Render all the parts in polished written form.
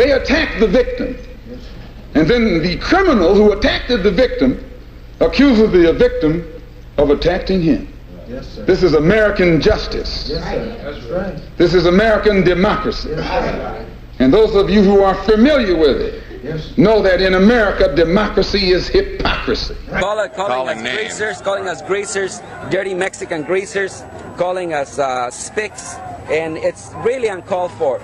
they attack the victim. And then the criminal who attacked the victim accuses the victim of attacking him. Yes, sir. This is American justice. Yes, sir. That's right. This is American democracy. Yes, and those of you who are familiar with it know that in America, democracy is hypocrisy. Calling us greasers, dirty Mexican greasers, calling us spics, and it's really uncalled for.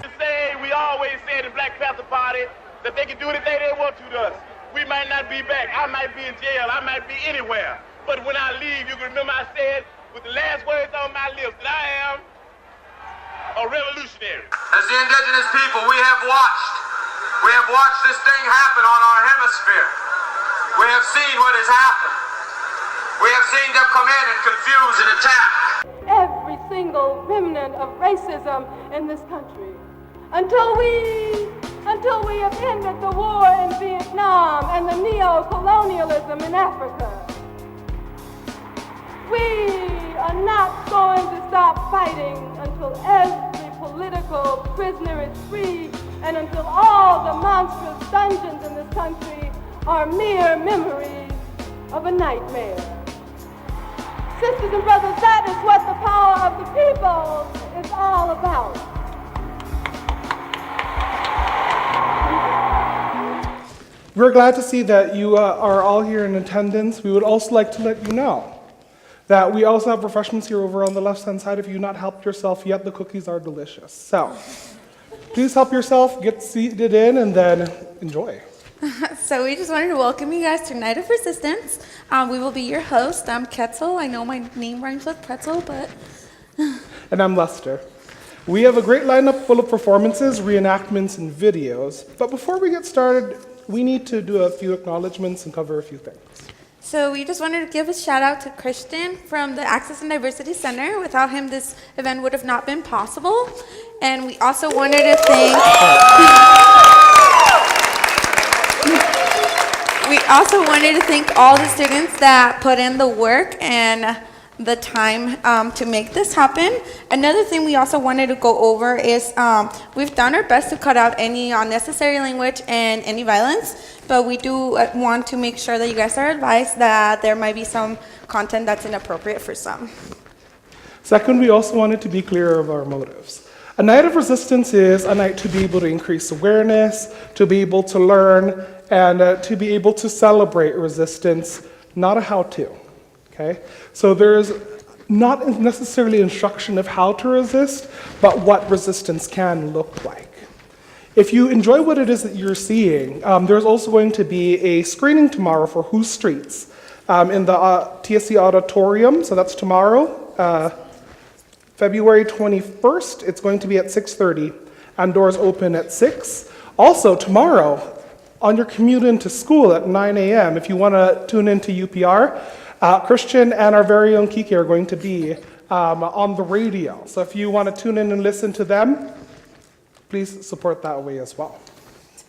We always say the Black Panther Party that they can do anything they want to us. We might not be back. I might be in jail. I might be anywhere. But when I leave, you can remember I said with the last words on my lips that I am a revolutionary. As the indigenous people, we have watched this thing happen on our hemisphere. We have seen what has happened. We have seen them come in and confuse and attack every single remnant of racism in this country until we have ended the war in Vietnam and the neo-colonialism in Africa. We are not going to stop fighting until every political prisoner is free and until all the monstrous dungeons in this country are mere memories of a nightmare. Sisters and brothers, that is what the power of the people is all about. We're glad to see that you are all here in attendance. We would also like to let you know that we also have refreshments here over on the left-hand side. If you've not helped yourself yet, the cookies are delicious. So please help yourself, get seated in, and then enjoy. So we just wanted to welcome you guys to Night of Resistance. We will be your host. I'm Ketzel. I know my name rhymes with pretzel, but... And I'm Lester. We have a great lineup full of performances, reenactments, and videos. But before we get started, we need to do a few acknowledgments and cover a few things. So we just wanted to give a shout out to Christian from the Access and Diversity Center. Without him, this event would have not been possible. And we also wanted to thank... We also wanted to thank all the students that put in the work and the time to make this happen. Another thing we also wanted to go over is we've done our best to cut out any unnecessary language and any violence, but we do want to make sure that you guys are advised that there might be some content that's inappropriate for some. Second, we also wanted to be clear of our motives. A night of resistance is a night to be able to increase awareness, to be able to learn, and to be able to celebrate resistance, not a how-to, okay? So there's not necessarily instruction of how to resist, but what resistance can look like. If you enjoy what it is that you're seeing, there's also going to be a screening tomorrow for Whose Streets in the TSC Auditorium, so that's tomorrow, February 21st. It's going to be at 6:30, and doors open at 6. Also, tomorrow, on your commute into school at 9 a.m., if you want to tune into UPR, Christian and our very own Kiki are going to be on the radio. So if you want to tune in and listen to them, please support that way as well.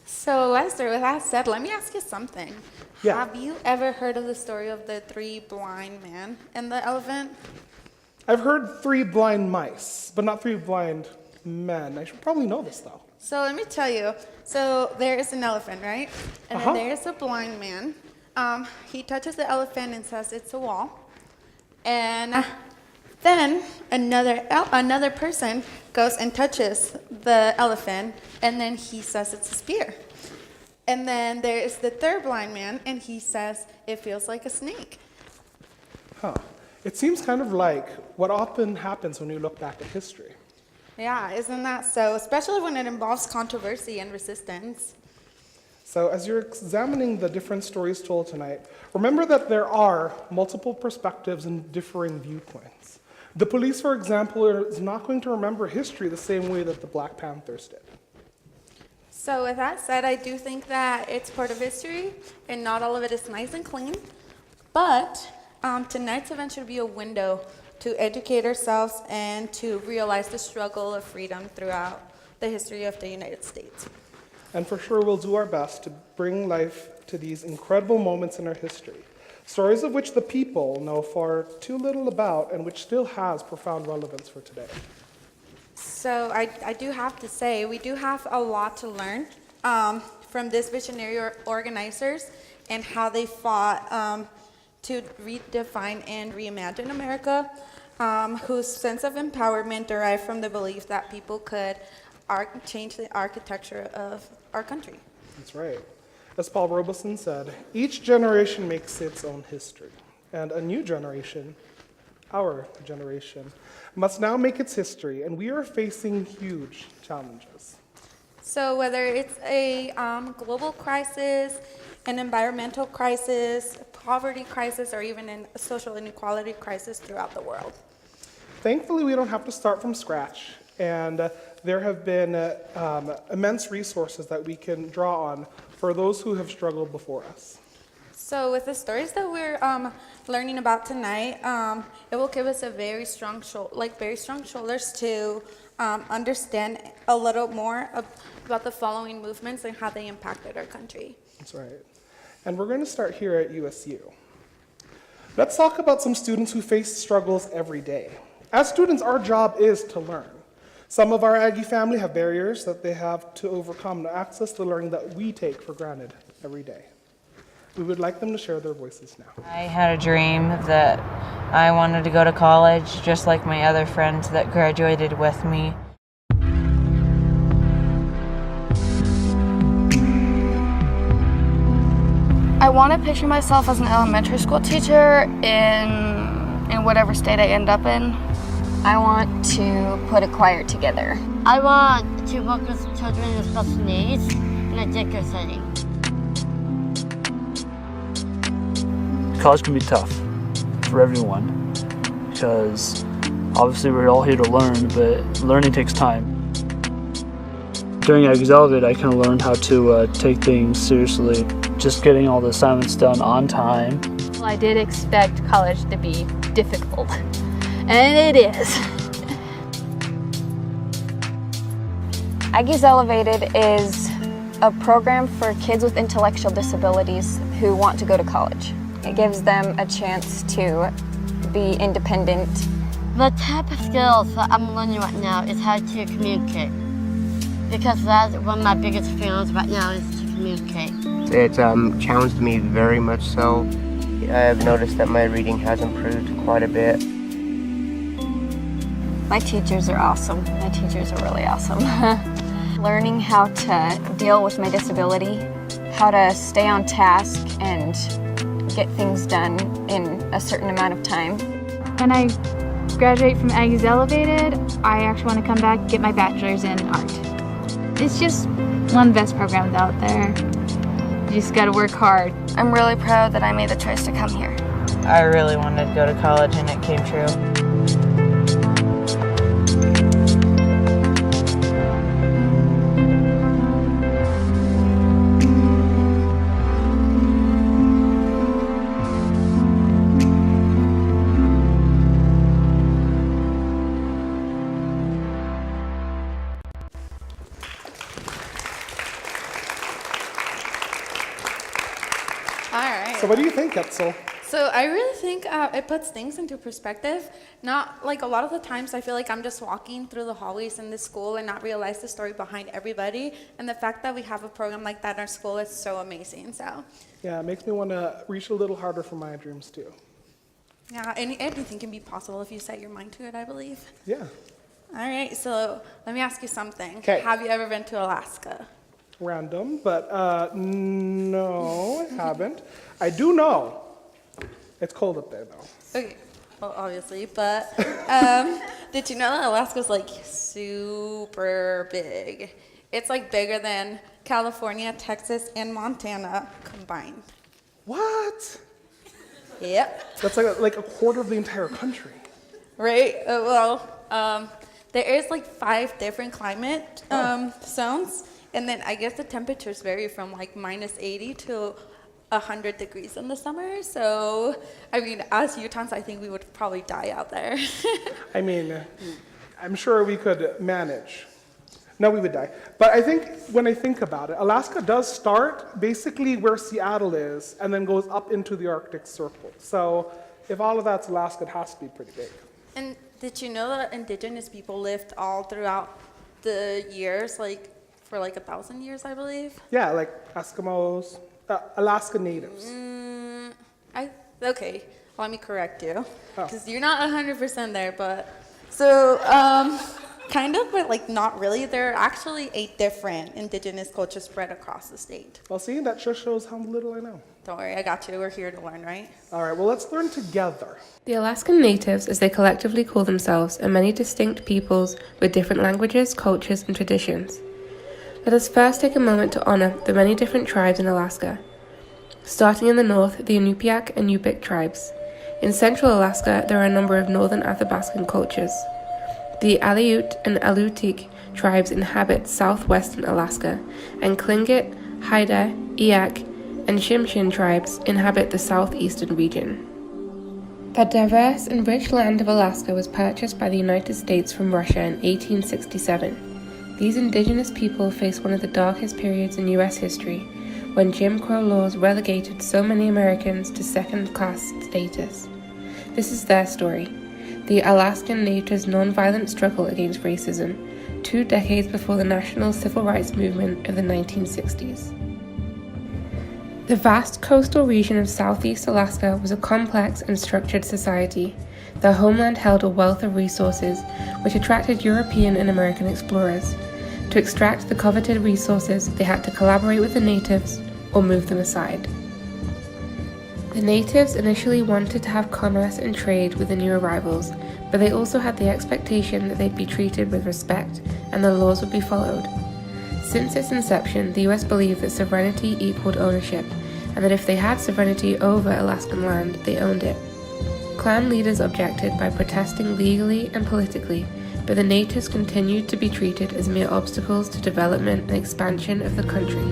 So Esther, with that said, let me ask you something. Yeah. Have you ever heard of the story of the 3 blind men and the elephant? I've heard 3 blind mice, but not 3 blind men. I should probably know this, though. So let me tell you. So there is an elephant, right? And then there is a blind man. He touches the elephant and says it's a wall. And then another person goes and touches the elephant, and then he says it's a spear. And then there is the third blind man, and he says it feels like a snake. Huh. It seems kind of like what often happens when you look back at history. Yeah, isn't that so? Especially when it involves controversy and resistance. So as you're examining the different stories told tonight, remember that there are multiple perspectives and differing viewpoints. The police, for example, is not going to remember history the same way that the Black Panthers did. So with that said, I do think that it's part of history, and not all of it is nice and clean. But tonight's event should be a window to educate ourselves and to realize the struggle of freedom throughout the history of the United States. And for sure, we'll do our best to bring life to these incredible moments in our history, stories of which the people know far too little about and which still has profound relevance for today. So I do have to say, we do have a lot to learn from these visionary organizers and how they fought to redefine and reimagine America, whose sense of empowerment derived from the belief that people could change the architecture of our country. That's right. As Paul Robeson said, each generation makes its own history, and a new generation, our generation, must now make its history, and we are facing huge challenges. So whether it's a global crisis, an environmental crisis, a poverty crisis, or even a social inequality crisis throughout the world. Thankfully, we don't have to start from scratch, and there have been immense resources that we can draw on for those who have struggled before us. So with the stories that we're learning about tonight, it will give us a very strong shoulders to understand a little more about the following movements and how they impacted our country. That's right. And we're going to start here at USU. Let's talk about some students who face struggles every day. As students, our job is to learn. Some of our Aggie family have barriers that they have to overcome to access the learning that we take for granted every day. We would like them to share their voices now. I had a dream that I wanted to go to college, just like my other friends that graduated with me. I want to picture myself as an elementary school teacher in whatever state I end up in. I want to put a choir together. I want to work with children with special needs in a daycare setting. College can be tough for everyone because obviously we're all here to learn, but learning takes time. During Aggies Elevate, I kind of learned how to take things seriously, just getting all the assignments done on time. Well, I did expect college to be difficult, and it is. Aggies Elevated is a program for kids with intellectual disabilities who want to go to college. It gives them a chance to be independent. The type of skills that I'm learning right now is how to communicate. Because that's one of my biggest feelings right now is to communicate. It's challenged me very much so. I've noticed that my reading has improved quite a bit. My teachers are awesome. My teachers are really awesome. Learning how to deal with my disability, how to stay on task and get things done in a certain amount of time. When I graduate from Aggies Elevated, I actually want to come back and get my bachelor's in art. It's just one of the best programs out there. You just got to work hard. I'm really proud that I made the choice to come here. I really wanted to go to college and it came true. So what do you think, Etzel? So I really think it puts things into perspective. Not like a lot of the times I feel like I'm just walking through the hallways in this school and not realize the story behind everybody. And the fact that we have a program like that in our school is so amazing. So yeah, it makes me want to reach a little harder for my dreams too. Yeah, and anything can be possible if you set your mind to it, I believe. Yeah. All right, so let me ask you something. Okay. Have you ever been to Alaska? Random, but no, I haven't. I do know it's cold up there, though. Okay, well, obviously, but did you know that Alaska's like super big? It's like bigger than California, Texas, and Montana combined. What? Yep. That's like a quarter of the entire country. Right, there is like 5 different climate zones, and then I guess the temperatures vary from like -80 to 100 degrees in the summer. So, I mean, as Utahns, I think we would probably die out there. I mean, I'm sure we could manage. No, we would die. But I think when I think about it, Alaska does start basically where Seattle is and then goes up into the Arctic Circle. So if all of that's Alaska, it has to be pretty big. And did you know that indigenous people lived all throughout the years, like for like 1,000 years, I believe. Yeah, like Eskimos, Alaska Natives. Okay, let me correct you, because you're not 100% there, but so kind of, but like not really. There are actually 8 different indigenous cultures spread across the state. Well, see, that just shows how little I know. Don't worry, I got you. We're here to learn, right? All right, well, let's learn together. The Alaskan Natives, as they collectively call themselves, are many distinct peoples with different languages, cultures, and traditions. Let us first take a moment to honor the many different tribes in Alaska. Starting in the north, the Inupiaq and Yupik tribes. In central Alaska, there are a number of northern Athabascan cultures. The Aleut and Alutiiq tribes inhabit southwestern Alaska, and Tlingit, Haida, Eyak, and Tsimshian tribes inhabit the southeastern region. The diverse and rich land of Alaska was purchased by the United States from Russia in 1867. These indigenous people faced one of the darkest periods in U.S. history, when Jim Crow laws relegated so many Americans to second-class status. This is their story, the Alaskan Natives' nonviolent struggle against racism, 2 decades before the national civil rights movement of the 1960s. The vast coastal region of southeast Alaska was a complex and structured society. Their homeland held a wealth of resources, which attracted European and American explorers. To extract the coveted resources, they had to collaborate with the natives or move them aside. The natives initially wanted to have commerce and trade with the new arrivals, but they also had the expectation that they'd be treated with respect and the laws would be followed. Since its inception, the US believed that sovereignty equaled ownership, and that if they had sovereignty over Alaskan land, they owned it. Clan leaders objected by protesting legally and politically, but the natives continued to be treated as mere obstacles to development and expansion of the country.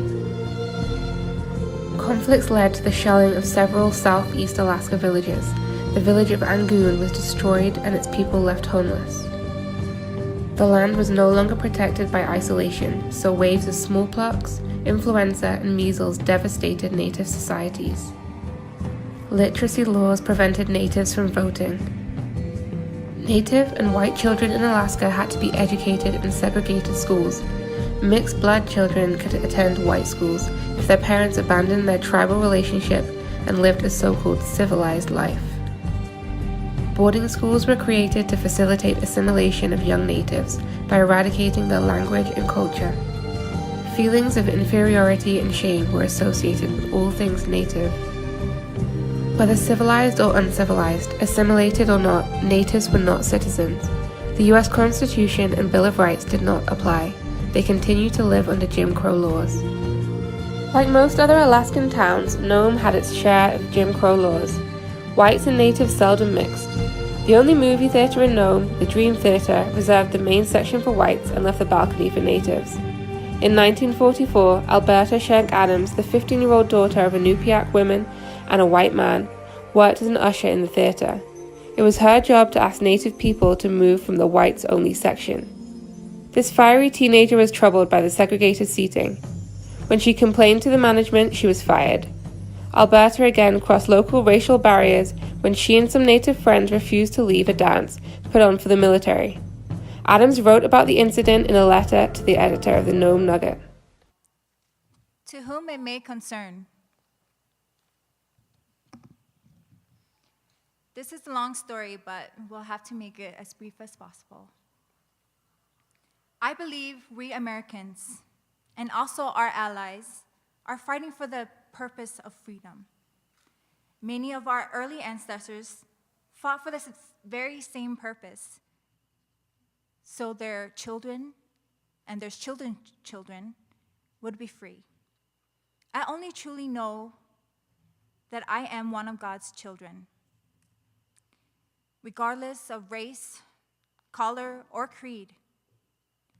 Conflicts led to the shelling of several southeast Alaska villages. The village of Angoon was destroyed and its people left homeless. The land was no longer protected by isolation, so waves of smallpox, influenza, and measles devastated native societies. Literacy laws prevented natives from voting. Native and white children in Alaska had to be educated in segregated schools. Mixed blood children could attend white schools if their parents abandoned their tribal relationship and lived a so-called civilized life. Boarding schools were created to facilitate assimilation of young natives by eradicating their language and culture. Feelings of inferiority and shame were associated with all things native. Whether civilized or uncivilized, assimilated or not, natives were not citizens. The US Constitution and Bill of Rights did not apply. They continued to live under Jim Crow laws. Like most other Alaskan towns, Nome had its share of Jim Crow laws. Whites and natives seldom mixed. The only movie theater in Nome, the Dream Theater, reserved the main section for whites and left the balcony for natives. In 1944, Alberta Shank Adams, the 15-year-old daughter of Inupiaq women and a white man, worked as an usher in the theater. It was her job to ask native people to move from the whites-only section. This fiery teenager was troubled by the segregated seating. When she complained to the management, she was fired. Alberta again crossed local racial barriers when she and some native friends refused to leave a dance put on for the military. Adams wrote about the incident in a letter to the editor of the Nome Nugget. To whom it may concern. This is a long story, but we'll have to make it as brief as possible. I believe we Americans, and also our allies, are fighting for the purpose of freedom. Many of our early ancestors fought for this very same purpose, so their children and their children's children would be free. I only truly know that I am one of God's children. Regardless of race, color, or creed,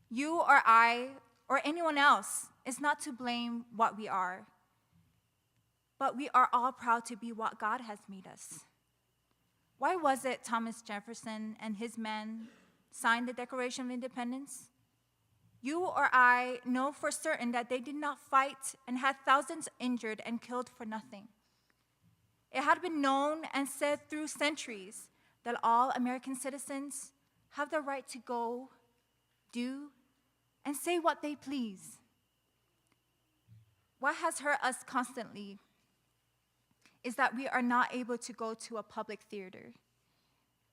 you or I or anyone else is not to blame what we are, but we are all proud to be what God has made us. Why was it Thomas Jefferson and his men signed the Declaration of Independence? You or I know for certain that they did not fight and had thousands injured and killed for nothing. It had been known and said through centuries that all American citizens have the right to go, do, and say what they please. What has hurt us constantly is that we are not able to go to a public theater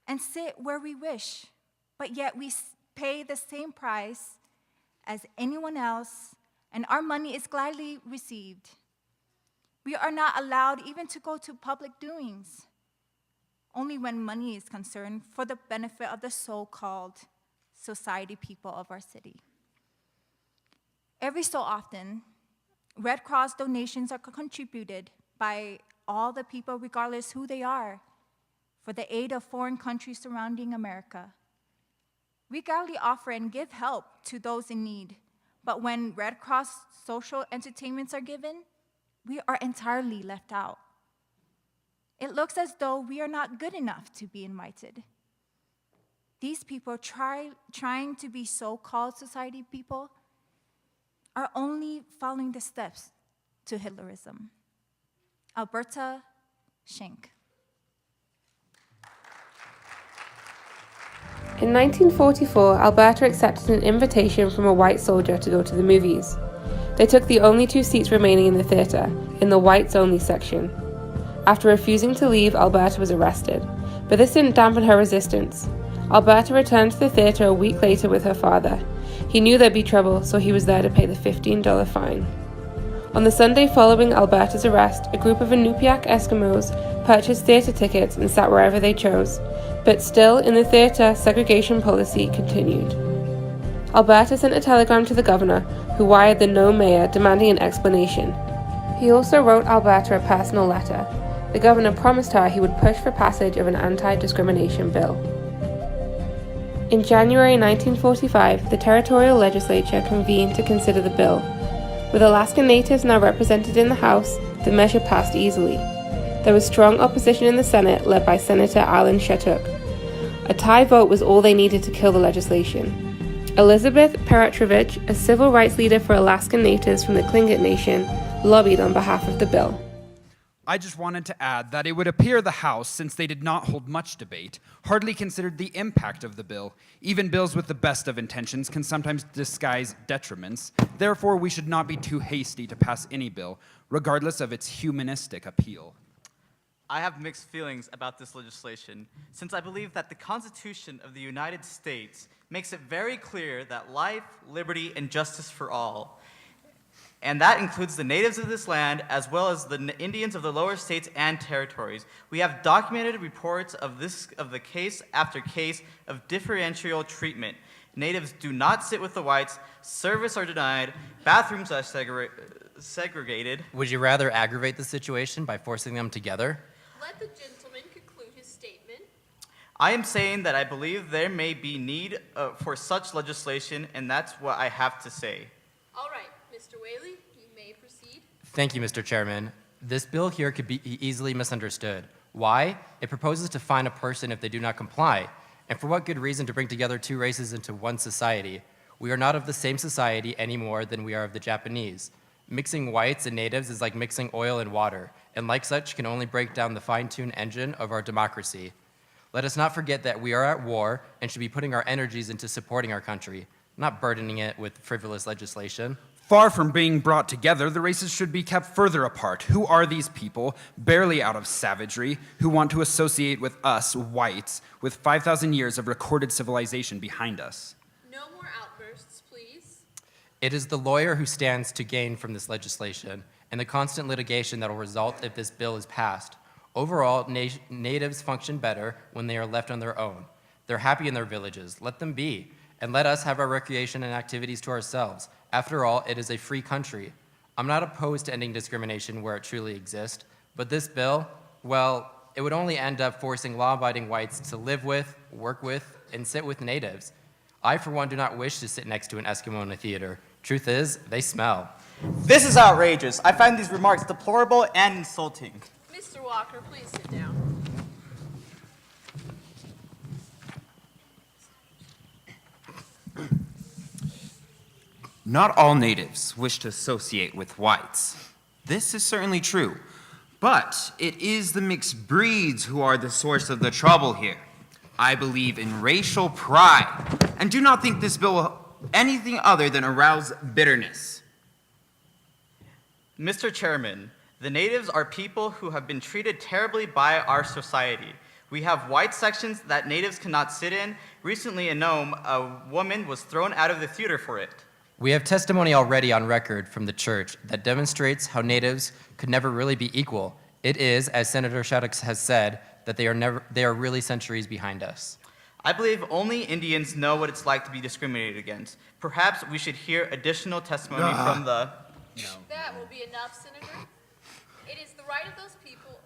and sit where we wish, but yet we pay the same price as anyone else, and our money is gladly received. We are not allowed even to go to public doings, only when money is concerned for the benefit of the so-called society people of our city. Every so often, Red Cross donations are contributed by all the people, regardless who they are, for the aid of foreign countries surrounding America. We gladly offer and give help to those in need, but when Red Cross social entertainments are given, we are entirely left out. It looks as though we are not good enough to be invited. These people trying to be so-called society people are only following the steps to Hitlerism. Alberta Schenk. In 1944, Alberta accepted an invitation from a white soldier to go to the movies. They took the only 2 seats remaining in the theatre, in the whites-only section. After refusing to leave, Alberta was arrested, but this didn't dampen her resistance. Alberta returned to the theatre a week later with her father. He knew there'd be trouble, so he was there to pay the $15 fine. On the Sunday following Alberta's arrest, a group of Inupiaq Eskimos purchased theatre tickets and sat wherever they chose, but still, in the theatre, segregation policy continued. Alberta sent a telegram to the governor, who wired the No Mayor demanding an explanation. He also wrote Alberta a personal letter. The governor promised her he would push for passage of an anti-discrimination bill. In January 1945, the territorial legislature convened to consider the bill. With Alaska Natives now represented in the House, the measure passed easily. There was strong opposition in the Senate, led by Senator Alan Shattuck. A tie vote was all they needed to kill the legislation. Elizabeth Peratrovich, a civil rights leader for Alaskan Natives from the Tlingit Nation, lobbied on behalf of the bill. I just wanted to add that it would appear the House, since they did not hold much debate, hardly considered the impact of the bill. Even bills with the best of intentions can sometimes disguise detriments. Therefore, we should not be too hasty to pass any bill, regardless of its humanistic appeal. I have mixed feelings about this legislation, since I believe that the Constitution of the United States makes it very clear that life, liberty, and justice for all. And that includes the natives of this land, as well as the Indians of the lower states and territories. We have documented reports of the case after case of differential treatment. Natives do not sit with the whites, service are denied, bathrooms are segregated. Would you rather aggravate the situation by forcing them together? Let the gentleman conclude his statement. I am saying that I believe there may be need for such legislation, and that's what I have to say. All right, Mr. Whaley, you may proceed. Thank you, Mr. Chairman. This bill here could be easily misunderstood. Why? It proposes to fine a person if they do not comply. And for what good reason to bring together 2 races into one society? We are not of the same society any more than we are of the Japanese. Mixing whites and natives is like mixing oil and water, and like such can only break down the fine-tuned engine of our democracy. Let us not forget that we are at war and should be putting our energies into supporting our country, not burdening it with frivolous legislation. Far from being brought together, the races should be kept further apart. Who are these people, barely out of savagery, who want to associate with us, whites, with 5,000 years of recorded civilization behind us? No more outbursts, please. It is the lawyer who stands to gain from this legislation and the constant litigation that will result if this bill is passed. Overall, natives function better when they are left on their own. They're happy in their villages. Let them be. And let us have our recreation and activities to ourselves. After all, it is a free country. I'm not opposed to ending discrimination where it truly exists, but this bill, well, it would only end up forcing law-abiding whites to live with, work with, and sit with natives. I, for one, do not wish to sit next to an Eskimo in a theater. Truth is, they smell. This is outrageous. I find these remarks deplorable and insulting. Mr. Walker, please sit down. Not all natives wish to associate with whites. This is certainly true, but it is the mixed breeds who are the source of the trouble here. I believe in racial pride and do not think this bill will anything other than arouse bitterness. Mr. Chairman, the natives are people who have been treated terribly by our society. We have white sections that natives cannot sit in. Recently in Nome, a woman was thrown out of the theater for it. We have testimony already on record from the church that demonstrates how natives could never really be equal. It is, as Senator Shaddix has said, that they are really centuries behind us. I believe only Indians know what it's like to be discriminated against. Perhaps we should hear additional testimony from the... That will be enough, Senator. It is the right of those people,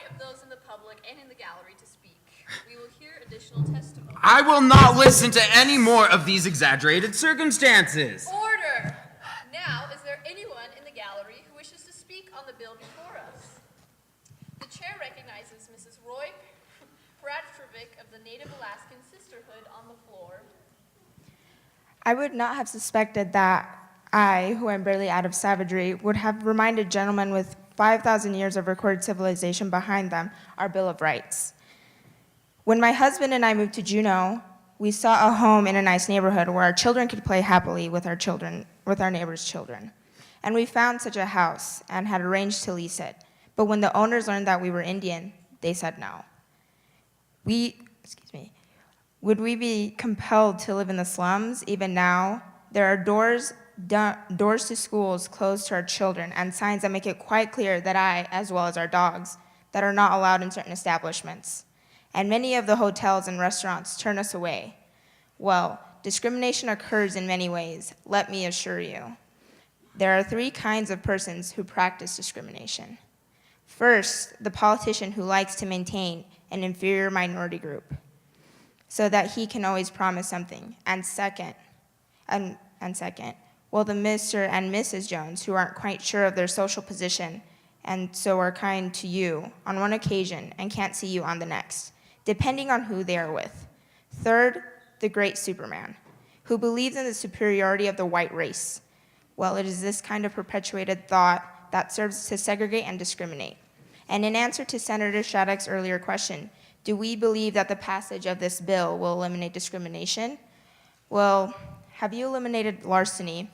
of those in the public and in the gallery to speak. We will hear additional testimony. I will not listen to any more of these exaggerated circumstances. Order! Now, is there anyone in the gallery who wishes to speak on the bill before us? The chair recognizes Mrs. Roy Pratrovic of the Native Alaskan Sisterhood on the floor. I would not have suspected that I, who am barely out of savagery, would have reminded gentlemen with 5,000 years of recorded civilization behind them our Bill of Rights. When my husband and I moved to Juneau, we saw a home in a nice neighborhood where our children could play happily with our neighbors' children. And we found such a house and had arranged to lease it. But when the owners learned that we were Indian, they said no. Would we be compelled to live in the slums? Even now, there are doors to schools closed to our children and signs that make it quite clear that I, as well as our dogs, that are not allowed in certain establishments. And many of the hotels and restaurants turn us away. Well, discrimination occurs in many ways, let me assure you. There are 3 kinds of persons who practice discrimination. First, the politician who likes to maintain an inferior minority group so that he can always promise something. And second, the Mr. and Mrs. Jones who aren't quite sure of their social position and so are kind to you on one occasion and can't see you on the next, depending on who they are with. Third, the great Superman, who believes in the superiority of the white race. Well, it is this kind of perpetuated thought that serves to segregate and discriminate. And in answer to Senator Shaddix's earlier question, do we believe that the passage of this bill will eliminate discrimination? Well, have you eliminated larceny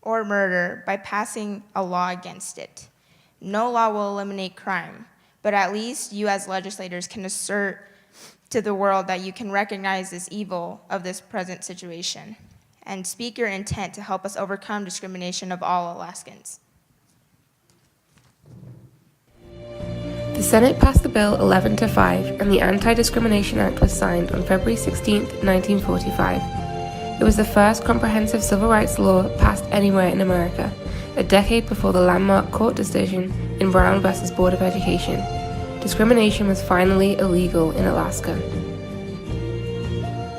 or murder by passing a law against it? No law will eliminate crime, but at least you as legislators can assert to the world that you can recognize this evil of this present situation and speak your intent to help us overcome discrimination of all Alaskans. The Senate passed the bill 11-5, and the Anti-Discrimination Act was signed on February 16, 1945. It was the first comprehensive civil rights law passed anywhere in America, a decade before the landmark court decision in Brown v. Board of Education. Discrimination was finally illegal in Alaska.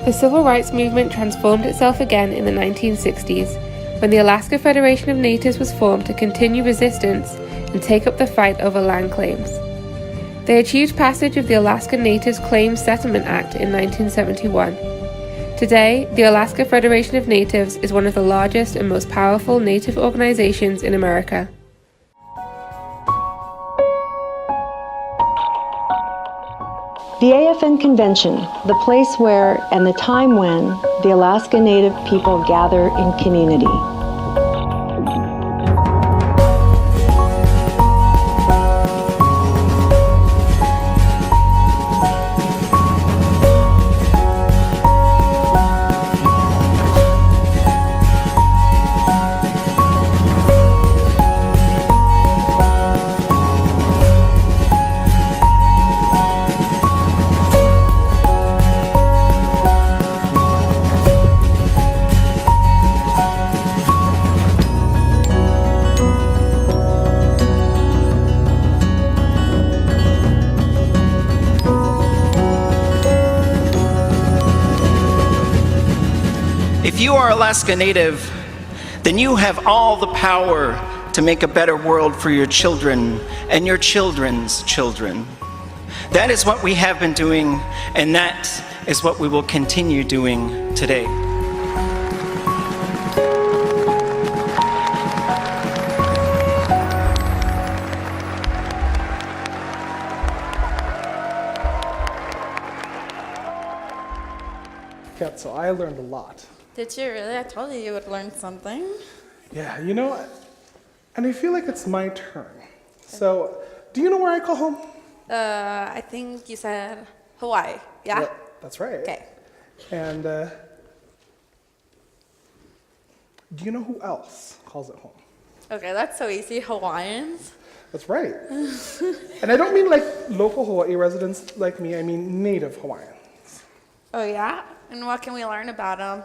The civil rights movement transformed itself again in the 1960s, when the Alaska Federation of Natives was formed to continue resistance and take up the fight over land claims. They achieved passage of the Alaska Natives Claims Settlement Act in 1971. Today, the Alaska Federation of Natives is one of the largest and most powerful Native organizations in America. The AFN Convention, the place where and the time when the Alaska Native people gather in community. If you are Alaska Native, then you have all the power to make a better world for your children and your children's children. That is what we have been doing, and that is what we will continue doing today. Okay, so I learned a lot. Did you really? I told you would learn something. Yeah, you know, and I feel like it's my turn. So, do you know where I call home? I think you said Hawaii. Yeah? Yep, that's right. Okay. And do you know who else calls it home? Okay, that's so easy. Hawaiians. That's right. And I don't mean like local Hawaii residents like me, I mean native Hawaiians. Oh, yeah? And what can we learn about them?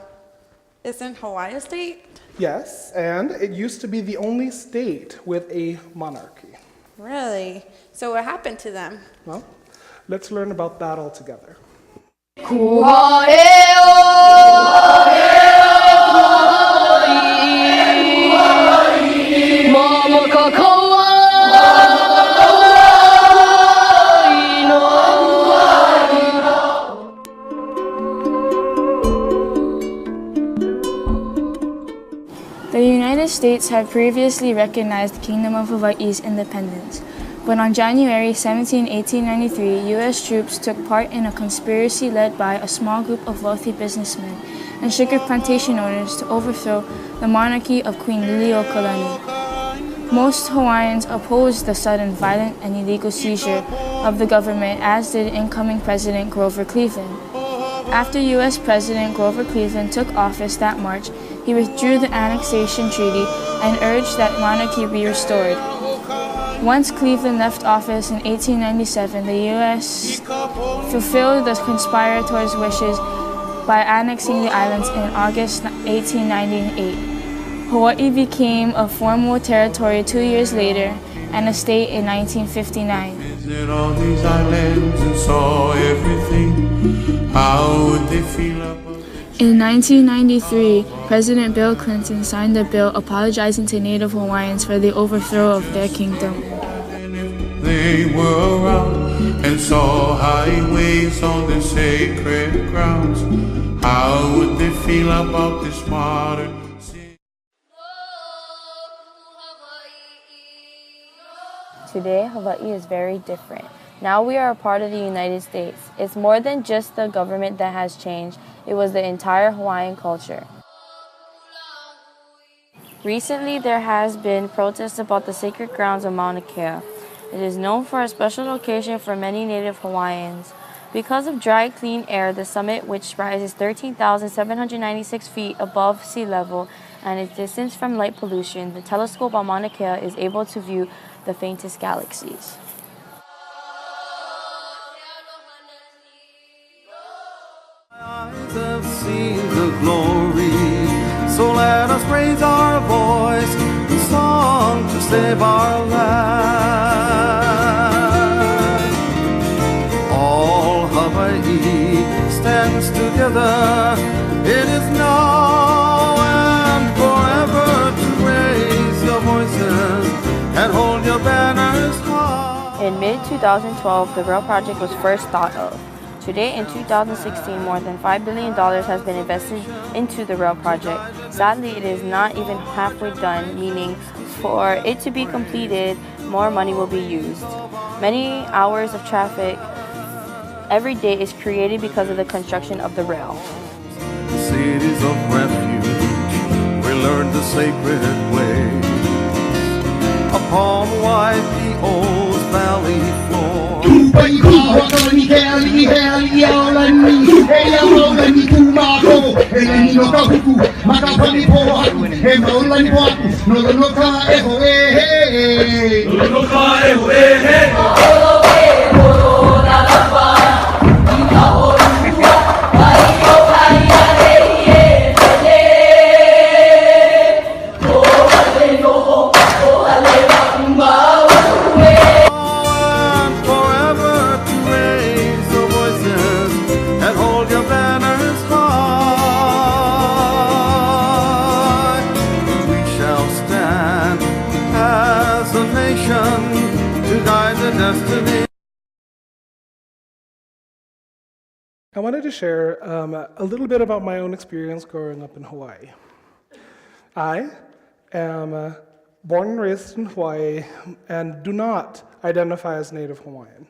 Isn't Hawaii a state? Yes, and it used to be the only state with a monarchy. Really? So what happened to them? Well, let's learn about that all together. The United States had previously recognized the Kingdom of Hawaii's independence, but on January 17, 1893, U.S. troops took part in a conspiracy led by a small group of wealthy businessmen and sugar plantation owners to overthrow the monarchy of Queen Liliuokalani. Most Hawaiians opposed the sudden, violent, and illegal seizure of the government, as did incoming President Grover Cleveland. After U.S. President Grover Cleveland took office that March, he withdrew the annexation treaty and urged that monarchy be restored. Once Cleveland left office in 1897, the U.S. fulfilled the conspirators' wishes by annexing the islands in August 1898. Hawaii became a formal territory 2 years later and a state in 1959. Visited all these islands and saw everything. How would they feel about In 1993, President Bill Clinton signed a bill apologizing to Native Hawaiians for the overthrow of their kingdom. they were around and saw highways on the sacred grounds? How would they feel about this modern city? Today, Hawaii is very different. Now we are a part of the United States. It's more than just the government that has changed. It was the entire Hawaiian culture. Recently, there has been protests about the sacred grounds of Mauna Kea. It is known for a special location for many Native Hawaiians. Because of dry, clean air, the summit, which rises 13,796 feet above sea level and is distance from light pollution, the telescope on Mauna Kea is able to view the faintest galaxies. Have seen the glory, so let us raise our voice in song to save our land. All Hawaii stands together. It is now and forever to raise your voices and hold your banners high. In mid-2012, the rail project was first thought of. Today, in 2016, more than $5 billion has been invested into the rail project. Sadly, it is not even halfway done, meaning for it to be completed, more money will be used. Many hours of traffic every day is created because of the construction of the rail. Cities of refuge, we learn the sacred ways. Upon white the old valley floor. I wanted to share a little bit about my own experience growing up in Hawaii. I am born and raised in Hawaii and do not identify as Native Hawaiian.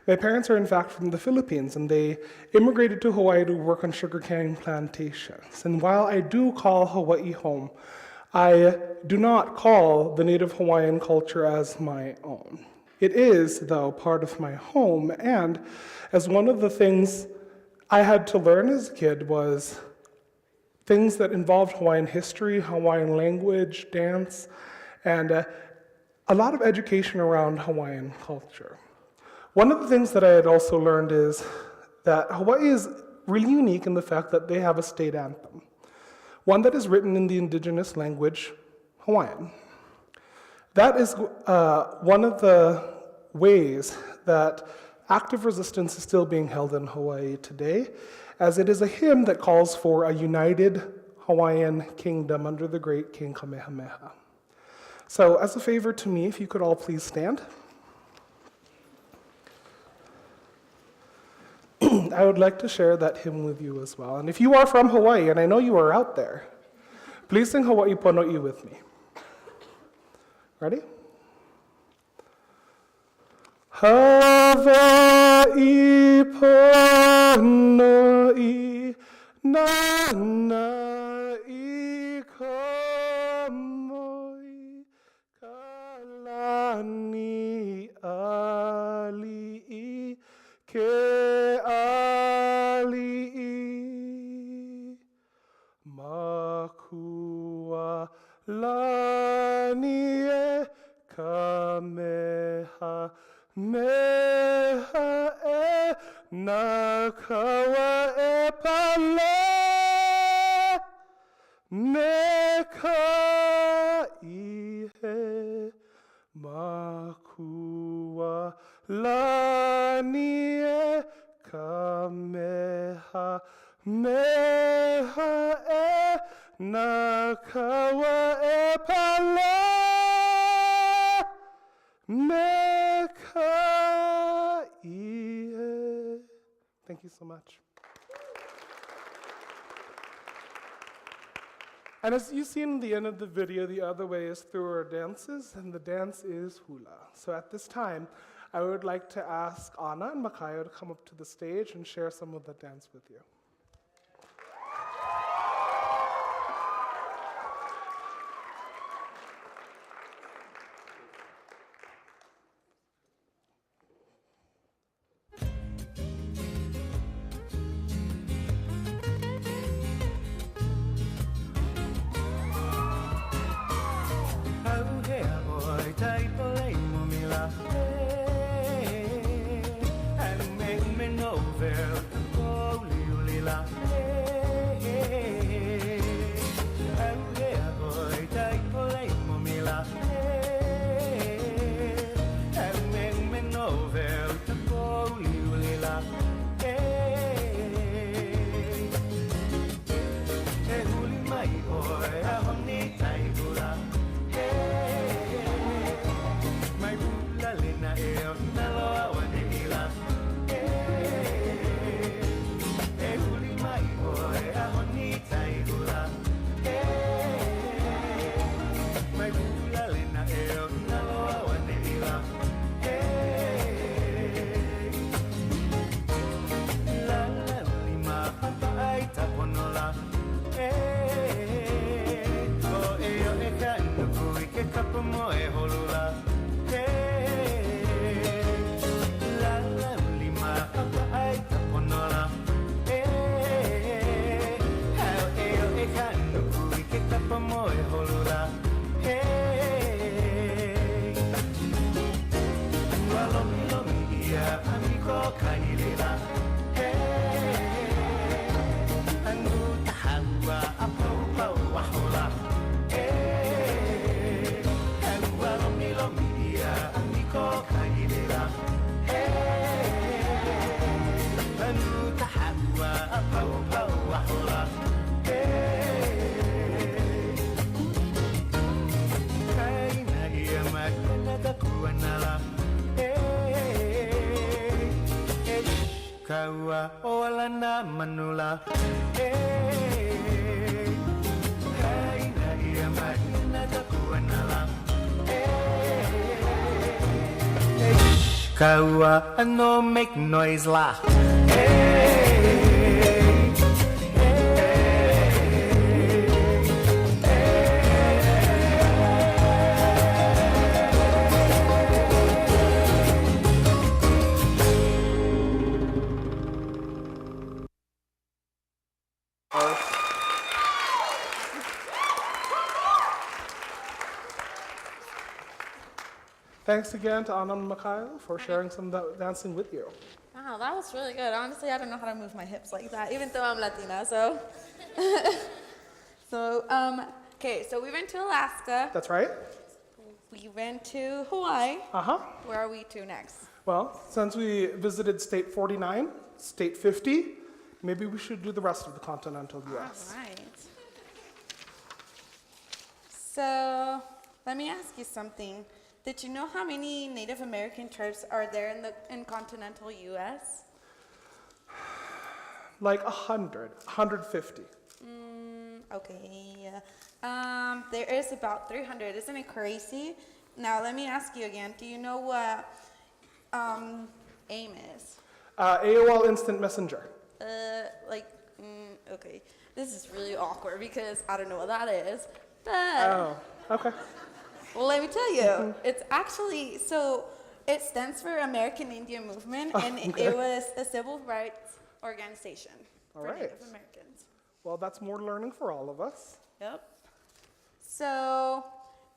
My parents are in fact from the Philippines, and they immigrated to Hawaii to work on sugarcane plantations. And while I do call Hawaii home, I do not call the Native Hawaiian culture as my own. It is, though, part of my home, and as one of the things I had to learn as a kid was things that involved Hawaiian history, Hawaiian language, dance, and a lot of education around Hawaiian culture. One of the things that I had also learned is that Hawaii is really unique in the fact that they have a state anthem, one that is written in the indigenous language, Hawaiian. That is one of the ways that active resistance is still being held in Hawaii today, as it is a hymn that calls for a united Hawaiian kingdom under the great King Kamehameha. So as a favor to me, if you could all please stand. I would like to share that hymn with you as well. And if you are from Hawaii, and I know you are out there, please sing Hawaii Pono'i with me. Ready? Hawaii Pono'i Nana'i Kamoi Kalani Ali'i Ke Ali'i Makua Lani E Kameha Meha E Nakawa E Pale Meka Ihe Makua Lani E Kameha Meha E Nakawa E Pale Meka Ihe. Thank you so much. And as you see in the end of the video, the other way is through our dances, and the dance is hula. So at this time, I would like to ask Anna and Makayo to come up to the stage and share some of the dance with you. Kaua olana manula Haina ia magna takuanala Kaua no make noise la. Thanks again to Anand Mikhail for sharing some dancing with you. Wow, that was really good. Honestly, I don't know how to move my hips like that, even though I'm Latina, so. Okay, so we went to Alaska. That's right. We went to Hawaii. Uh-huh. Where are we to next? Well, since we visited state 49, state 50, maybe we should do the rest of the continental U.S. All right. So, let me ask you something. Did you know how many Native American tribes are there in continental U.S.? Like 150. Okay. There is about 300. Isn't it crazy? Now, let me ask you again. Do you know what AIM is? AOL Instant Messenger. Okay. This is really awkward because I don't know what that is. But Oh, okay. well, let me tell you. It's actually, so it stands for American Indian Movement, and it was a civil rights organization for Native Americans. Well, that's more learning for all of us. Yep. So,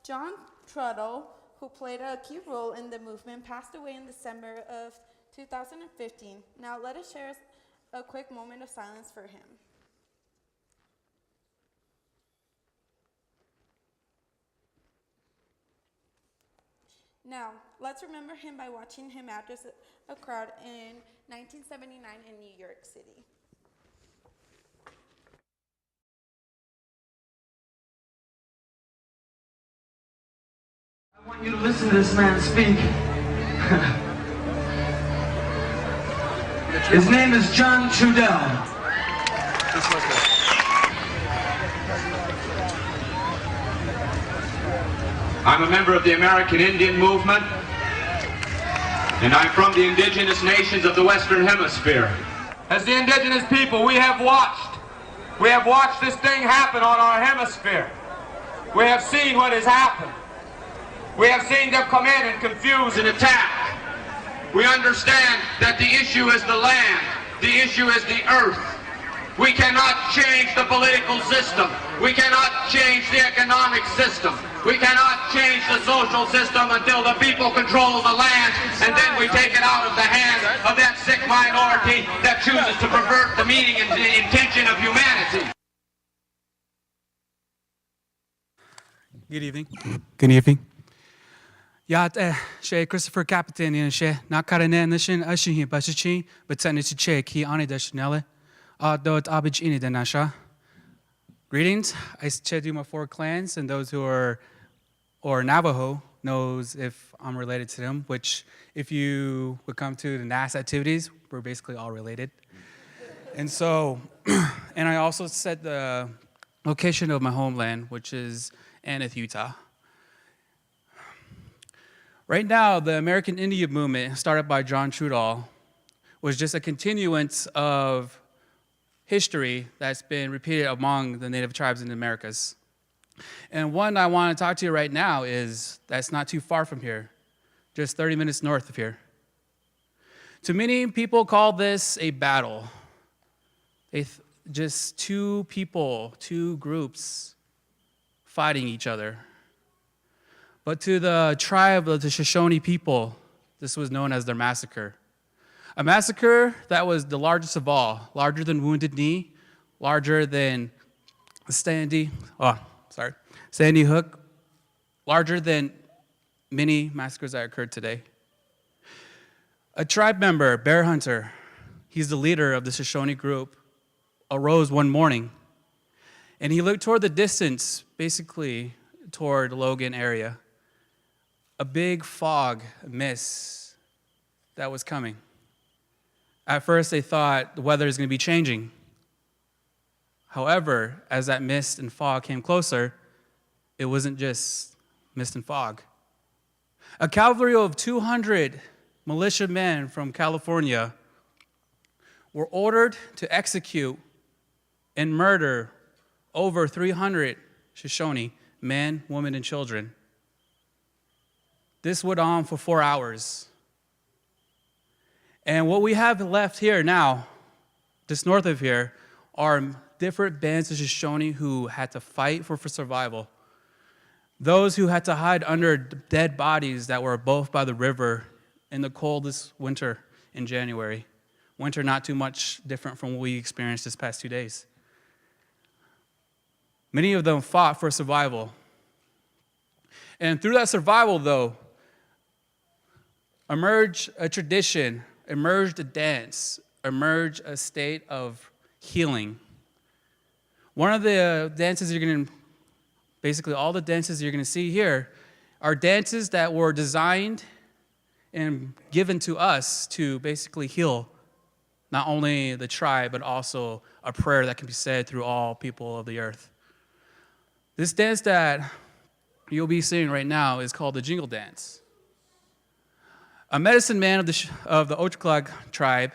John Trudell, who played a key role in the movement, passed away in December of 2015. Now, let us share a quick moment of silence for him. Now, let's remember him by watching him address a crowd in 1979 in New York City. I want you to listen to this man speak. His name is John Trudell. I'm a member of the American Indian Movement, and I'm from the indigenous nations of the Western Hemisphere. As the indigenous people, we have watched this thing happen on our hemisphere. We have seen what has happened. We have seen them come in and confuse and attack. We understand that the issue is the land, the issue is the earth. We cannot change the political system. We cannot change the economic system. We cannot change the social system until the people control the land, and then we take it out of the hands of that sick minority that chooses to pervert the meaning and the intention of humanity. Good evening. Good evening. Ja, she Christopher Captain in she na karane nishin ashin basichin but tennis che ki ani dashnele. Dot abij ini danasha. Greetings. I do my 4 clans, and those who are or Navajo knows if I'm related to them, which if you would come to the NAS activities, we're basically all related. And so, and I also said the location of my homeland, which is Aneth, Utah. Right now, the American Indian Movement, started by John Trudell, was just a continuance of history that's been repeated among the Native tribes in the Americas. And one I want to talk to you right now is that's not too far from here, just 30 minutes north of here. To many people call this a battle. Just 2 people, 2 groups fighting each other. But to the tribe of the Shoshone people, this was known as their massacre. A massacre that was the largest of all, larger than Wounded Knee, larger than Sandy Hook, larger than many massacres that occurred today. A tribe member, Bear Hunter, he's the leader of the Shoshone group, arose one morning, and he looked toward the distance, basically toward Logan area, a big fog, mist that was coming. At first, they thought the weather is going to be changing. However, as that mist and fog came closer, it wasn't just mist and fog. A cavalry of 200 militiamen from California were ordered to execute and murder over 300 Shoshone men, women, and children. This went on for 4 hours. And what we have left here now, just north of here, are different bands of Shoshone who had to fight for survival. Those who had to hide under dead bodies that were both by the river in the coldest winter in January. Winter not too much different from what we experienced this past 2 days. Many of them fought for survival. And through that survival, though, emerged a tradition, emerged a dance, emerged a state of healing. One of the dances you're going to, basically all the dances you're going to see here, are dances that were designed and given to us to basically heal not only the tribe, but also a prayer that can be said through all people of the earth. This dance that you'll be seeing right now is called the Jingle Dance. A medicine man of the Ochaklag tribe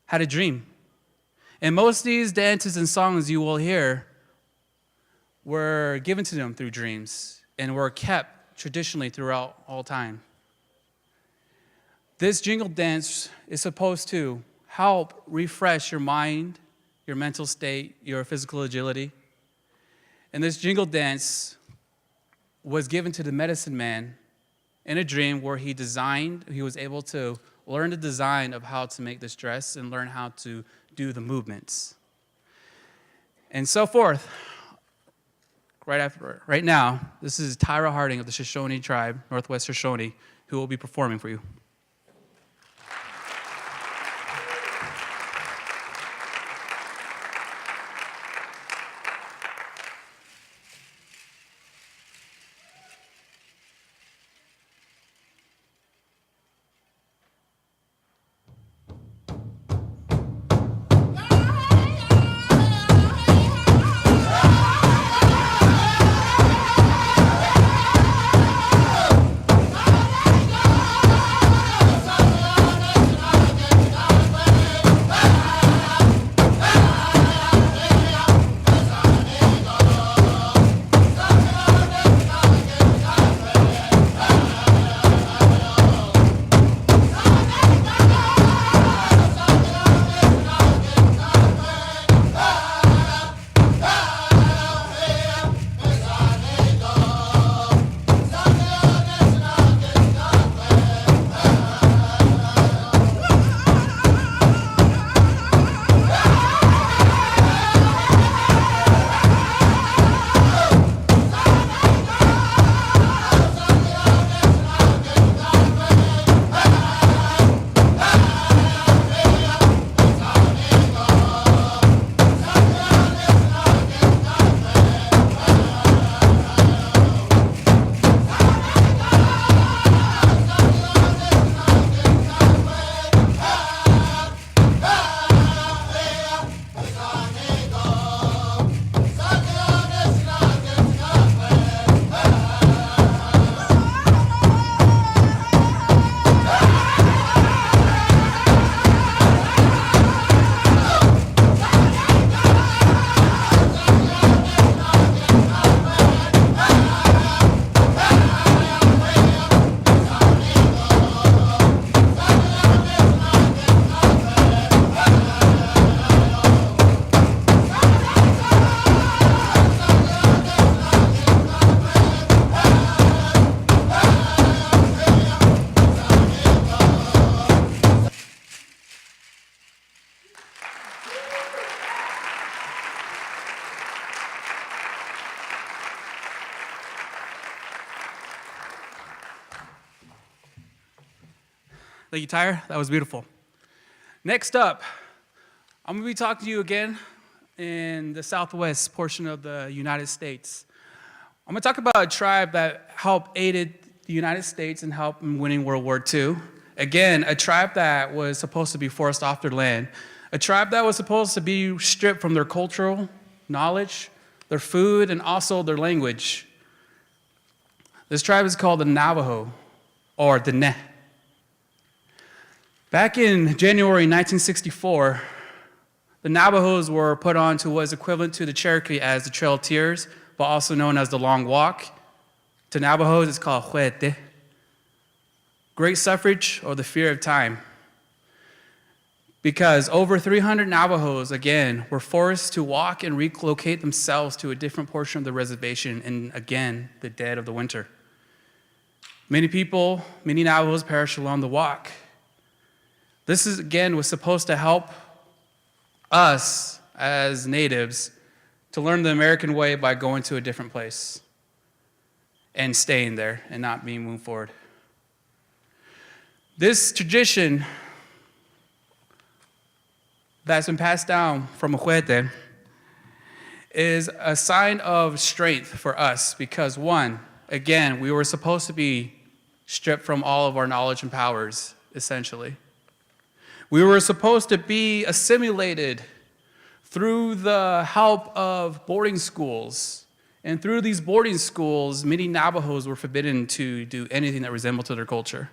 had a dream. And most of these dances and songs you will hear were given to them through dreams and were kept traditionally throughout all time. This jingle dance is supposed to help refresh your mind, your mental state, your physical agility. And this jingle dance was given to the medicine man in a dream where he was able to learn the design of how to make this dress and learn how to do the movements. And so forth. Right now, this is Tyra Harding of the Shoshone tribe, Northwest Shoshone, who will be performing for you. Thank you, Tyre. That was beautiful. Next up, I'm going to be talking to you again in the southwest portion of the United States. I'm going to talk about a tribe that aided the United States and helped in winning World War II. Again, a tribe that was supposed to be forced off their land. A tribe that was supposed to be stripped from their cultural knowledge, their food, and also their language. This tribe is called the Navajo, or the Neh. Back in January 1964, the Navajos were put on to what is equivalent to the Cherokee as the Trail of Tears, but also known as the Long Walk. To Navajos, it's called Huete. Great suffrage or the fear of time. Because over 300 Navajos, again, were forced to walk and relocate themselves to a different portion of the reservation in, again, the dead of the winter. Many people, many Navajos perished along the walk. This is, again, was supposed to help us as natives to learn the American way by going to a different place and staying there and not being moved forward. This tradition that's been passed down from Ojuete is a sign of strength for us because, one, again, we were supposed to be stripped from all of our knowledge and powers, essentially. We were supposed to be assimilated through the help of boarding schools. And through these boarding schools, many Navajos were forbidden to do anything that resembled to their culture.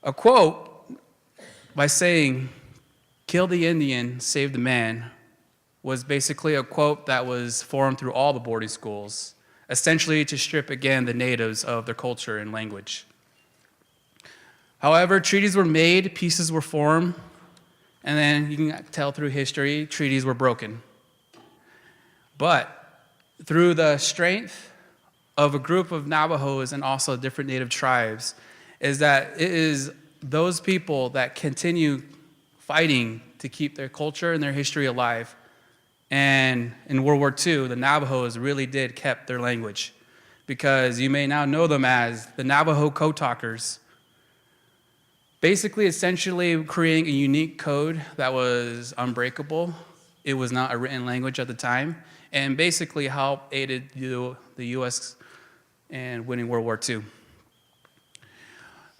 A quote by saying, "Kill the Indian, save the man," was basically a quote that was formed through all the boarding schools, essentially to strip again the natives of their culture and language. However, treaties were made, pieces were formed, and then you can tell through history, treaties were broken. But through the strength of a group of Navajos and also different native tribes, is that it is those people that continue fighting to keep their culture and their history alive. And in World War II, the Navajos really did keep their language, because you may now know them as the Navajo Code Talkers. Basically, essentially creating a unique code that was unbreakable. It was not a written language at the time, and basically helped aided the U.S. in winning World War II.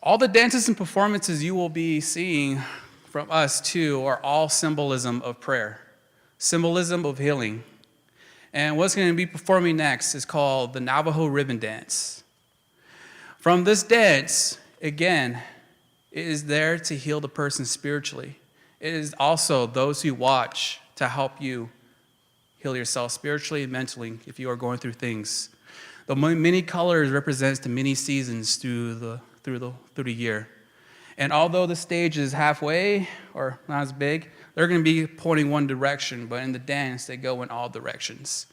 All the dances and performances you will be seeing from us too are all symbolism of prayer, symbolism of healing. And what's going to be performing next is called the Navajo Ribbon Dance. From this dance, again, it is there to heal the person spiritually. It is also those who watch to help you heal yourself spiritually and mentally if you are going through things. The many colors represents the many seasons through the year. And although the stage is halfway or not as big, they're going to be pointing one direction, but in the dance, they go in all directions.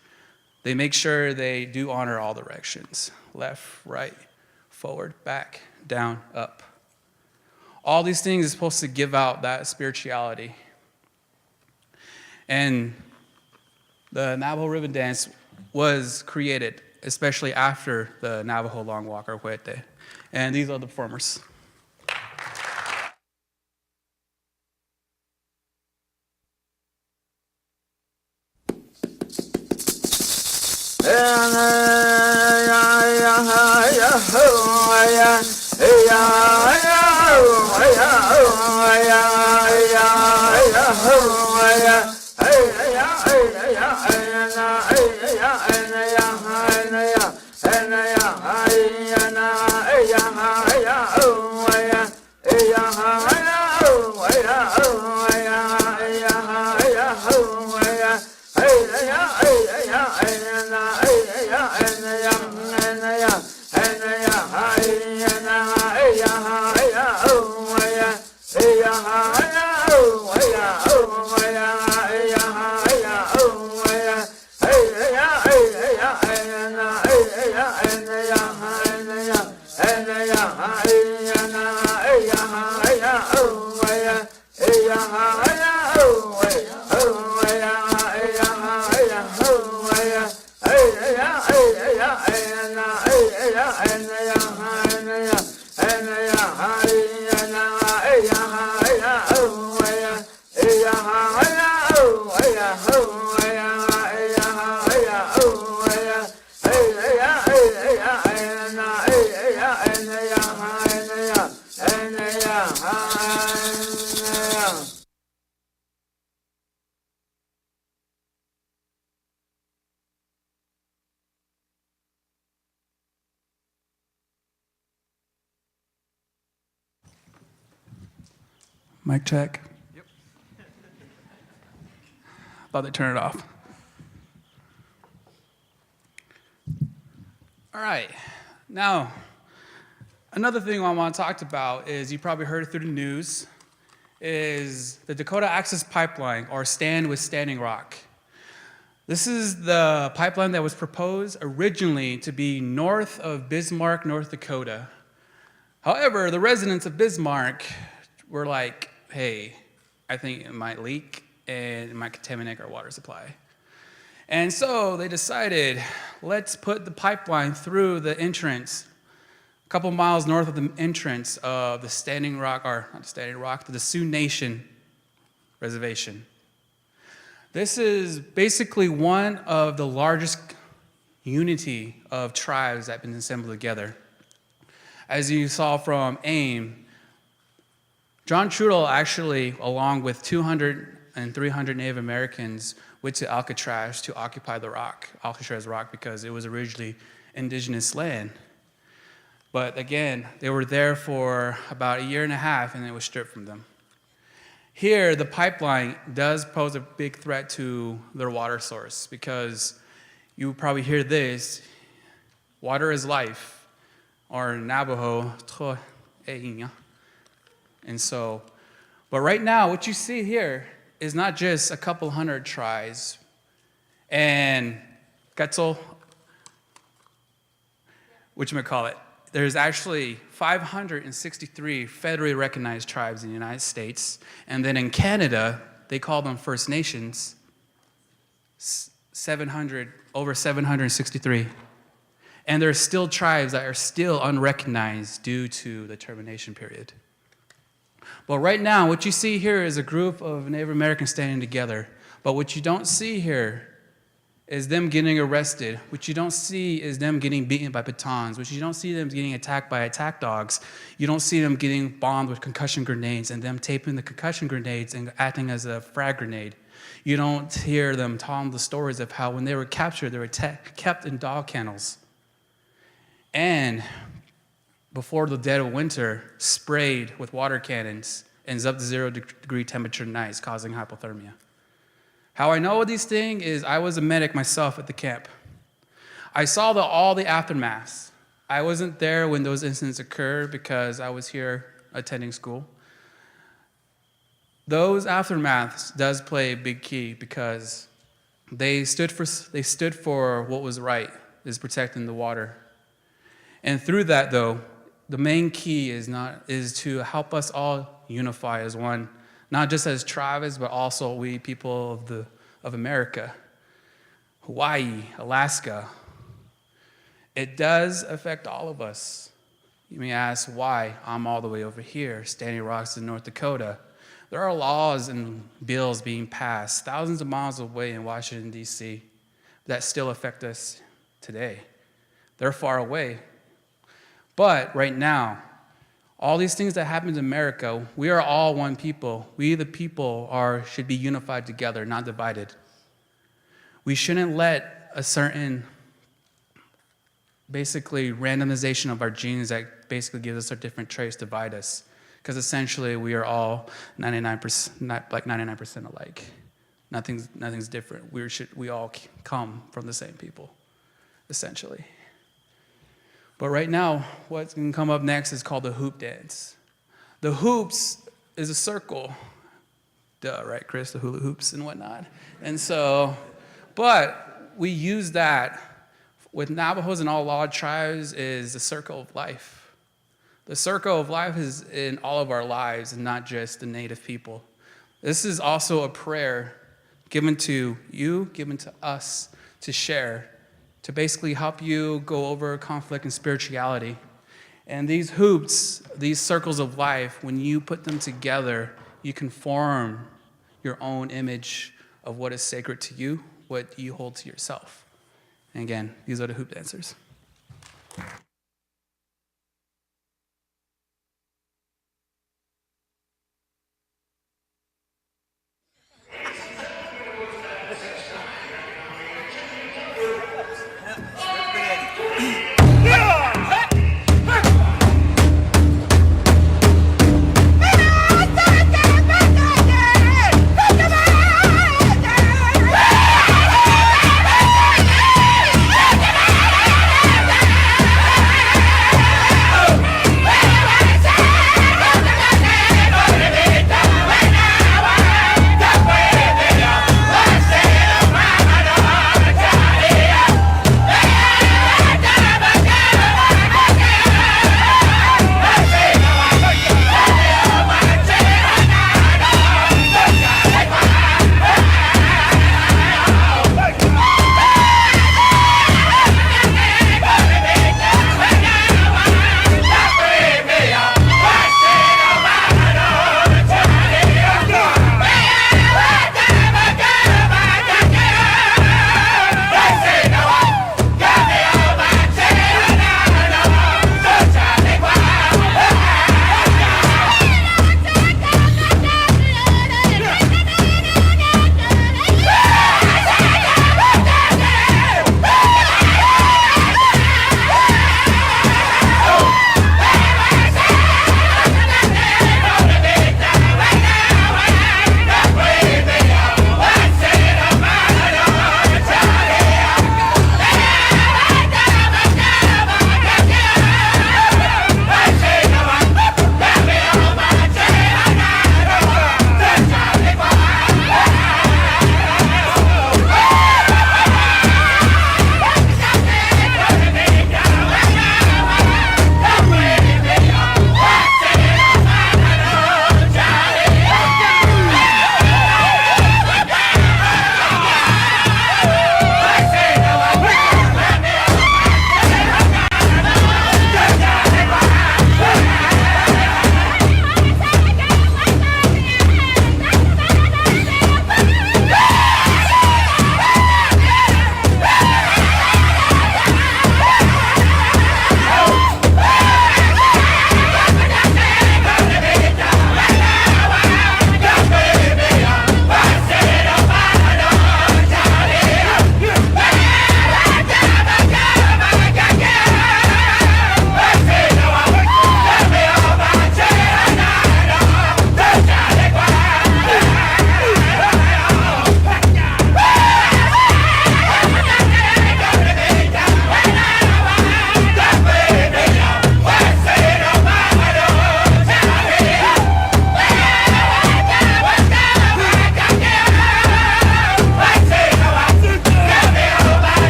They make sure they do honor all directions: left, right, forward, back, down, up. All these things are supposed to give out that spirituality. And the Navajo Ribbon Dance was created, especially after the Navajo Long Walk or Huete. And these are the performers. Mic check. Yep. Thought they turned it off. All right. Now, another thing I want to talk about is, you probably heard it through the news, is the Dakota Access Pipeline, or Stand with Standing Rock. This is the pipeline that was proposed originally to be north of Bismarck, North Dakota. However, the residents of Bismarck were like, hey, I think it might leak and it might contaminate our water supply. And so they decided, let's put the pipeline through the entrance, a couple miles north of the entrance of the Standing Rock, or not Standing Rock, the Sioux Nation Reservation. This is basically one of the largest unity of tribes that have been assembled together. As you saw from AIM, John Trudell actually, along with 200 and 300 Native Americans, went to Alcatraz to occupy the rock, Alcatraz Rock, because it was originally indigenous land. But again, they were there for about a year and a half, and it was stripped from them. Here, the pipeline does pose a big threat to their water source, because you probably hear this, water is life, or Navajo, and so, but right now, what you see here is not just a couple hundred tribes and Quetzal, whatchamacallit, there's actually 563 federally recognized tribes in the United States, and then in Canada, they call them First Nations, over 763. And there are still tribes that are still unrecognized due to the termination period. But right now, what you see here is a group of Native Americans standing together. But what you don't see here is them getting arrested. What you don't see is them getting beaten by batons. What you don't see them getting attacked by attack dogs. You don't see them getting bombed with concussion grenades and them taping the concussion grenades and acting as a frag grenade. You don't hear them telling the stories of how when they were captured, they were kept in dog kennels. And before the dead of winter, sprayed with water cannons in sub-0 degree temperature nights, causing hypothermia. How I know these things is I was a medic myself at the camp. I saw all the aftermaths. I wasn't there when those incidents occurred because I was here attending school. Those aftermaths does play a big key because they stood for what was right, is protecting the water. And through that, though, the main key is to help us all unify as one, not just as tribes, but also we people of America, Hawaii, Alaska. It does affect all of us. You may ask why I'm all the way over here, Standing Rocks in North Dakota. There are laws and bills being passed thousands of miles away in Washington, D.C. that still affect us today. They're far away. But right now, all these things that happen in America, we are all one people. We, the people, should be unified together, not divided. We shouldn't let a certain, basically, randomization of our genes that basically gives us our different traits divide us. Because essentially, we are all 99% alike. Nothing's different. We all come from the same people, essentially. But right now, what's going to come up next is called the hoop dance. The hoops is a circle. Duh, right, Chris? The hula hoops and whatnot. And so, but we use that with Navajos and all law tribes is the circle of life. The circle of life is in all of our lives and not just the Native people. This is also a prayer given to you, given to us to share, to basically help you go over conflict and spirituality. And these hoops, these circles of life, when you put them together, you can form your own image of what is sacred to you, what you hold to yourself. And again, these are the hoop dancers.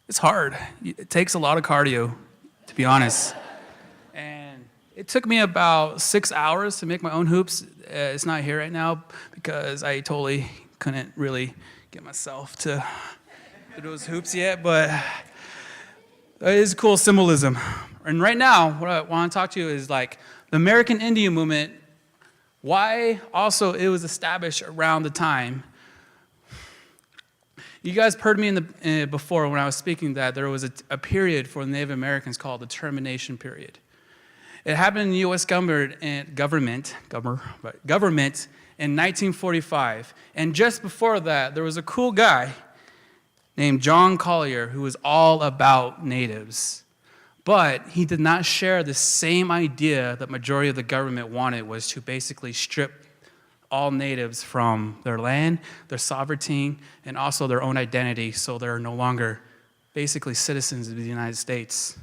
It's hard. It takes a lot of cardio, to be honest. And it took me about 6 hours to make my own hoops. It's not here right now because I totally couldn't really get myself to do those hoops yet, but it is cool symbolism. And right now, what I want to talk to you is like the American Indian movement, why also it was established around the time. You guys heard me before when I was speaking that there was a period for the Native Americans called the termination period. It happened in the U.S. government in 1945. And just before that, there was a cool guy named John Collier who was all about natives. But he did not share the same idea that majority of the government wanted, was to basically strip all natives from their land, their sovereignty, and also their own identity, so they're no longer basically citizens of the United States.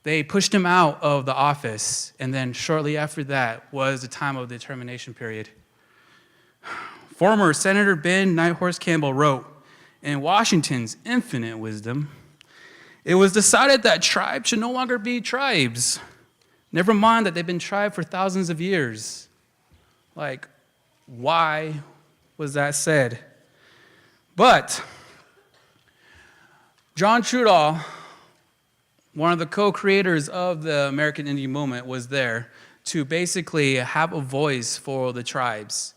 They pushed him out of the office, and then shortly after that was the time of the termination period. Former Senator Ben Nighthorse Campbell wrote, in Washington's infinite wisdom, it was decided that tribes should no longer be tribes. Never mind that they've been tribes for thousands of years. Like, why was that said? But John Trudell, one of the co-creators of the American Indian movement, was there to basically have a voice for the tribes.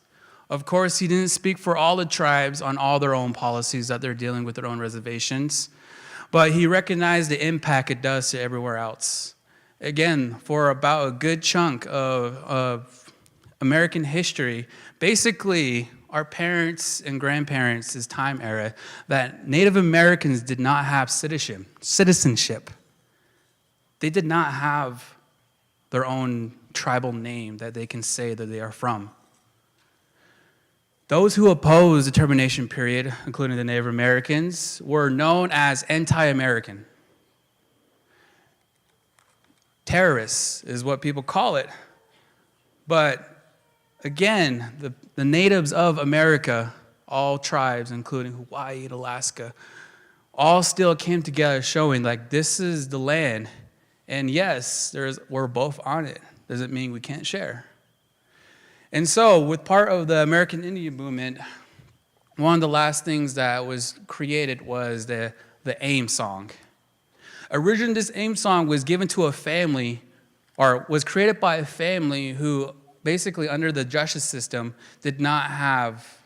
Of course, he didn't speak for all the tribes on all their own policies that they're dealing with their own reservations, but he recognized the impact it does to everywhere else. Again, for about a good chunk of American history, basically our parents and grandparents' time era, that Native Americans did not have citizenship. They did not have their own tribal name that they can say that they are from. Those who opposed the termination period, including the Native Americans, were known as anti-American. Terrorists is what people call it. But again, the natives of America, all tribes, including Hawaii and Alaska, all still came together showing like this is the land. And yes, we're both on it. Doesn't mean we can't share. And so, with part of the American Indian movement, one of the last things that was created was the AIM song. Originally, this AIM song was given to a family, or was created by a family who basically under the justice system did not have,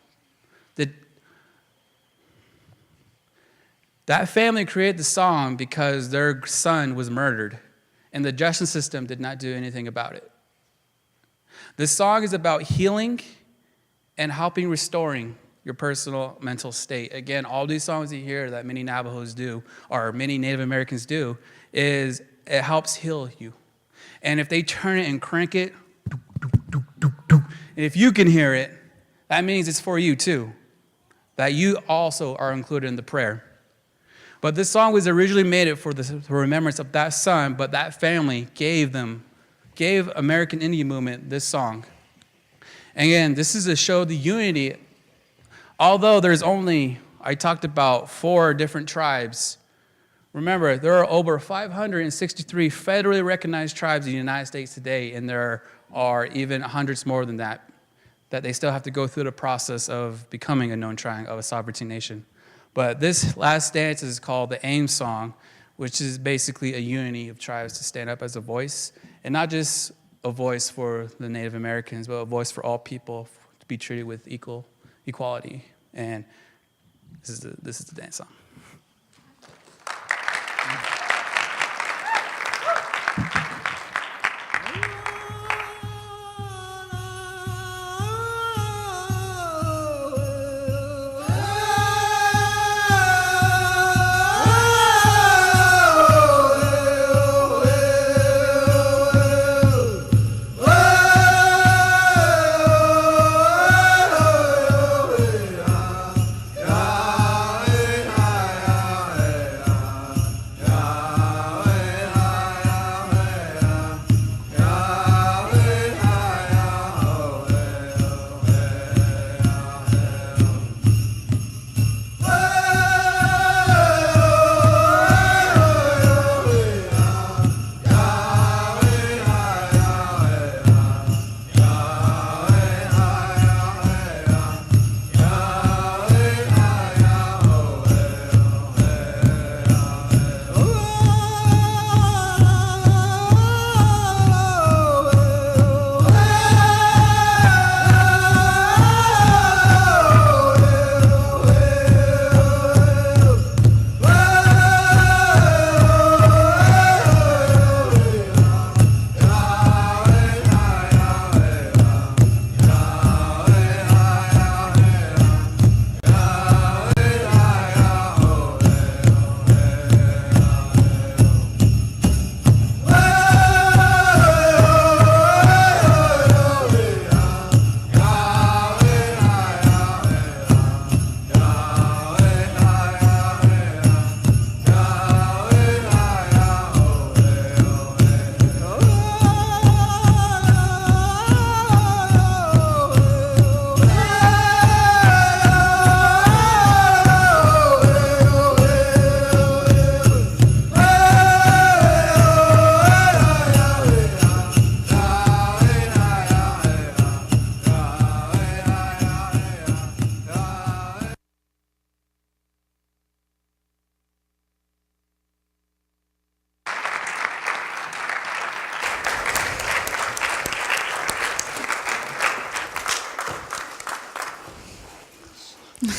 that family created the song because their son was murdered, and the justice system did not do anything about it. This song is about healing and helping restoring your personal mental state. Again, all these songs you hear that many Navajos do, or many Native Americans do, is it helps heal you. And if they turn it and crank it, and if you can hear it, that means it's for you too, that you also are included in the prayer. But this song was originally made for the remembrance of that son, but that family gave American Indian movement this song. And again, this is to show the unity. Although there's only, I talked about 4 different tribes. Remember, there are over 563 federally recognized tribes in the United States today, and there are even hundreds more than that they still have to go through the process of becoming a known tribe of a sovereignty nation. But this last dance is called the AIM song, which is basically a unity of tribes to stand up as a voice, and not just a voice for the Native Americans, but a voice for all people to be treated with equality. And this is the dance song.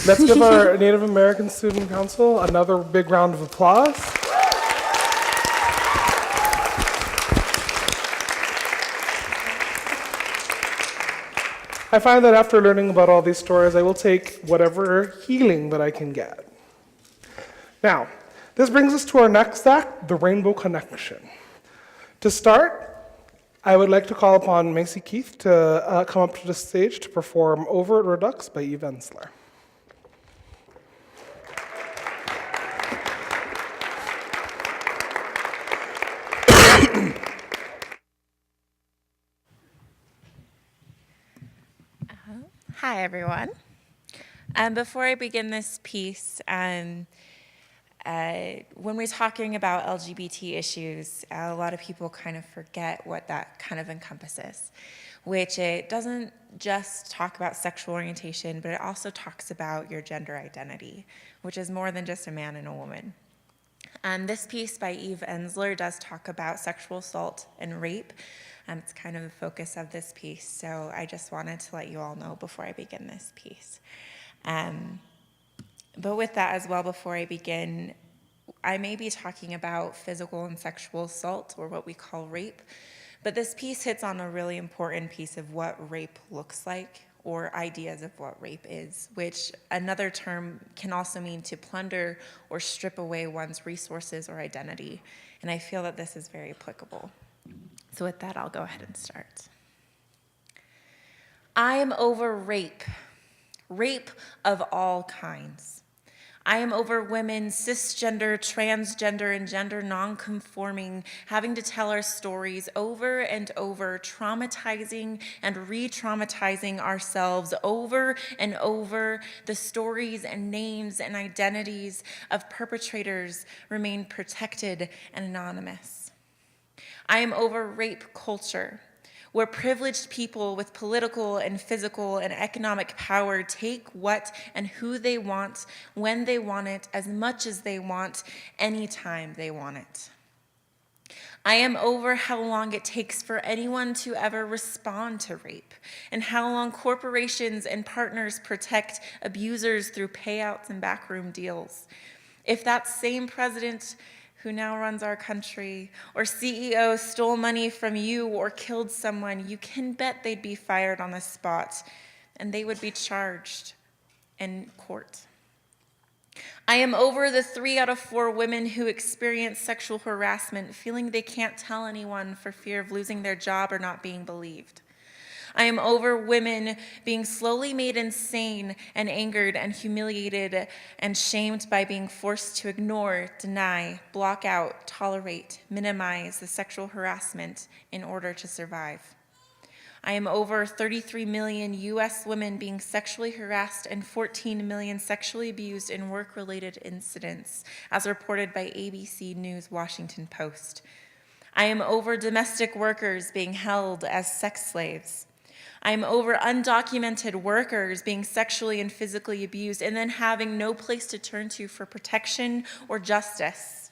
Let's give our Native American Student Council another big round of applause. I find that after learning about all these stories, I will take whatever healing that I can get. Now, this brings us to our next act, the Rainbow Connection. To start, I would like to call upon Macy Keith to come up to the stage to perform Overt Redux by Eve Ensler. Hi, everyone. Before I begin this piece, when we're talking about LGBT issues, a lot of people kind of forget what that kind of encompasses, which it doesn't just talk about sexual orientation, but it also talks about your gender identity, which is more than just a man and a woman. This piece by Eve Ensler does talk about sexual assault and rape. It's kind of the focus of this piece, so I just wanted to let you all know before I begin this piece. But with that as well, before I begin, I may be talking about physical and sexual assault, or what we call rape, but this piece hits on a really important piece of what rape looks like, or ideas of what rape is, which another term can also mean to plunder or strip away one's resources or identity, and I feel that this is very applicable. So with that, I'll go ahead and start. I am over rape, rape of all kinds. I am over women, cisgender, transgender, and gender nonconforming, having to tell our stories over and over, traumatizing and re-traumatizing ourselves over and over. The stories and names and identities of perpetrators remain protected and anonymous. I am over rape culture, where privileged people with political and physical and economic power take what and who they want, when they want it, as much as they want, anytime they want it. I am over how long it takes for anyone to ever respond to rape, and how long corporations and partners protect abusers through payouts and backroom deals. If that same president who now runs our country, or CEO stole money from you or killed someone, you can bet they'd be fired on the spot, and they would be charged in court. I am over the 3 out of 4 women who experience sexual harassment, feeling they can't tell anyone for fear of losing their job or not being believed. I am over women being slowly made insane and angered and humiliated and shamed by being forced to ignore, deny, block out, tolerate, minimize the sexual harassment in order to survive. I am over 33 million US women being sexually harassed and 14 million sexually abused in work-related incidents, as reported by ABC News Washington Post. I am over domestic workers being held as sex slaves. I am over undocumented workers being sexually and physically abused and then having no place to turn to for protection or justice.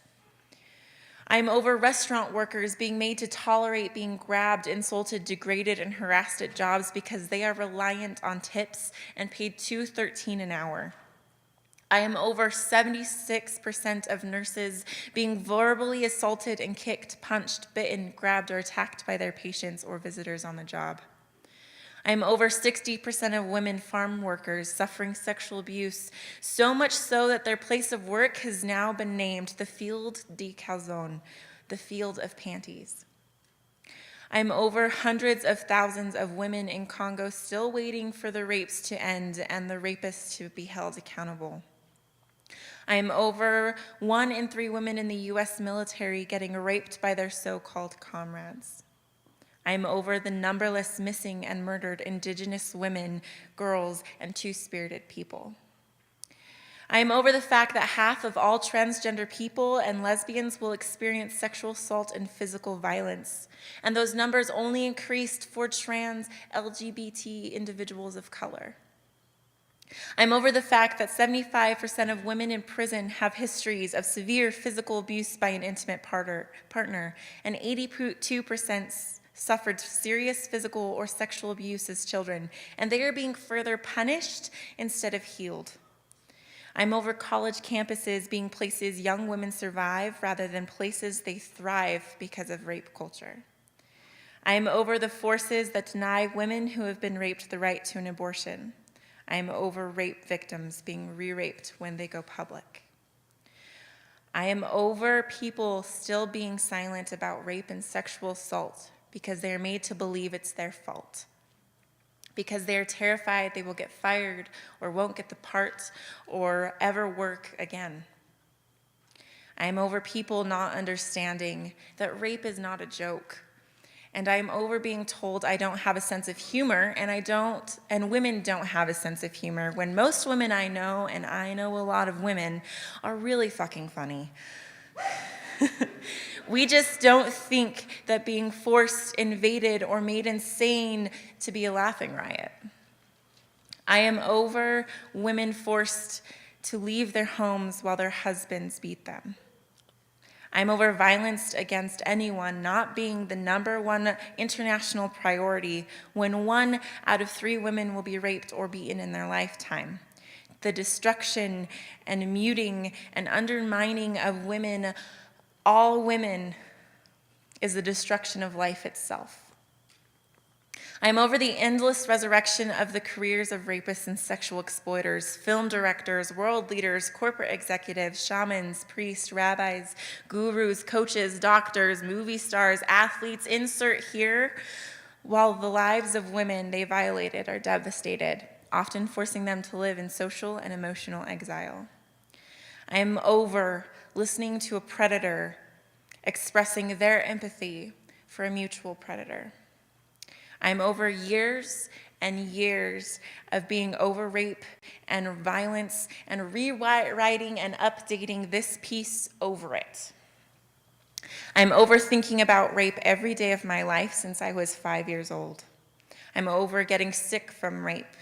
I am over restaurant workers being made to tolerate being grabbed, insulted, degraded, and harassed at jobs because they are reliant on tips and paid $2.13 an hour. I am over 76% of nurses being verbally assaulted and kicked, punched, bitten, grabbed, or attacked by their patients or visitors on the job. I am over 60% of women farm workers suffering sexual abuse, so much so that their place of work has now been named the Field de Calzone, the field of panties. I am over hundreds of thousands of women in Congo still waiting for the rapes to end and the rapists to be held accountable. I am over 1 in 3 women in the US military getting raped by their so-called comrades. I am over the numberless missing and murdered Indigenous women, girls, and two-spirited people. I am over the fact that half of all transgender people and lesbians will experience sexual assault and physical violence, and those numbers only increased for trans LGBT individuals of color. I'm over the fact that 75% of women in prison have histories of severe physical abuse by an intimate partner, and 82% suffered serious physical or sexual abuse as children, and they are being further punished instead of healed. I'm over college campuses being places young women survive rather than places they thrive because of rape culture. I am over the forces that deny women who have been raped the right to an abortion. I am over rape victims being re-raped when they go public. I am over people still being silent about rape and sexual assault because they are made to believe it's their fault, because they are terrified they will get fired or won't get the part or ever work again. I am over people not understanding that rape is not a joke. And I am over being told I don't have a sense of humor, and women don't have a sense of humor, when most women I know, and I know a lot of women, are really fucking funny. We just don't think that being forced, invaded, or made insane to be a laughing riot. I am over women forced to leave their homes while their husbands beat them. I'm over violence against anyone not being the #1 international priority when 1 out of 3 women will be raped or beaten in their lifetime. The destruction and muting and undermining of women, all women, is the destruction of life itself. I'm over the endless resurrection of the careers of rapists and sexual exploiters, film directors, world leaders, corporate executives, shamans, priests, rabbis, gurus, coaches, doctors, movie stars, athletes, insert here, while the lives of women they violated are devastated, often forcing them to live in social and emotional exile. I am over listening to a predator expressing their empathy for a mutual predator. I'm over years and years of being over rape and violence and rewriting and updating this piece over it. I'm over thinking about rape every day of my life since I was 5 years old. I'm over getting sick from rape.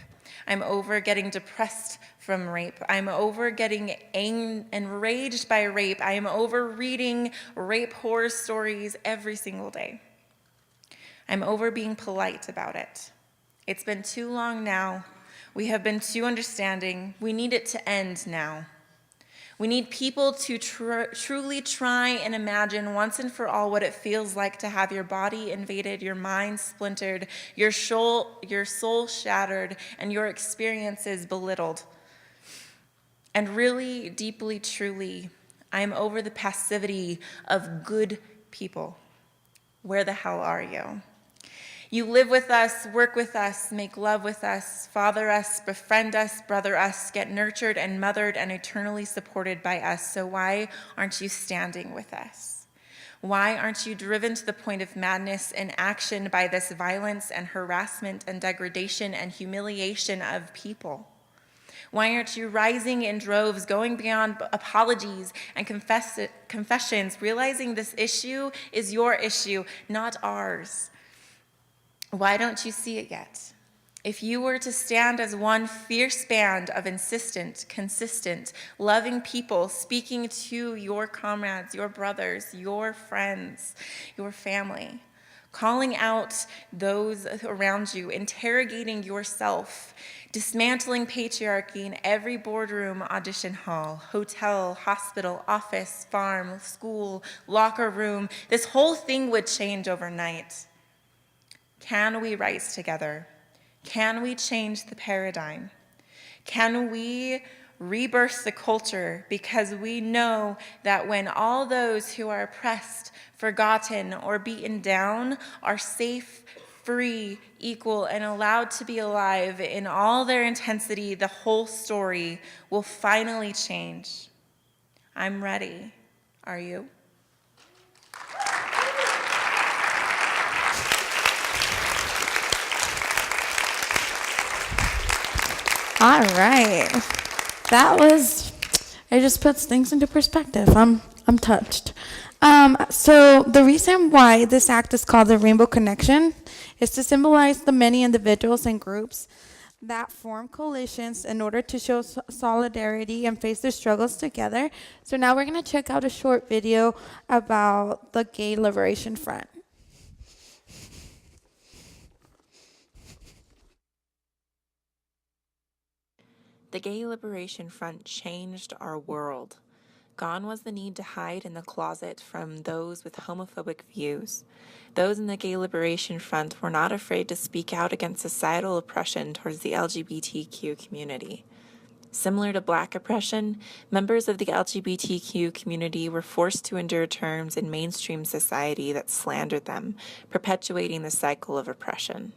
I'm over getting depressed from rape. I'm over getting enraged by rape. I am over reading rape horror stories every single day. I'm over being polite about it. It's been too long now. We have been too understanding. We need it to end now. We need people to truly try and imagine once and for all what it feels like to have your body invaded, your mind splintered, your soul shattered, and your experiences belittled. And really, deeply, truly, I'm over the passivity of good people. Where the hell are you? You live with us, work with us, make love with us, father us, befriend us, brother us, get nurtured and mothered and eternally supported by us. So why aren't you standing with us? Why aren't you driven to the point of madness and action by this violence and harassment and degradation and humiliation of people? Why aren't you rising in droves, going beyond apologies and confessions, realizing this issue is your issue, not ours? Why don't you see it yet? If you were to stand as one fierce band of insistent, consistent, loving people speaking to your comrades, your brothers, your friends, your family, calling out those around you, interrogating yourself, dismantling patriarchy in every boardroom, audition hall, hotel, hospital, office, farm, school, locker room, this whole thing would change overnight. Can we rise together? Can we change the paradigm? Can we rebirth the culture? Because we know that when all those who are oppressed, forgotten, or beaten down are safe, free, equal, and allowed to be alive in all their intensity, the whole story will finally change. I'm ready. Are you? All right. It just puts things into perspective. I'm touched. So the reason why this act is called the Rainbow Connection is to symbolize the many individuals and groups that form coalitions in order to show solidarity and face their struggles together. So now we're going to check out a short video about the Gay Liberation Front. The Gay Liberation Front changed our world. Gone was the need to hide in the closet from those with homophobic views. Those in the Gay Liberation Front were not afraid to speak out against societal oppression towards the LGBTQ community. Similar to Black oppression, members of the LGBTQ community were forced to endure terms in mainstream society that slandered them, perpetuating the cycle of oppression.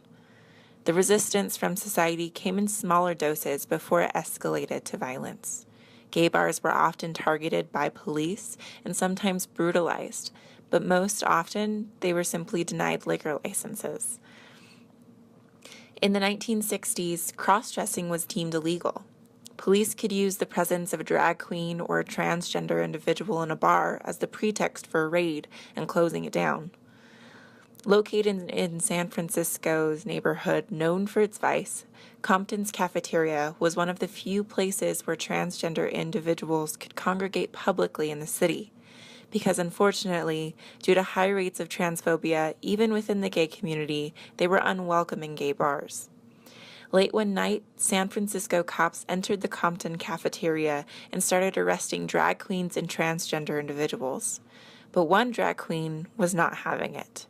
The resistance from society came in smaller doses before it escalated to violence. Gay bars were often targeted by police and sometimes brutalized, but most often they were simply denied liquor licenses. In the 1960s, cross-dressing was deemed illegal. Police could use the presence of a drag queen or a transgender individual in a bar as the pretext for a raid and closing it down. Located in San Francisco's neighborhood known for its vice, Compton's Cafeteria was one of the few places where transgender individuals could congregate publicly in the city, because unfortunately, due to high rates of transphobia, even within the gay community, they were unwelcome in gay bars. Late one night, San Francisco cops entered the Compton Cafeteria and started arresting drag queens and transgender individuals. But one drag queen was not having it.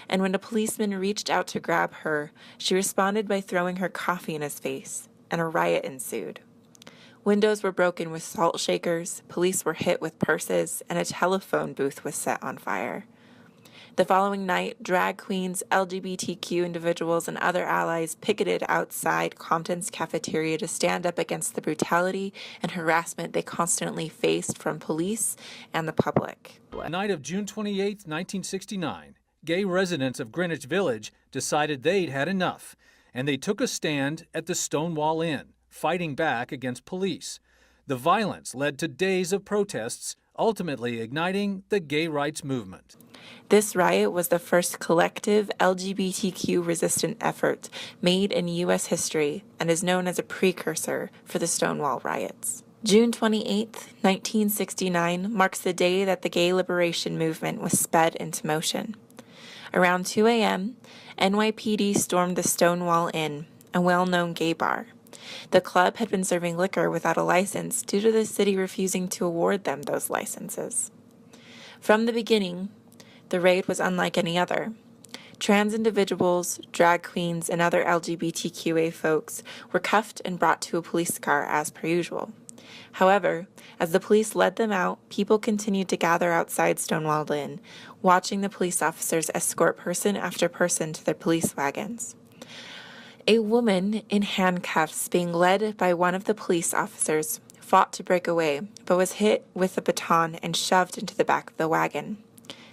And when a policeman reached out to grab her, she responded by throwing her coffee in his face, and a riot ensued. Windows were broken with salt shakers, police were hit with purses, and a telephone booth was set on fire. The following night, drag queens, LGBTQ individuals, and other allies picketed outside Compton's Cafeteria to stand up against the brutality and harassment they constantly faced from police and the public. The night of June 28, 1969, gay residents of Greenwich Village decided they'd had enough, and they took a stand at the Stonewall Inn, fighting back against police. The violence led to days of protests, ultimately igniting the gay rights movement. This riot was the first collective LGBTQ resistant effort made in U.S. history and is known as a precursor for the Stonewall riots. June 28, 1969 marks the day that the gay liberation movement was sped into motion. Around 2 a.m., NYPD stormed the Stonewall Inn, a well-known gay bar. The club had been serving liquor without a license due to the city refusing to award them those licenses. From the beginning, the raid was unlike any other. Trans individuals, drag queens, and other LGBTQA folks were cuffed and brought to a police car as per usual. However, as the police led them out, people continued to gather outside Stonewall Inn, watching the police officers escort person after person to their police wagons. A woman in handcuffs, being led by one of the police officers, fought to break away, but was hit with a baton and shoved into the back of the wagon.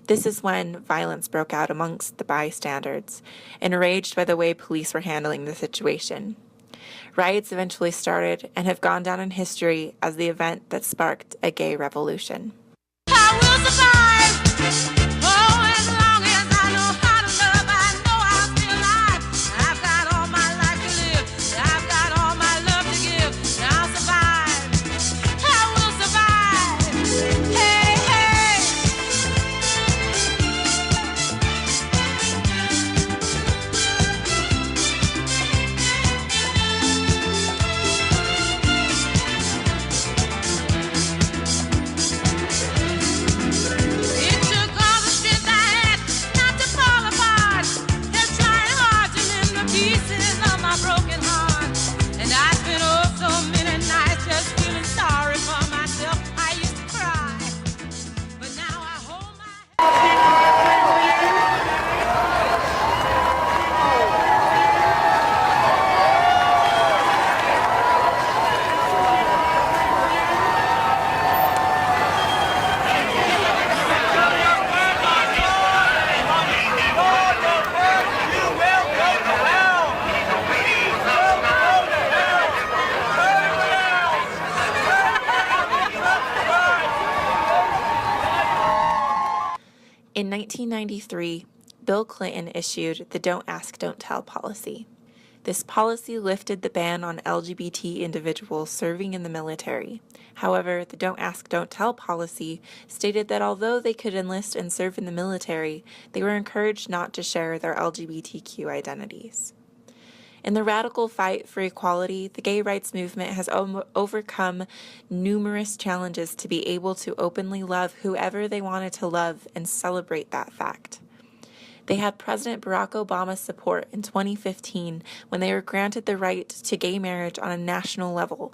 This is when violence broke out amongst the bystanders, enraged by the way police were handling the situation. Riots eventually started and have gone down in history as the event that sparked a gay revolution. In 1993, Bill Clinton issued the Don't Ask, Don't Tell policy. This policy lifted the ban on LGBT individuals serving in the military. However, the Don't Ask, Don't Tell policy stated that although they could enlist and serve in the military, they were encouraged not to share their LGBTQ identities. In the radical fight for equality, the gay rights movement has overcome numerous challenges to be able to openly love whoever they wanted to love and celebrate that fact. They had President Barack Obama's support in 2015 when they were granted the right to gay marriage on a national level,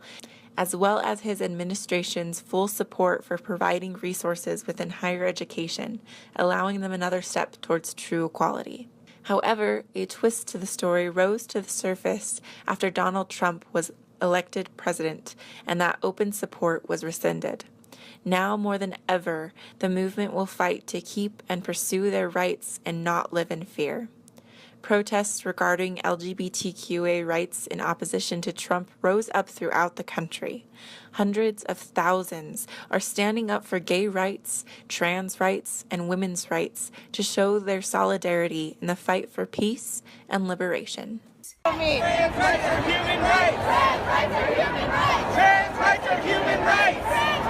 as well as his administration's full support for providing resources within higher education, allowing them another step towards true equality. However, a twist to the story rose to the surface after Donald Trump was elected president, and that open support was rescinded. Now more than ever, the movement will fight to keep and pursue their rights and not live in fear. Protests regarding LGBTQA rights in opposition to Trump rose up throughout the country. Hundreds of thousands are standing up for gay rights, trans rights, and women's rights to show their solidarity in the fight for peace and liberation. Trans rights are human rights! Trans rights are human rights! Trans rights are human rights! Trans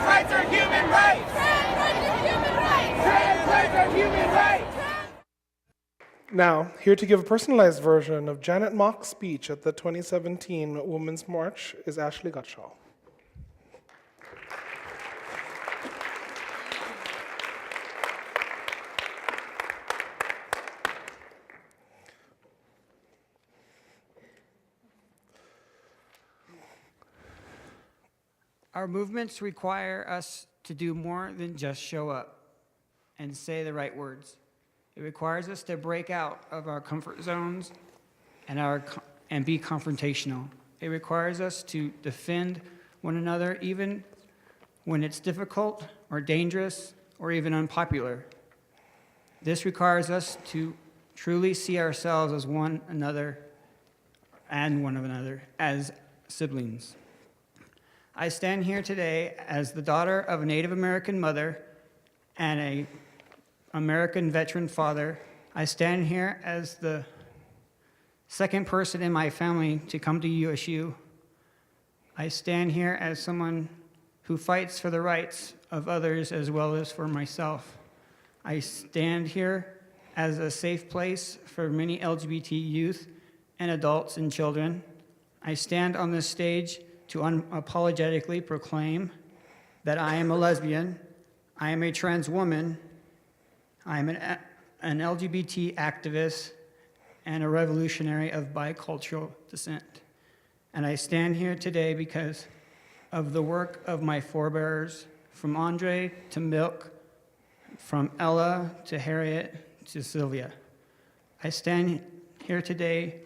rights are human rights! Trans rights are human rights! Trans rights are human rights! Now, here to give a personalized version of Janet Mock's speech at the 2017 Women's March is Ashley Gutschall. Our movements require us to do more than just show up and say the right words. It requires us to break out of our comfort zones and be confrontational. It requires us to defend one another even when it's difficult or dangerous or even unpopular. This requires us to truly see ourselves as one another and one another as siblings. I stand here today as the daughter of a Native American mother and an American veteran father. I stand here as the second person in my family to come to USU. I stand here as someone who fights for the rights of others as well as for myself. I stand here as a safe place for many LGBT youth and adults and children. I stand on this stage to unapologetically proclaim that I am a lesbian, I am a trans woman, I am an LGBT activist, and a revolutionary of bicultural descent. And I stand here today because of the work of my forebears, from Andre to Milk, from Ella to Harriet to Sylvia. I stand here today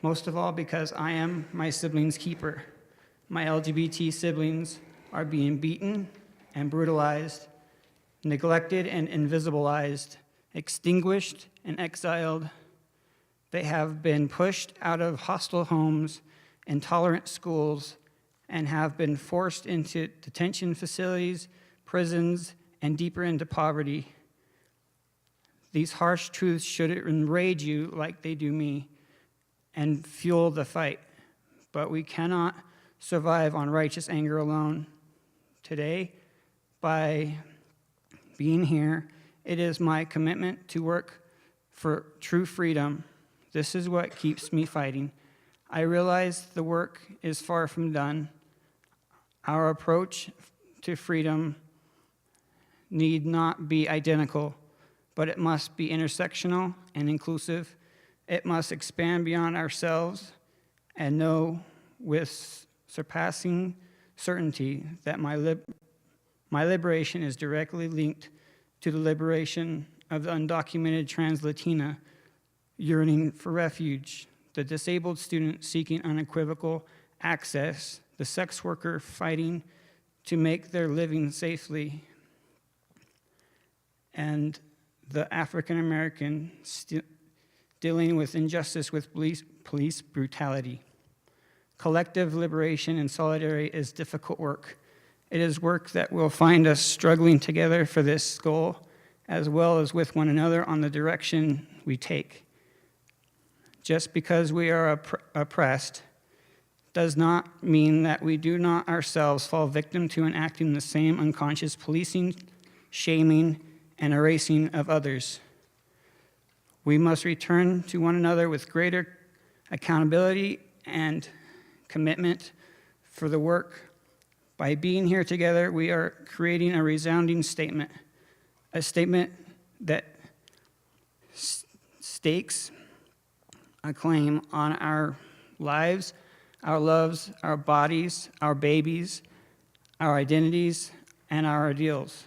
most of all because I am my siblings' keeper. My LGBT siblings are being beaten and brutalized, neglected and invisibilized, extinguished and exiled. They have been pushed out of hostile homes, intolerant schools, and have been forced into detention facilities, prisons, and deeper into poverty. These harsh truths should enrage you like they do me and fuel the fight, but we cannot survive on righteous anger alone. Today, by being here, it is my commitment to work for true freedom. This is what keeps me fighting. I realize the work is far from done. Our approach to freedom need not be identical, but it must be intersectional and inclusive. It must expand beyond ourselves and know with surpassing certainty that my liberation is directly linked to the liberation of the undocumented trans Latina yearning for refuge, the disabled student seeking unequivocal access, the sex worker fighting to make their living safely, and the African American dealing with injustice with police brutality. Collective liberation and solidarity is difficult work. It is work that will find us struggling together for this goal, as well as with one another on the direction we take. Just because we are oppressed does not mean that we do not ourselves fall victim to enacting the same unconscious policing, shaming, and erasing of others. We must return to one another with greater accountability and commitment for the work. By being here together, we are creating a resounding statement, a statement that stakes a claim on our lives, our loves, our bodies, our babies, our identities, and our ideals.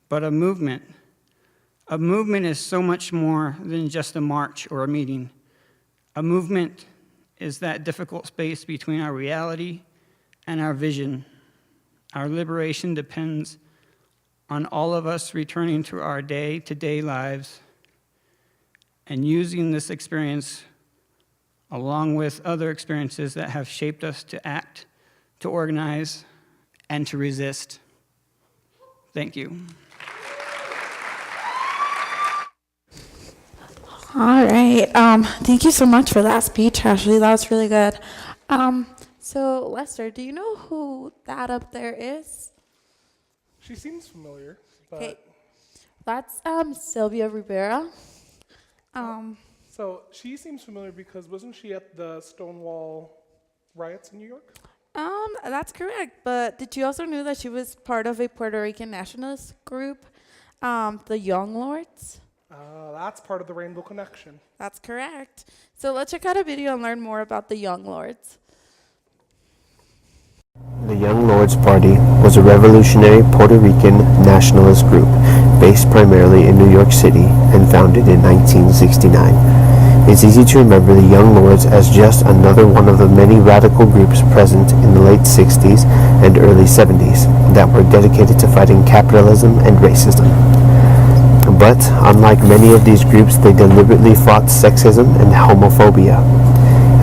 But a movement is so much more than just a march or a meeting. A movement is that difficult space between our reality and our vision. Our liberation depends on all of us returning to our day-to-day lives and using this experience along with other experiences that have shaped us to act, to organize, and to resist. Thank you. All right. Thank you so much for that speech, Ashley. That was really good. So, Lester, do you know who that up there is? She seems familiar. Okay, that's Sylvia Rivera. So she seems familiar because wasn't she at the Stonewall riots in New York? That's correct. But did you also know that she was part of a Puerto Rican nationalist group, the Young Lords? That's part of the Rainbow Connection. That's correct. So let's check out a video and learn more about the Young Lords. The Young Lords Party was a revolutionary Puerto Rican nationalist group based primarily in New York City and founded in 1969. It's easy to remember the Young Lords as just another one of the many radical groups present in the late 60s and early 70s that were dedicated to fighting capitalism and racism. But unlike many of these groups, they deliberately fought sexism and homophobia.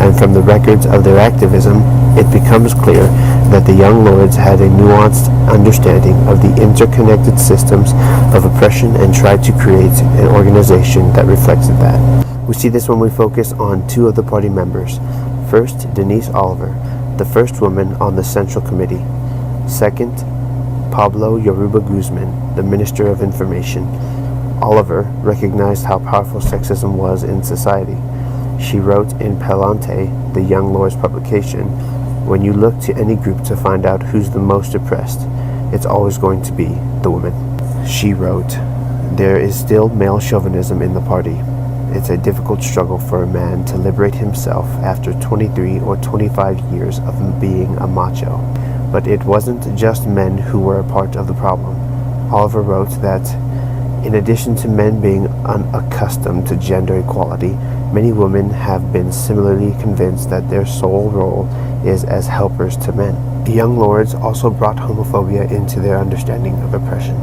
And from the records of their activism, it becomes clear that the Young Lords had a nuanced understanding of the interconnected systems of oppression and tried to create an organization that reflected that. We see this when we focus on two of the party members. First, Denise Oliver, the first woman on the Central Committee. Second, Pablo Yoruba Guzman, the Minister of Information. Oliver recognized how powerful sexism was in society. She wrote in Palante, the Young Lords publication, "When you look to any group to find out who's the most oppressed, it's always going to be the woman." She wrote, "There is still male chauvinism in the party. It's a difficult struggle for a man to liberate himself after 23 or 25 years of being a macho. But it wasn't just men who were a part of the problem." Oliver wrote that, "In addition to men being unaccustomed to gender equality, many women have been similarly convinced that their sole role is as helpers to men." The Young Lords also brought homophobia into their understanding of oppression.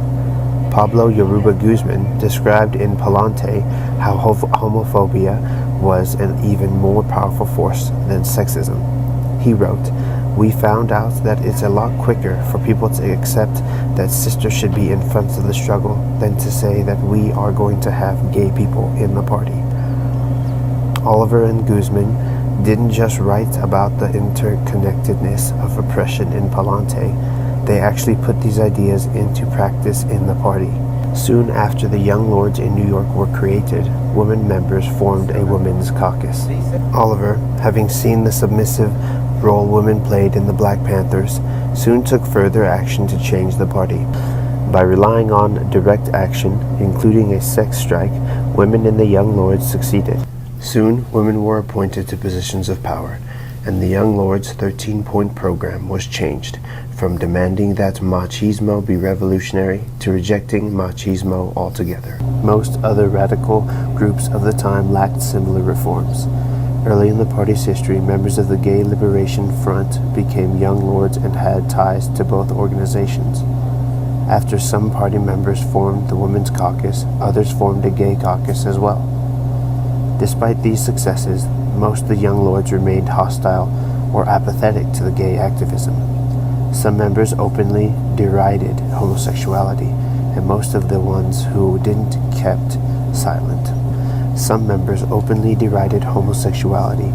Pablo Yoruba Guzman described in Palante how homophobia was an even more powerful force than sexism. He wrote, "We found out that it's a lot quicker for people to accept that sisters should be in front of the struggle than to say that we are going to have gay people in the party." Oliver and Guzman didn't just write about the interconnectedness of oppression in Palante, they actually put these ideas into practice in the party. Soon after the Young Lords in New York were created, women members formed a women's caucus. Oliver, having seen the submissive role women played in the Black Panthers, soon took further action to change the party. By relying on direct action, including a sex strike, women in the Young Lords succeeded. Soon, women were appointed to positions of power, and the Young Lords' 13-point program was changed from demanding that machismo be revolutionary to rejecting machismo altogether. Most other radical groups of the time lacked similar reforms. Early in the party's history, members of the Gay Liberation Front became Young Lords and had ties to both organizations. After some party members formed the Women's Caucus, others formed a gay caucus as well. Despite these successes, most of the Young Lords remained hostile or apathetic to the gay activism. Some members openly derided homosexuality, and most of the ones who didn't kept silent. Some members openly derided homosexuality,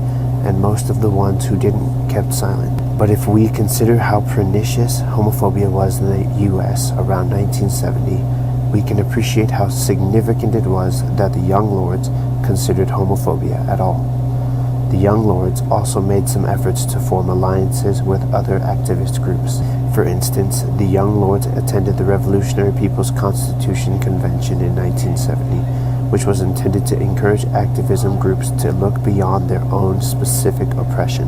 and most of the ones who didn't kept silent. But if we consider how pernicious homophobia was in the U.S. around 1970, we can appreciate how significant it was that the Young Lords considered homophobia at all. The Young Lords also made some efforts to form alliances with other activist groups. For instance, the Young Lords attended the Revolutionary People's Constitution Convention in 1970, which was intended to encourage activism groups to look beyond their own specific oppression.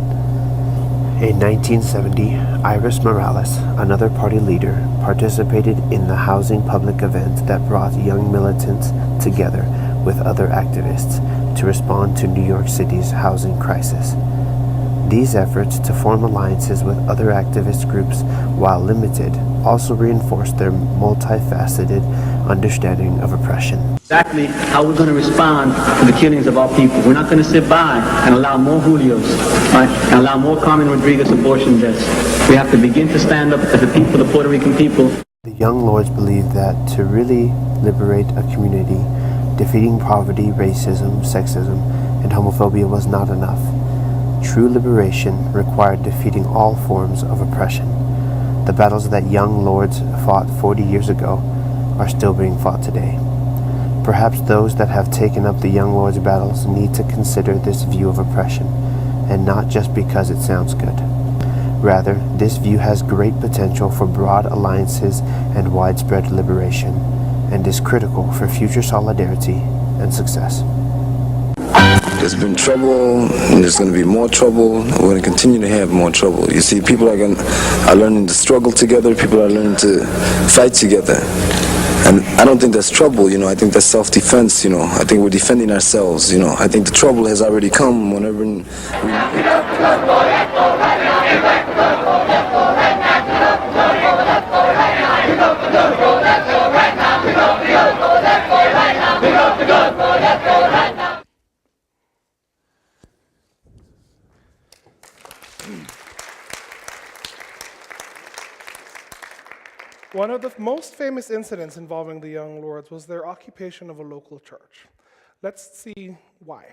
In 1970, Iris Morales, another party leader, participated in the housing public event that brought young militants together with other activists to respond to New York City's housing crisis. These efforts to form alliances with other activist groups, while limited, also reinforced their multifaceted understanding of oppression. Exactly how we're going to respond to the killings of our people. We're not going to sit by and allow more Julios, right, and allow more Carmen Rodriguez abortion deaths. We have to begin to stand up as the people, the Puerto Rican people. The Young Lords believed that to really liberate a community, defeating poverty, racism, sexism, and homophobia was not enough. True liberation required defeating all forms of oppression. The battles that Young Lords fought 40 years ago are still being fought today. Perhaps those that have taken up the Young Lords' battles need to consider this view of oppression, and not just because it sounds good. Rather, this view has great potential for broad alliances and widespread liberation, and is critical for future solidarity and success. There's been trouble, and there's going to be more trouble. We're going to continue to have more trouble. You see, people are learning to struggle together. People are learning to fight together. And I don't think that's trouble, I think that's self-defense, I think we're defending ourselves, I think the trouble has already come whenever One of the most famous incidents involving the Young Lords was their occupation of a local church. Let's see why.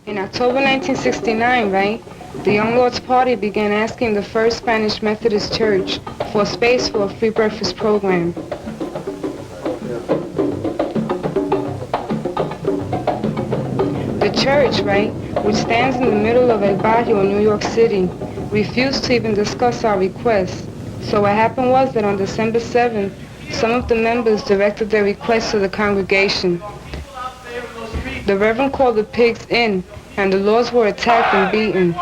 In October 1969, right, the Young Lords Party began asking the First Spanish Methodist Church for space for a free breakfast program. The church, right, which stands in the middle of El Barrio in New York City, refused to even discuss our request. So what happened was that on December 7th, some of the members directed their request to the congregation. The Reverend called the pigs in, and the Lords were attacked and beaten.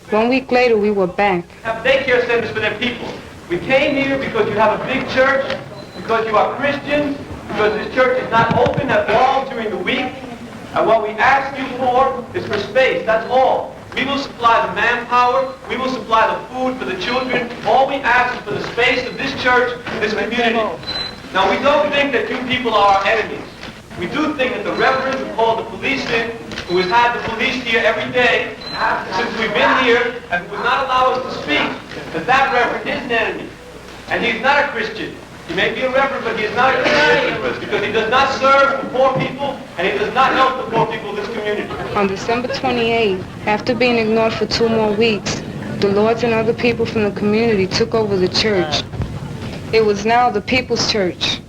1 week later, we were back. Have daycare centers for their people. We came here because you have a big church, because you are Christians, because this church is not open at all during the week. And what we ask you for is for space, that's all. We will supply the manpower, we will supply the food for the children. All we ask is for the space of this church, this community. Now, we don't think that you people are our enemies. We do think that the Reverend who called the police in, who has had the police here every day since we've been here, and would not allow us to speak, that Reverend is an enemy. And he's not a Christian. He may be a Reverend, but he is not a Christian, because he does not serve the poor people, and he does not help the poor people of this community. On December 28th, after being ignored for 2 more weeks, the Lords and other people from the community took over the church. It was now the People's Church.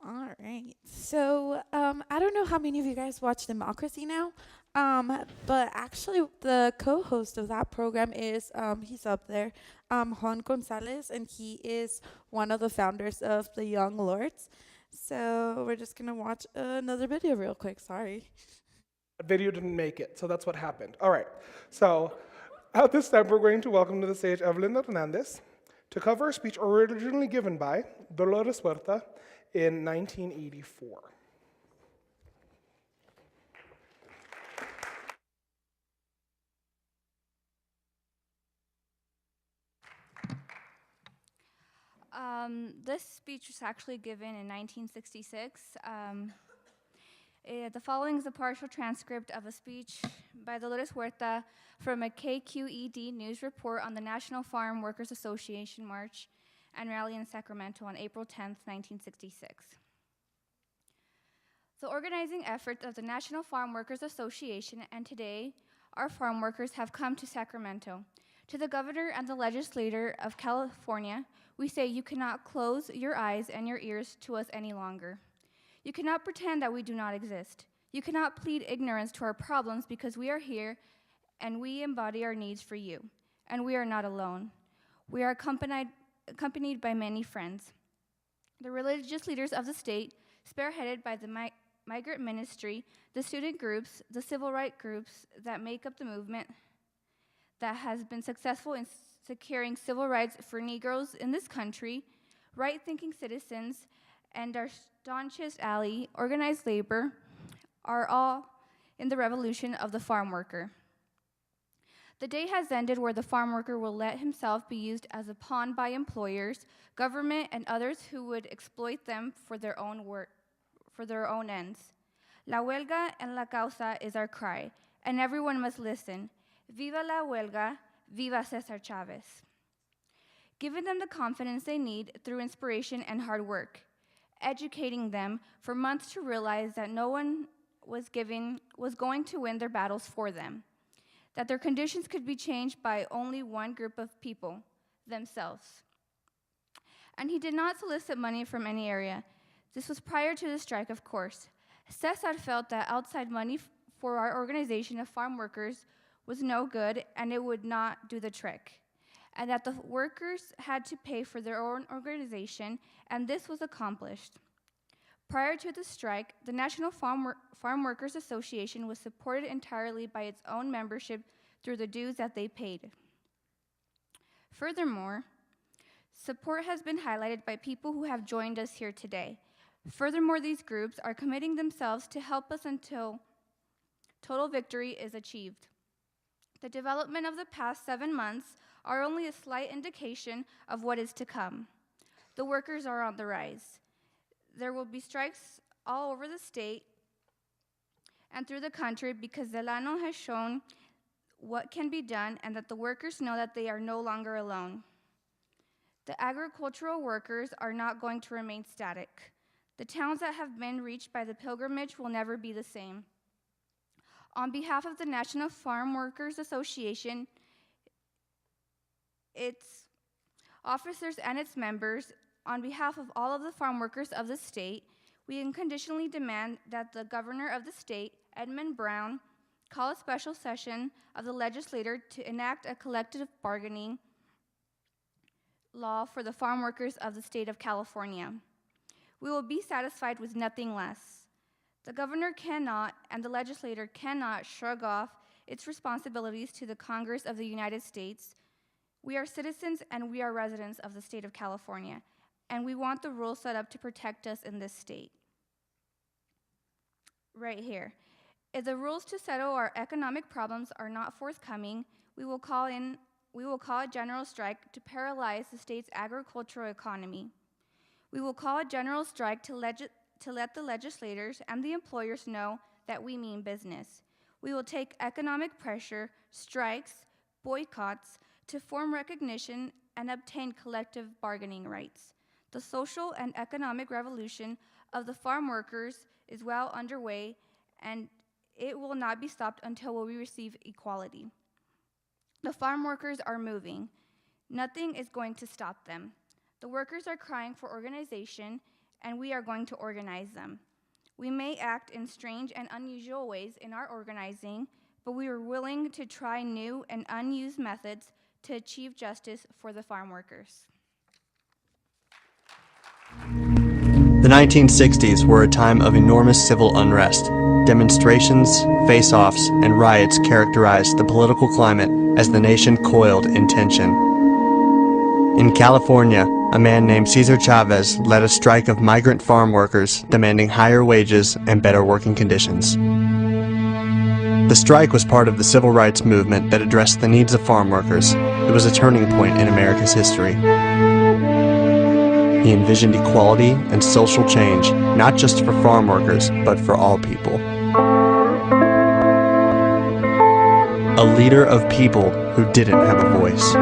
All right. So I don't know how many of you guys watch Democracy Now, but actually the co-host of that program is, he's up there, Juan Gonzalez, and he is one of the founders of the Young Lords. So we're just going to watch another video real quick. Sorry. That video didn't make it, so that's what happened. All right. So at this time, we're going to welcome to the stage Evelyn Hernandez to cover a speech originally given by Dolores Huerta in 1984. This speech was actually given in 1966. The following is a partial transcript of a speech by Dolores Huerta from a KQED news report on the National Farm Workers Association March and Rally in Sacramento on April 10th, 1966. The organizing efforts of the National Farm Workers Association and today, our farm workers have come to Sacramento To the governor and the legislator of California, we say you cannot close your eyes and your ears to us any longer. You cannot pretend that we do not exist. You cannot plead ignorance to our problems because we are here and we embody our needs for you. And we are not alone. We are accompanied by many friends. The religious leaders of the state, spearheaded by the migrant ministry, the student groups, the civil rights groups that make up the movement that has been successful in securing civil rights for Negroes in this country, right-thinking citizens, and our staunchest ally, organized labor, are all in the revolution of the farm worker. The day has ended where the farm worker will let himself be used as a pawn by employers, government, and others who would exploit them for their own work, for their own ends. La huelga en la causa is our cry, and everyone must listen. Viva la huelga, viva Cesar Chavez. Giving them the confidence they need through inspiration and hard work. Educating them for months to realize that no one was going to win their battles for them. That their conditions could be changed by only one group of people, themselves. And he did not solicit money from any area. This was prior to the strike, of course. Cesar felt that outside money for our organization of farm workers was no good and it would not do the trick. And that the workers had to pay for their own organization, and this was accomplished. Prior to the strike, the National Farm Workers Association was supported entirely by its own membership through the dues that they paid. Furthermore, support has been highlighted by people who have joined us here today. Furthermore, these groups are committing themselves to help us until total victory is achieved. The development of the past 7 months are only a slight indication of what is to come. The workers are on the rise. There will be strikes all over the state and through the country because Delano has shown what can be done and that the workers know that they are no longer alone. The agricultural workers are not going to remain static. The towns that have been reached by the pilgrimage will never be the same. On behalf of the National Farm Workers Association, its officers and its members, on behalf of all of the farm workers of the state, we unconditionally demand that the governor of the state, Edmund Brown, call a special session of the legislature to enact a collective bargaining law for the farm workers of the state of California. We will be satisfied with nothing less. The governor cannot and the legislature cannot shrug off its responsibilities to the Congress of the United States. We are citizens and we are residents of the state of California, and we want the rules set up to protect us in this state. Right here. If the rules to settle our economic problems are not forthcoming, we will call a general strike to paralyze the state's agricultural economy. We will call a general strike to let the legislators and the employers know that we mean business. We will take economic pressure, strikes, boycotts to form recognition and obtain collective bargaining rights. The social and economic revolution of the farm workers is well underway, and it will not be stopped until we receive equality. The farm workers are moving. Nothing is going to stop them. The workers are crying for organization, and we are going to organize them. We may act in strange and unusual ways in our organizing, but we are willing to try new and unused methods to achieve justice for the farm workers. The 1960s were a time of enormous civil unrest. Demonstrations, face-offs, and riots characterized the political climate as the nation coiled in tension. In California, a man named Cesar Chavez led a strike of migrant farm workers demanding higher wages and better working conditions. The strike was part of the civil rights movement that addressed the needs of farm workers. It was a turning point in America's history. He envisioned equality and social change, not just for farm workers, but for all people. A leader of people who didn't have a voice.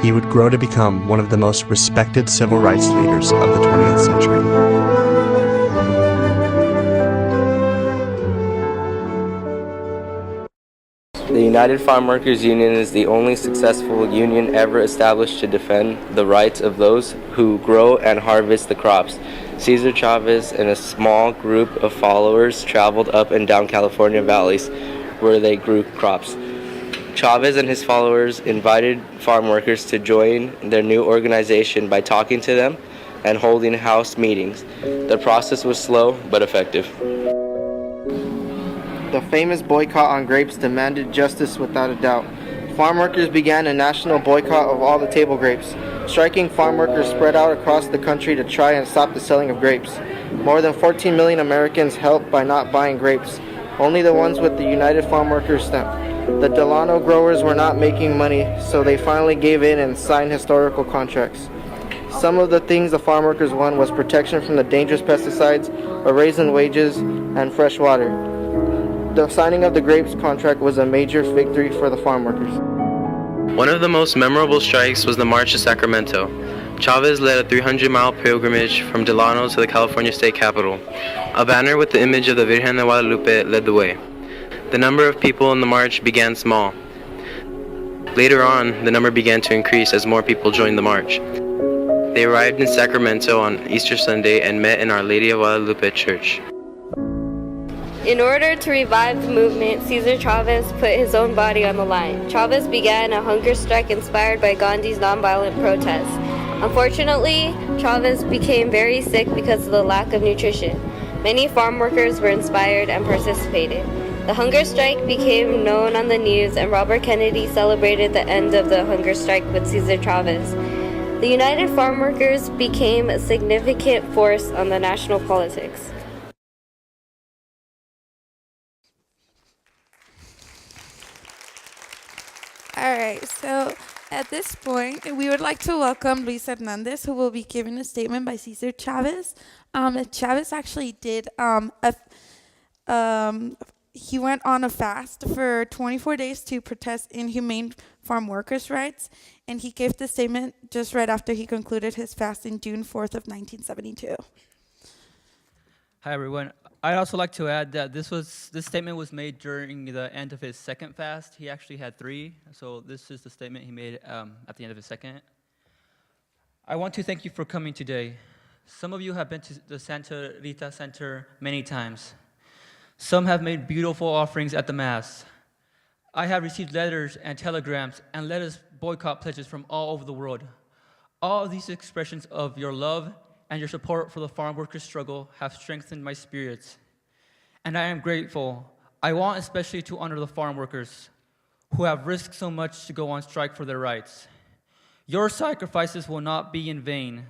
He would grow to become one of the most respected civil rights leaders of the 20th century. The United Farm Workers Union is the only successful union ever established to defend the rights of those who grow and harvest the crops. Cesar Chavez and a small group of followers traveled up and down California valleys where they grew crops. Chavez and his followers invited farm workers to join their new organization by talking to them and holding house meetings. The process was slow but effective. The famous boycott on grapes demanded justice without a doubt. Farm workers began a national boycott of all the table grapes. Striking farm workers spread out across the country to try and stop the selling of grapes. More than 14 million Americans helped by not buying grapes, only the ones with the United Farm Workers stamp. The Delano growers were not making money, so they finally gave in and signed historical contracts. Some of the things the farm workers won was protection from the dangerous pesticides, a raise in wages, and fresh water. The signing of the grapes contract was a major victory for the farm workers. One of the most memorable strikes was the March to Sacramento. Chavez led a 300-mile pilgrimage from Delano to the California state capitol. A banner with the image of the Virgen de Guadalupe led the way. The number of people in the march began small. Later on, the number began to increase as more people joined the march. They arrived in Sacramento on Easter Sunday and met in Our Lady of Guadalupe Church. In order to revive the movement, Cesar Chavez put his own body on the line. Chavez began a hunger strike inspired by Gandhi's nonviolent protests. Unfortunately, Chavez became very sick because of the lack of nutrition. Many farm workers were inspired and participated. The hunger strike became known on the news, and Robert Kennedy celebrated the end of the hunger strike with Cesar Chavez. The United Farm Workers became a significant force on the national politics. All right, so at this point, we would like to welcome Luis Hernandez, who will be giving a statement by Cesar Chavez. Chavez actually did he went on a fast for 24 days to protest inhumane farm workers' rights, and he gave the statement just right after he concluded his fast in June 4th of 1972. Hi, everyone. I'd also like to add that this statement was made during the end of his second fast. He actually had 3, so this is the statement he made at the end of his second. I want to thank you for coming today. Some of you have been to the Santa Rita Center many times. Some have made beautiful offerings at the Mass. I have received letters and telegrams and letters boycott pledges from all over the world. All of these expressions of your love and your support for the farm workers' struggle have strengthened my spirits. And I am grateful. I want especially to honor the farm workers who have risked so much to go on strike for their rights. Your sacrifices will not be in vain.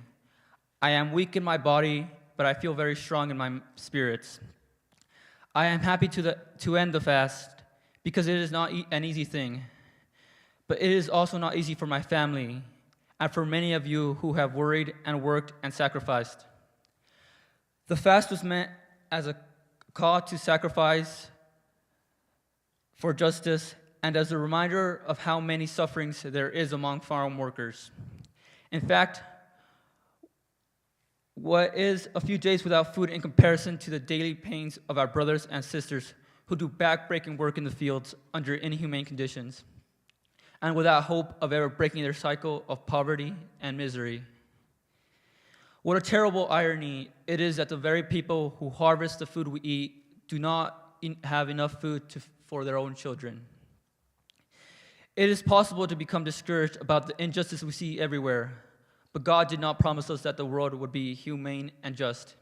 I am weak in my body, but I feel very strong in my spirits. I am happy to end the fast because it is not an easy thing, but it is also not easy for my family and for many of you who have worried and worked and sacrificed. The fast was meant as a call to sacrifice for justice and as a reminder of how many sufferings there is among farm workers. In fact, what is a few days without food in comparison to the daily pains of our brothers and sisters who do back-breaking work in the fields under inhumane conditions and without hope of ever breaking their cycle of poverty and misery. What a terrible irony it is that the very people who harvest the food we eat do not have enough food for their own children. It is possible to become discouraged about the injustice we see everywhere, but God did not promise us that the world would be humane and just.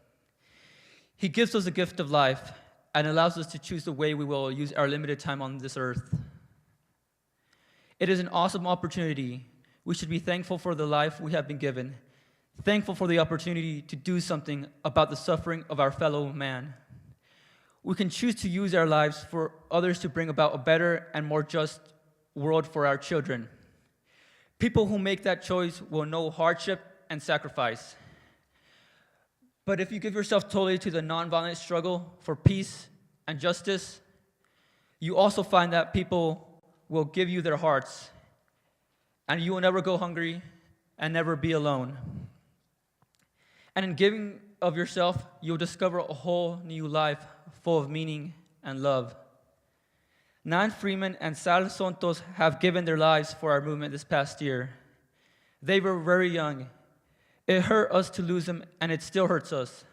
He gives us the gift of life and allows us to choose the way we will use our limited time on this earth. It is an awesome opportunity. We should be thankful for the life we have been given, thankful for the opportunity to do something about the suffering of our fellow man. We can choose to use our lives for others to bring about a better and more just world for our children. People who make that choice will know hardship and sacrifice. But if you give yourself totally to the nonviolent struggle for peace and justice, you also find that people will give you their hearts, and you will never go hungry and never be alone. And in giving of yourself, you'll discover a whole new life full of meaning and love. Nan Freeman and Sal Santos have given their lives for our movement this past year. They were very young. It hurt us to lose them, and it still hurts us.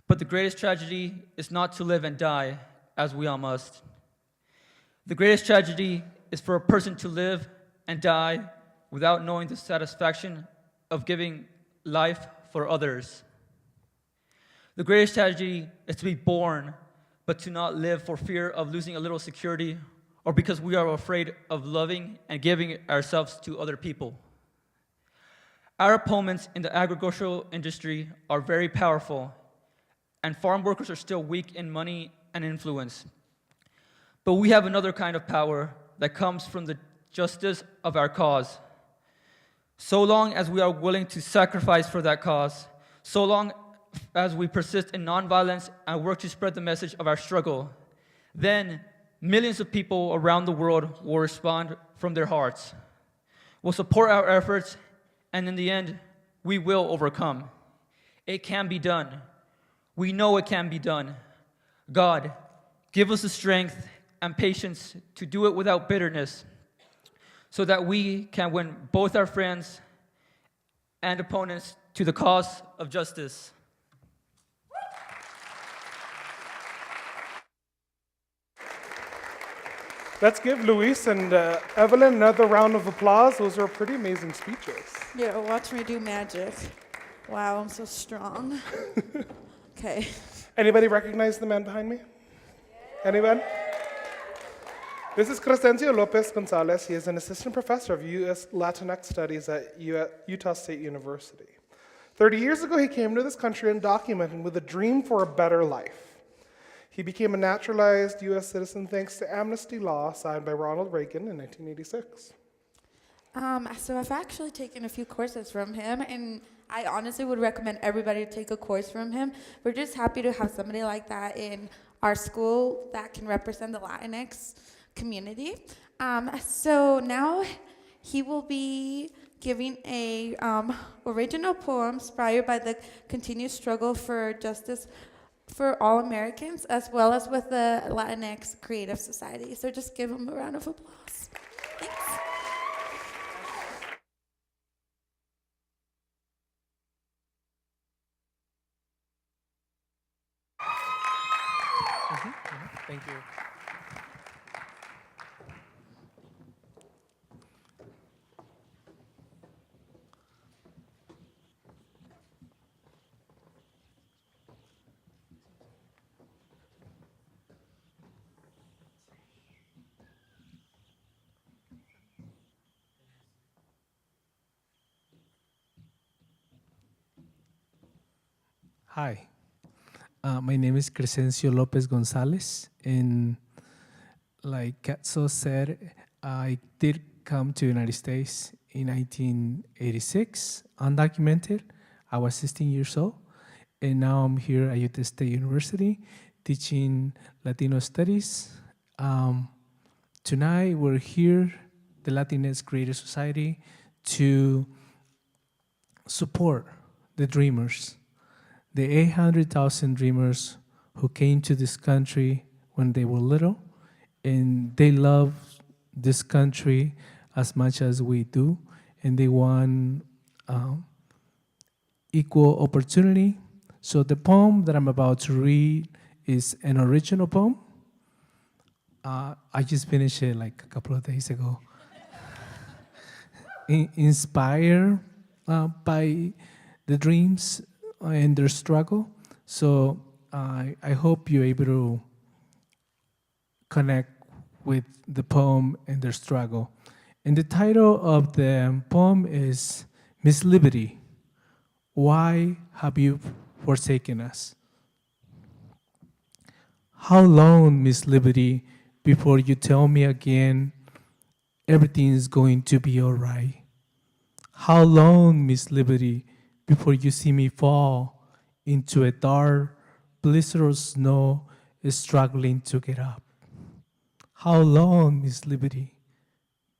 But the greatest tragedy is not to live and die, as we all must. The greatest tragedy is for a person to live and die without knowing the satisfaction of giving life for others. The greatest tragedy is to be born, but to not live for fear of losing a little security or because we are afraid of loving and giving ourselves to other people. Our opponents in the agricultural industry are very powerful, and farm workers are still weak in money and influence. But we have another kind of power that comes from the justice of our cause. So long as we are willing to sacrifice for that cause, so long as we persist in nonviolence and work to spread the message of our struggle, then millions of people around the world will respond from their hearts, will support our efforts, and in the end, we will overcome. It can be done. We know it can be done. God, give us the strength and patience to do it without bitterness, so that we can win both our friends and opponents to the cause of justice. Let's give Luis and Evelyn another round of applause. Those are pretty amazing speeches. Yeah, watch me do magic. Wow, I'm so strong. Okay. Anybody recognize the man behind me? Anyone? This is Crescencio Lopez Gonzalez. He is an assistant professor of U.S. Latinx Studies at Utah State University. 30 years ago, he came to this country undocumented with a dream for a better life. He became a naturalized U.S. citizen thanks to amnesty law signed by Ronald Reagan in 1986. So I've actually taken a few courses from him, and I honestly would recommend everybody to take a course from him. We're just happy to have somebody like that in our school that can represent the Latinx community. So now he will be giving a original poem inspired by the continued struggle for justice for all Americans, as well as with the Latinx Creative Society. So just give him a round of applause. Thanks. Thank you. Hi, my name is Crescencio Lopez Gonzalez, and like Katso said, I did come to the United States in 1986, undocumented. I was 16 years old, and now I'm here at Utah State University teaching Latino studies. Tonight we're here, the Latinx Creative Society, to support the dreamers, the 800,000 dreamers who came to this country when they were little, and they love this country as much as we do, and they want equal opportunity. So the poem that I'm about to read is an original poem. I just finished it like a couple of days ago. Inspired by the dreams and their struggle. So I hope you're able to connect with the poem and their struggle. And the title of the poem is Miss Liberty, Why Have You Forsaken Us? How long, Miss Liberty, before you tell me again everything is going to be all right? How long, Miss Liberty, before you see me fall into a dark blizzard of snow, struggling to get up? How long, Miss Liberty,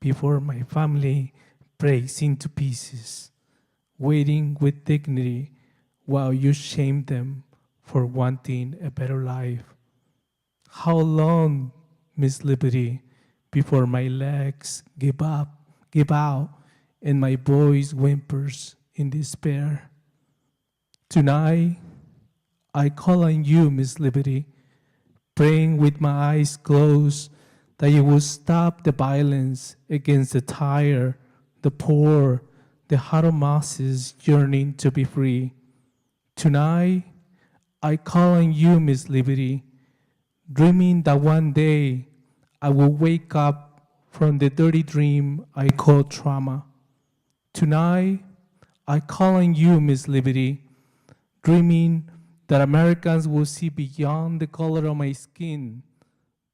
before my family breaks into pieces, waiting with dignity while you shame them for wanting a better life? How long, Miss Liberty, before my legs give out, and my voice whimpers in despair. Tonight, I call on you, Miss Liberty, praying with my eyes closed that you will stop the violence against the tired, the poor, the huddled masses yearning to be free. Tonight, I call on you, Miss Liberty, dreaming that one day I will wake up from the dirty dream I call trauma. Tonight, I call on you, Miss Liberty, dreaming that Americans will see beyond the color of my skin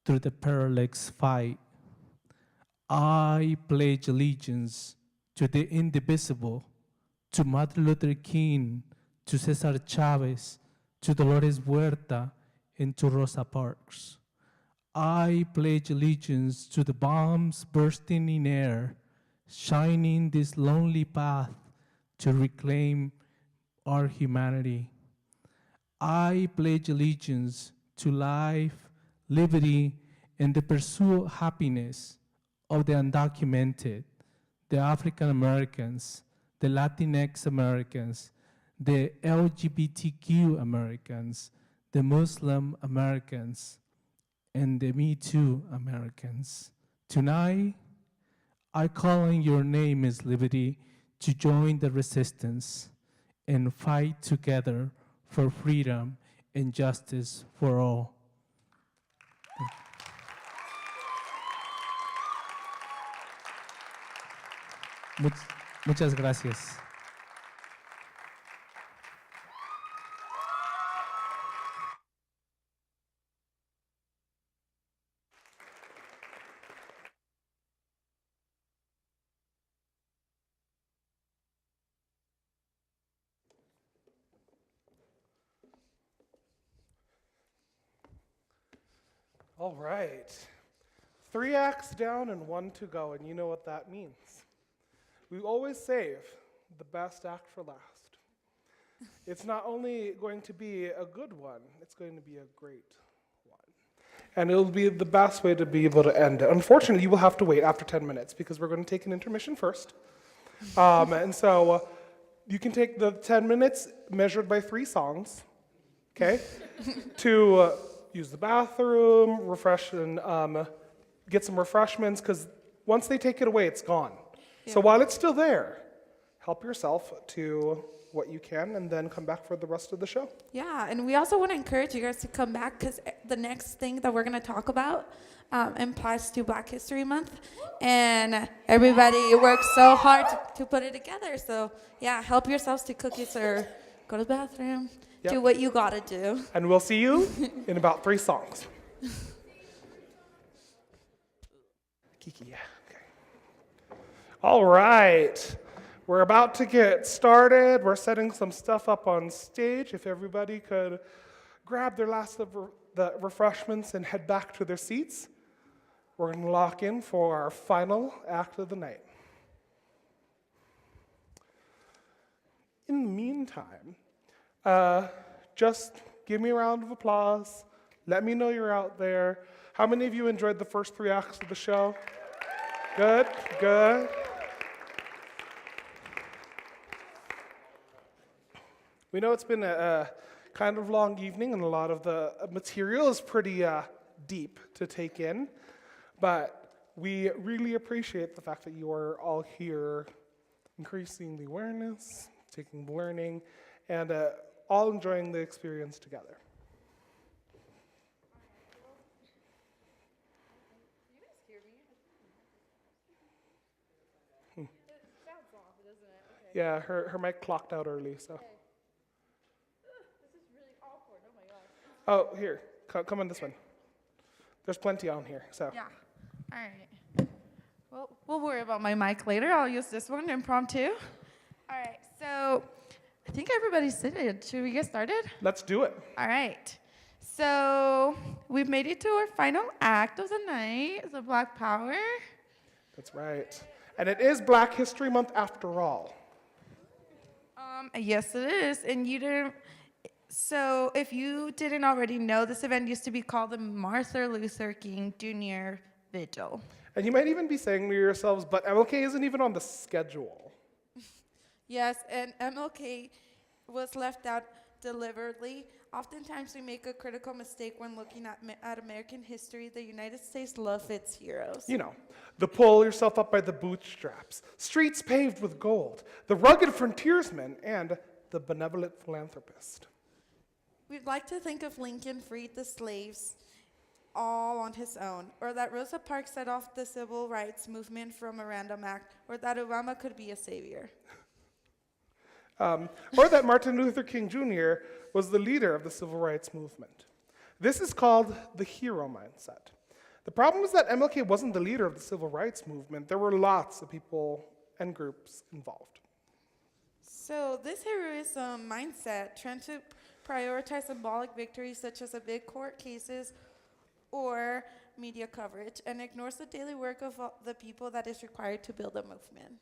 through the perilous fight. I pledge allegiance to the indivisible, to Martin Luther King, to Cesar Chavez, to Dolores Huerta, and to Rosa Parks. I pledge allegiance to the bombs bursting in air, shining this lonely path to reclaim our humanity. I pledge allegiance to life, liberty, and the pursuit of happiness of the undocumented, the African Americans, the Latinx Americans, the LGBTQ Americans, the Muslim Americans, and the Me Too Americans. Tonight, I call on your name, Ms. Liberty, to join the resistance and fight together for freedom and justice for all. Muchas gracias. All right. 3 acts down and 1 to go, and you know what that means. We always save the best act for last. It's not only going to be a good one, it's going to be a great one. And it'll be the best way to be able to end it. Unfortunately, you will have to wait after 10 minutes because we're going to take an intermission first. And so you can take the 10 minutes measured by 3 songs, okay, to use the bathroom, refresh, and get some refreshments, because once they take it away, it's gone. Yeah. So while it's still there, help yourself to what you can, and then come back for the rest of the show. Yeah, and we also want to encourage you guys to come back, because the next thing that we're going to talk about implies to Black History Month, and everybody works so hard to put it together. So yeah, help yourselves to cookies or go to the bathroom. Yep. Do what you gotta do. And we'll see you in about 3 songs. Kiki, yeah, okay. All right, we're about to get started. We're setting some stuff up on stage. If everybody could grab their last of the refreshments and head back to their seats. We're gonna lock in for our final act of the night. In the meantime, just give me a round of applause. Let me know you're out there. How many of you enjoyed the first 3 acts of the show? Good, good. We know it's been a kind of long evening, and a lot of the material is pretty deep to take in, but we really appreciate the fact that you are all here increasing the awareness, taking the learning, and all enjoying the experience together. Yeah, her mic clocked out early, so. Okay. This is really awkward, oh my gosh. Oh, here, come on this one. There's plenty on here, so. Yeah, all right. Well, we'll worry about my mic later. I'll use this one, impromptu. All right, so I think everybody's seated. Should we get started? Let's do it. All right. So we've made it to our final act of the night, the Black Power. That's right. And it is Black History Month after all. Yes, it is. And you didn't. So, if you didn't already know, this event used to be called the Martin Luther King Jr. Vigil. And you might even be saying to yourselves, but MLK isn't even on the schedule. Yes, and MLK was left out deliberately. Oftentimes, we make a critical mistake when looking at American history. The United States loves its heroes. You know, the pull yourself up by the bootstraps, streets paved with gold, the rugged frontiersman, and the benevolent philanthropist. We'd like to think of Lincoln freed the slaves all on his own, or that Rosa Parks set off the civil rights movement from a random act, or that Obama could be a savior. Or that Martin Luther King Jr. was the leader of the civil rights movement. This is called the hero mindset. The problem is that MLK wasn't the leader of the civil rights movement. There were lots of people and groups involved. So this heroism mindset tends to prioritize symbolic victories such as big court cases or media coverage, and ignores the daily work of the people that is required to build a movement.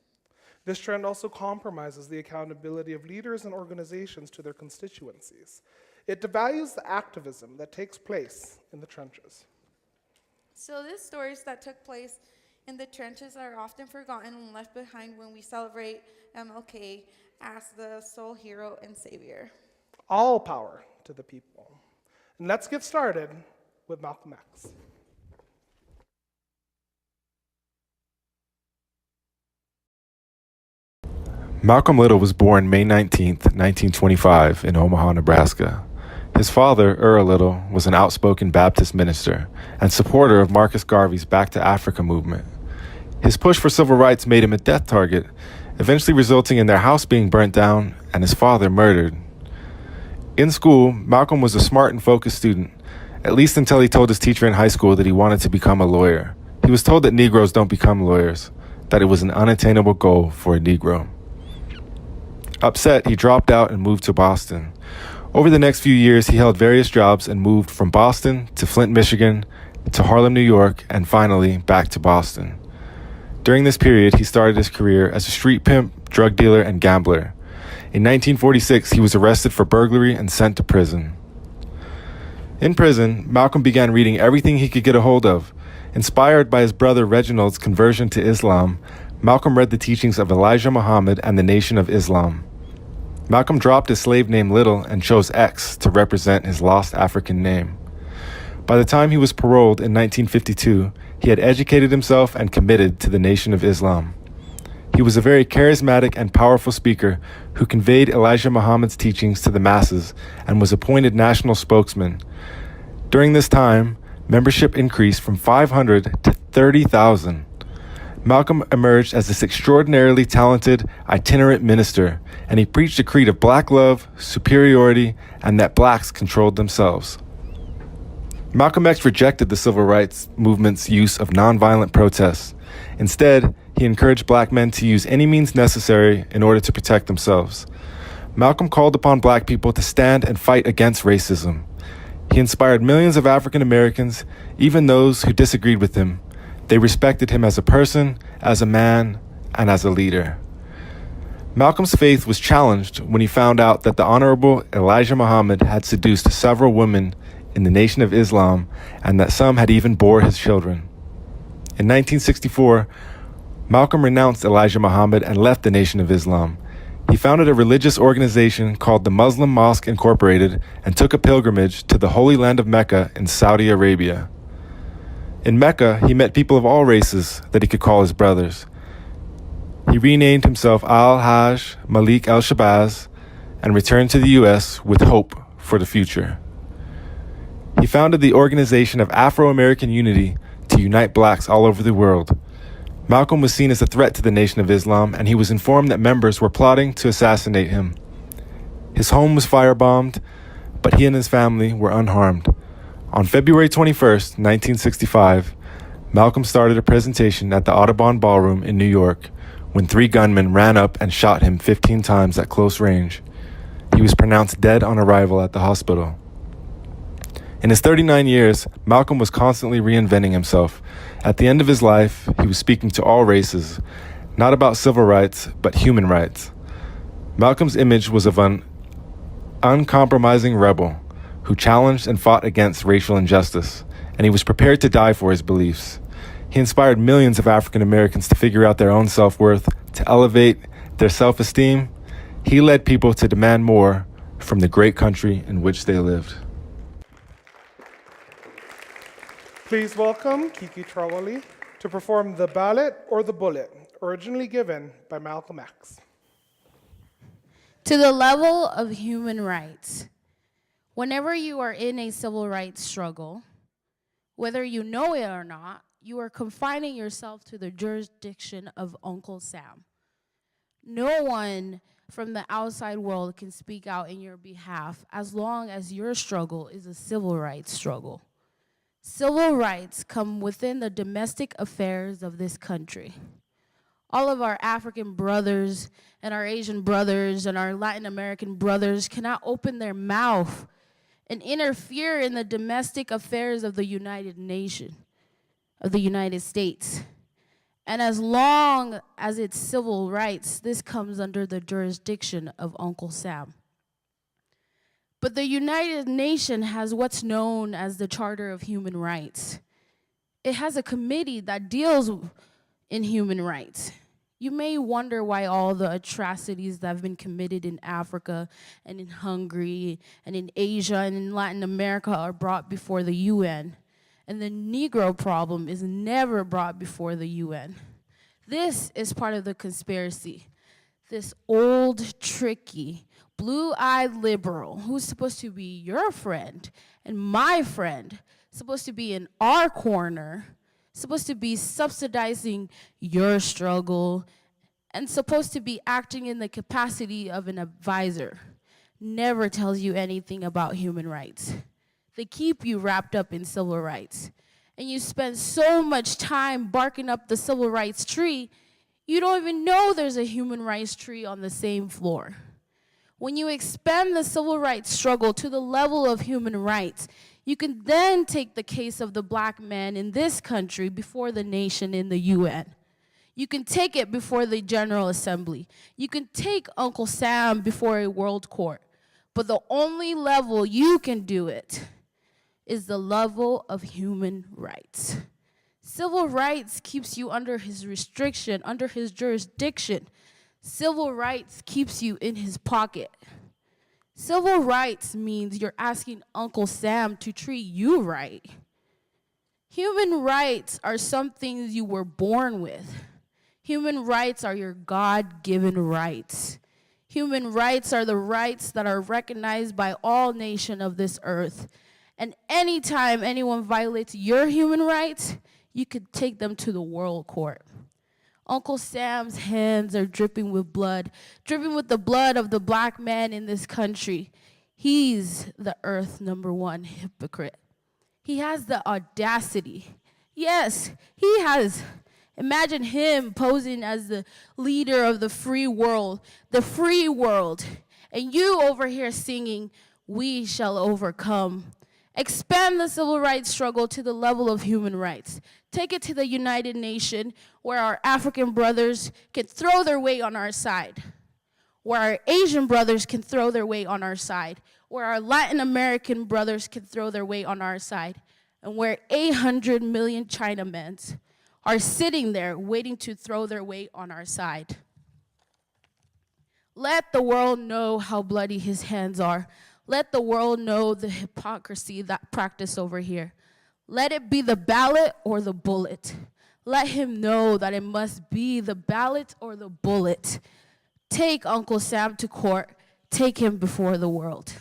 This trend also compromises the accountability of leaders and organizations to their constituencies. It devalues the activism that takes place in the trenches. So these stories that took place in the trenches are often forgotten and left behind when we celebrate MLK as the sole hero and savior. All power to the people. And let's get started with Malcolm X. Malcolm Little was born May 19, 1925, in Omaha, Nebraska. His father, Little, was an outspoken Baptist minister and supporter of Marcus Garvey's Back to Africa movement. His push for civil rights made him a death target, eventually resulting in their house being burnt down and his father murdered. In school, Malcolm was a smart and focused student, at least until he told his teacher in high school that he wanted to become a lawyer. He was told that Negroes don't become lawyers, that it was an unattainable goal for a Negro. Upset, he dropped out and moved to Boston. Over the next few years, he held various jobs and moved from Boston to Flint, Michigan, to Harlem, New York, and finally back to Boston. During this period, he started his career as a street pimp, drug dealer, and gambler. In 1946, he was arrested for burglary and sent to prison. In prison, Malcolm began reading everything he could get a hold of. Inspired by his brother Reginald's conversion to Islam, Malcolm read the teachings of Elijah Muhammad and the Nation of Islam. Malcolm dropped his slave name Little and chose X to represent his lost African name. By the time he was paroled in 1952, he had educated himself and committed to the Nation of Islam. He was a very charismatic and powerful speaker who conveyed Elijah Muhammad's teachings to the masses and was appointed national spokesman. During this time, membership increased from 500 to 30,000. Malcolm emerged as this extraordinarily talented, itinerant minister, and he preached a creed of black love, superiority, and that blacks controlled themselves. Malcolm X rejected the civil rights movement's use of nonviolent protests. Instead, he encouraged black men to use any means necessary in order to protect themselves. Malcolm called upon black people to stand and fight against racism. He inspired millions of African Americans, even those who disagreed with him. They respected him as a person, as a man, and as a leader. Malcolm's faith was challenged when he found out that the Honorable Elijah Muhammad had seduced several women in the Nation of Islam and that some had even bore his children. In 1964, Malcolm renounced Elijah Muhammad and left the Nation of Islam. He founded a religious organization called the Muslim Mosque Incorporated and took a pilgrimage to the Holy Land of Mecca in Saudi Arabia. In Mecca, he met people of all races that he could call his brothers. He renamed himself Al-Hajj Malik al-Shabazz and returned to the U.S. with hope for the future. He founded the Organization of Afro-American Unity to unite blacks all over the world. Malcolm was seen as a threat to the Nation of Islam, and he was informed that members were plotting to assassinate him. His home was firebombed, but he and his family were unharmed. On February 21st, 1965, Malcolm started a presentation at the Audubon Ballroom in New York when 3 gunmen ran up and shot him 15 times at close range. He was pronounced dead on arrival at the hospital. In his 39 years, Malcolm was constantly reinventing himself. At the end of his life, he was speaking to all races, not about civil rights, but human rights. Malcolm's image was of an uncompromising rebel who challenged and fought against racial injustice, and he was prepared to die for his beliefs. He inspired millions of African Americans to figure out their own self-worth, to elevate their self-esteem. He led people to demand more from the great country in which they lived. Please welcome Kiki Trawali to perform The Ballot or the Bullet, originally given by Malcolm X. To the level of human rights. Whenever you are in a civil rights struggle, whether you know it or not, you are confining yourself to the jurisdiction of Uncle Sam. No one from the outside world can speak out in your behalf as long as your struggle is a civil rights struggle. Civil rights come within the domestic affairs of this country. All of our African brothers and our Asian brothers and our Latin American brothers cannot open their mouth and interfere in the domestic affairs of the United Nations, of the United States. And as long as it's civil rights, this comes under the jurisdiction of Uncle Sam. But the United Nations has what's known as the Charter of Human Rights. It has a committee that deals in human rights. You may wonder why all the atrocities that have been committed in Africa and in Hungary and in Asia and in Latin America are brought before the UN. And the Negro problem is never brought before the UN. This is part of the conspiracy. This old, tricky, blue-eyed liberal who's supposed to be your friend and my friend, supposed to be in our corner, supposed to be subsidizing your struggle, and supposed to be acting in the capacity of an advisor, never tells you anything about human rights. They keep you wrapped up in civil rights. And you spend so much time barking up the civil rights tree, you don't even know there's a human rights tree on the same floor. When you expand the civil rights struggle to the level of human rights, you can then take the case of the black man in this country before the nation in the UN. You can take it before the General Assembly. You can take Uncle Sam before a world court. But the only level you can do it is the level of human rights. Civil rights keeps you under his restriction, under his jurisdiction. Civil rights keeps you in his pocket. Civil rights means you're asking Uncle Sam to treat you right. Human rights are some things you were born with. Human rights are your God-given rights. Human rights are the rights that are recognized by all nations of this earth. And anytime anyone violates your human rights, you could take them to the world court. Uncle Sam's hands are dripping with the blood of the black man in this country. He's the earth's #1 hypocrite. He has the audacity. Yes, he has. Imagine him posing as the leader of the free world, and you over here singing, "We shall overcome." Expand the civil rights struggle to the level of human rights. Take it to the United Nations, where our African brothers can throw their weight on our side, where our Asian brothers can throw their weight on our side, where our Latin American brothers can throw their weight on our side, and where 800 million Chinamans are sitting there waiting to throw their weight on our side. Let the world know how bloody his hands are. Let the world know the hypocrisy that practice over here. Let it be the ballot or the bullet. Let him know that it must be the ballot or the bullet. Take Uncle Sam to court. Take him before the world.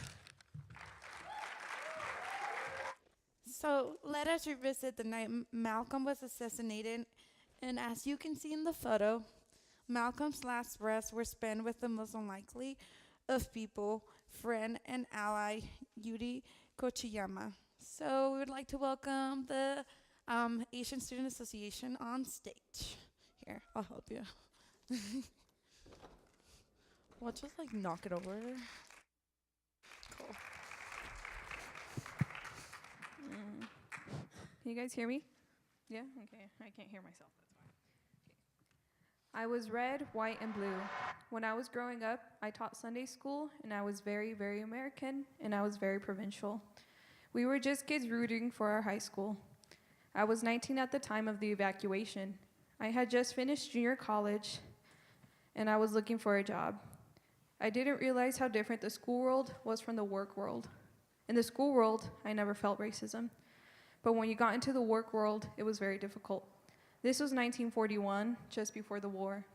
So let us revisit the night Malcolm was assassinated. And as you can see in the photo, Malcolm's last breaths were spent with the most unlikely of people, friend and ally, Yuri Kochiyama. So we would like to welcome the Asian Student Association on stage. Here, I'll help you. We'll just like knock it over. Cool. Can you guys hear me? Yeah? Okay. I can't hear myself. That's fine. I was red, white, and blue. When I was growing up, I taught Sunday school, and I was very, very American, and I was very provincial. We were just kids rooting for our high school. I was 19 at the time of the evacuation. I had just finished junior college, and I was looking for a job. I didn't realize how different the school world was from the work world. In the school world, I never felt racism. But when you got into the work world, it was very difficult. This was 1941, just before the war.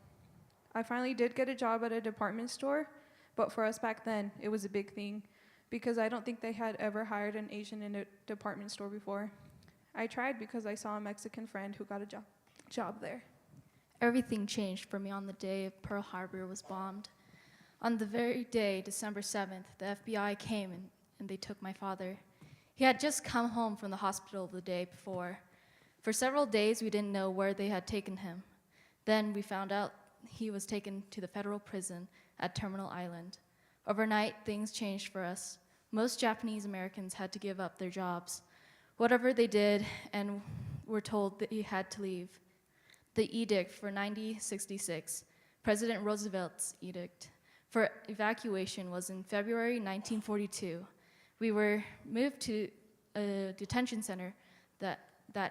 I finally did get a job at a department store, but for us back then, it was a big thing, because I don't think they had ever hired an Asian in a department store before. I tried because I saw a Mexican friend who got a job there. Everything changed for me on the day Pearl Harbor was bombed. On the very day, December 7th, the FBI came and they took my father. He had just come home from the hospital the day before. For several days, we didn't know where they had taken him. Then we found out he was taken to the federal prison at Terminal Island. Overnight, things changed for us. Most Japanese Americans had to give up their jobs. Whatever they did, and were told that he had to leave. The edict for 1966, President Roosevelt's edict for evacuation, was in February 1942. We were moved to a detention center that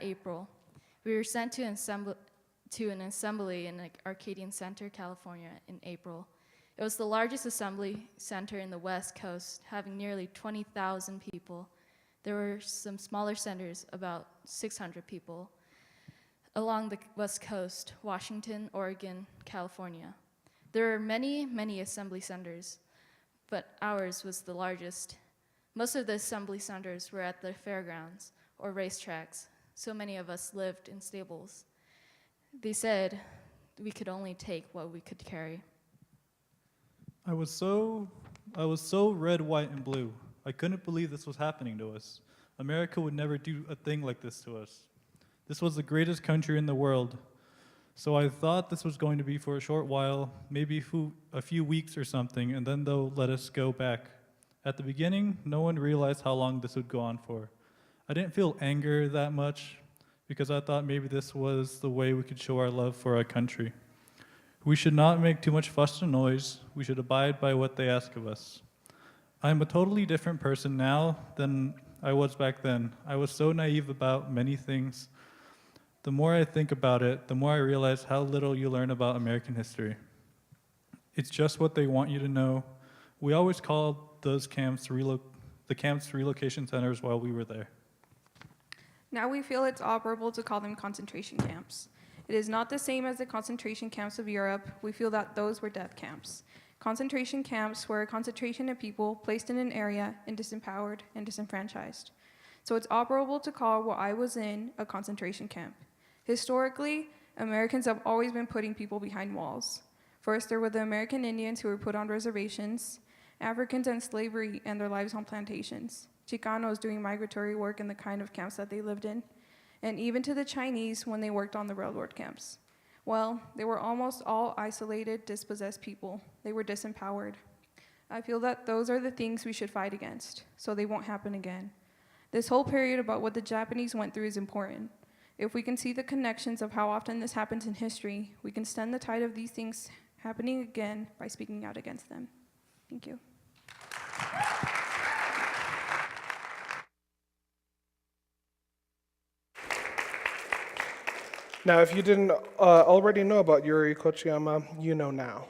April. We were sent to an assembly in Arcadian Center, California in April. It was the largest assembly center in the West Coast, having nearly 20,000 people. There were some smaller centers, about 600 people, along the West Coast, Washington, Oregon, California. There are many, many assembly centers, but ours was the largest. Most of the assembly centers were at the fairgrounds or racetracks. So many of us lived in stables. They said we could only take what we could carry. I was so red, white, and blue. I couldn't believe this was happening to us. America would never do a thing like this to us. This was the greatest country in the world. So I thought this was going to be for a short while, maybe a few weeks or something, and then they'll let us go back. At the beginning, no one realized how long this would go on for. I didn't feel anger that much because I thought maybe this was the way we could show our love for our country. We should not make too much fuss and noise. We should abide by what they ask of us. I'm a totally different person now than I was back then. I was so naive about many things. The more I think about it, the more I realize how little you learn about American history. It's just what they want you to know. We always called those camps relocation centers while we were there. Now we feel it's operable to call them concentration camps. It is not the same as the concentration camps of Europe. We feel that those were death camps. Concentration camps were a concentration of people placed in an area and disempowered and disenfranchised. So it's operable to call what I was in a concentration camp. Historically, Americans have always been putting people behind walls. First, there were the American Indians who were put on reservations, Africans and slavery and their lives on plantations, Chicanos doing migratory work in the kind of camps that they lived in, and even to the Chinese when they worked on the railroad camps. Well, they were almost all isolated, dispossessed people. They were disempowered. I feel that those are the things we should fight against, so they won't happen again. This whole period about what the Japanese went through is important. If we can see the connections of how often this happens in history, we can stem the tide of these things happening again by speaking out against them. Thank you. Now, if you didn't already know about Yuri Kochiyama, you know now.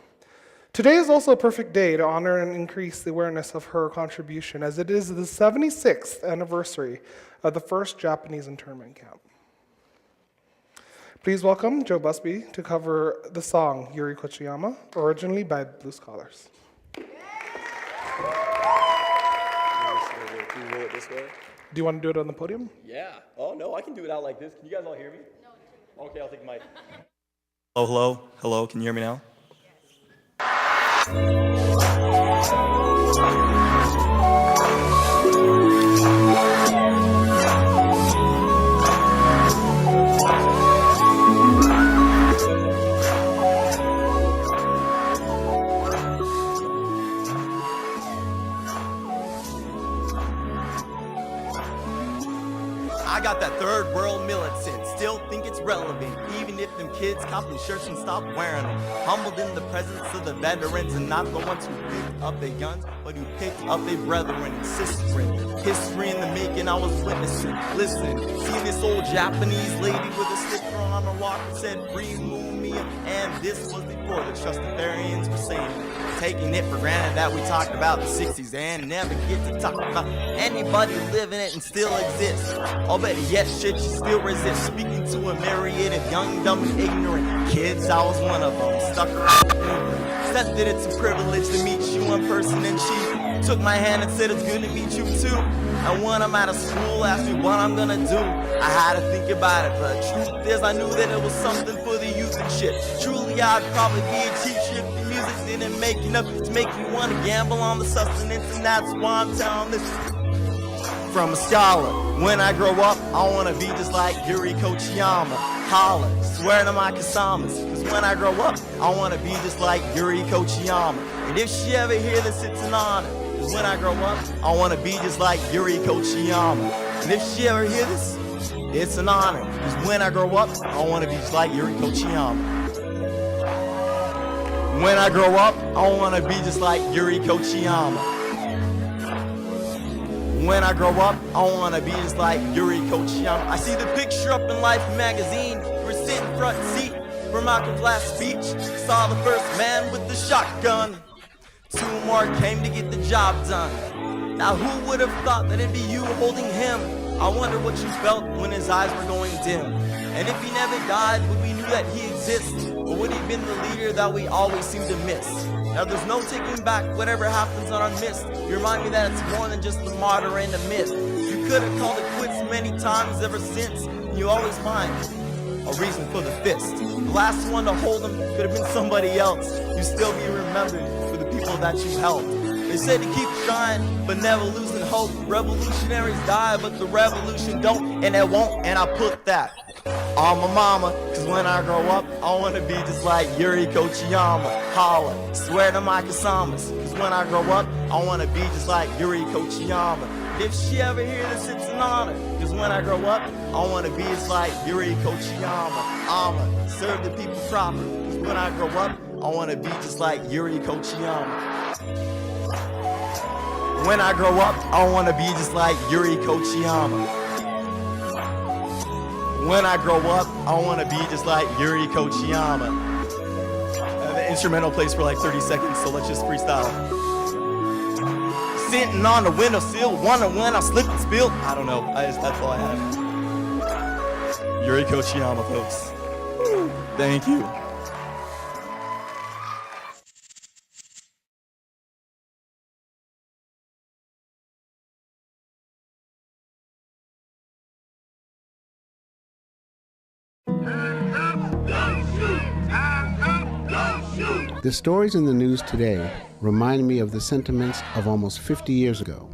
Today is also a perfect day to honor and increase the awareness of her contribution, as it is the 76th anniversary of the first Japanese internment camp. Please welcome Joe Busby to cover the song Yuri Kochiyama, originally by Blue Scholars. Can you roll it this way? Do you want to do it on the podium? Yeah. Oh, no, I can do it out like this. Can you guys all hear me? No. Okay, I'll take the mic. Hello, hello, hello. Can you hear me now? I got that third world real militant, still think it's relevant, even if them kids copping shirts and stop wearing them. Humbled in the presence of the veterans and not the ones who picked up their guns, but who picked up their brethren and sistren. History in the making I was witnessing. Listen, seeing this old Japanese lady with a sticker on her walk that said "Free Mumia," and this was before the Trustafarians were saying it. Taking it for granted that we talked about the 60s and never get to talk about anybody living it and still exists. Or better yet, shit, you still resist. Speaking to a myriad of young, dumb, and ignorant kids, I was one of them, stuck around. Said that it's a privilege to meet you in person, and she took my hand and said it's good to meet you too. And when I'm out of school, asked me what I'm gonna do. I had to think about it, but truth is I knew that it was something for the youth and shit. Truly, I'd probably be a teacher if the music didn't make enough to make me want to gamble on the sustenance, and that's why I'm telling this from a scholar. When I grow up, I want to be just like Yuri Kochiyama. Holla, swear to my Kasamas, cause when I grow up, I want to be just like Yuri Kochiyama. And if she ever hear this, it's an honor. Cause when I grow up, I want to be just like Yuri Kochiyama. And if she ever hear this, it's an honor. Cause when I grow up, I want to be just like Yuri Kochiyama. When I grow up, I want to be just like Yuri Kochiyama. When I grow up, I want to be just like Yuri Kochiyama. I see the picture up in Life magazine. We're sitting front seat for Malcolm's last speech. Saw the first man with the shotgun. 2 more came to get the job done. Now who would have thought that it'd be you holding him? I wonder what you felt when his eyes were going dim. And if he never died, would we knew that he exists? Or would he have been the leader that we always seem to miss? Now there's no taking back whatever happens on our mist. You remind me that it's more than just the martyr and the myth. You could have called it quits many times ever since, and you always find a reason for the fist. The last one to hold him could have been somebody else. You still be remembered for the people that you helped. They said to keep trying, but never losing hope. Revolutionaries die, but the revolution don't, and it won't, and I put that on my mama. Cause when I grow up, I wanna be just like Yuri Kochiyama. Holla, swear to my Kasamas. Cause when I grow up, I wanna be just like Yuri Kochiyama. If she ever hear this, it's an honor. Cause when I grow up, I wanna be just like Yuri Kochiyama. I'ma serve the people proper. Cause when I grow up, I wanna be just like Yuri Kochiyama. When I grow up, I wanna be just like Yuri Kochiyama. When I grow up, I wanna be just like Yuri Kochiyama. The instrumental plays for like 30 seconds, so let's just freestyle. Sitting on the windowsill, wondering when I slip and spill. I don't know, that's all I have. Yuri Kochiyama, folks. Thank you. The stories in the news today remind me of the sentiments of almost 50 years ago,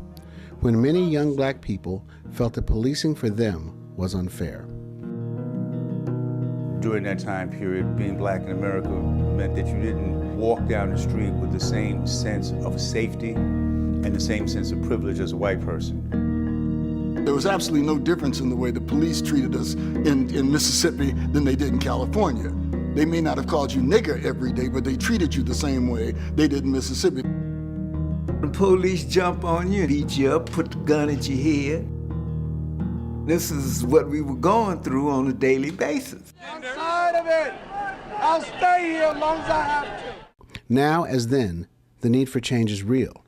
when many young black people felt that policing for them was unfair. During that time period, being black in America meant that you didn't walk down the street with the same sense of safety and the same sense of privilege as a white person. There was absolutely no difference in the way the police treated us in Mississippi than they did in California. They may not have called you nigger every day, but they treated you the same way they did in Mississippi. The police jump on you, beat you up, put the gun at your head. This is what we were going through on a daily basis. I'm tired of it. I'll stay here as long as I have to. Now, as then, the need for change is real.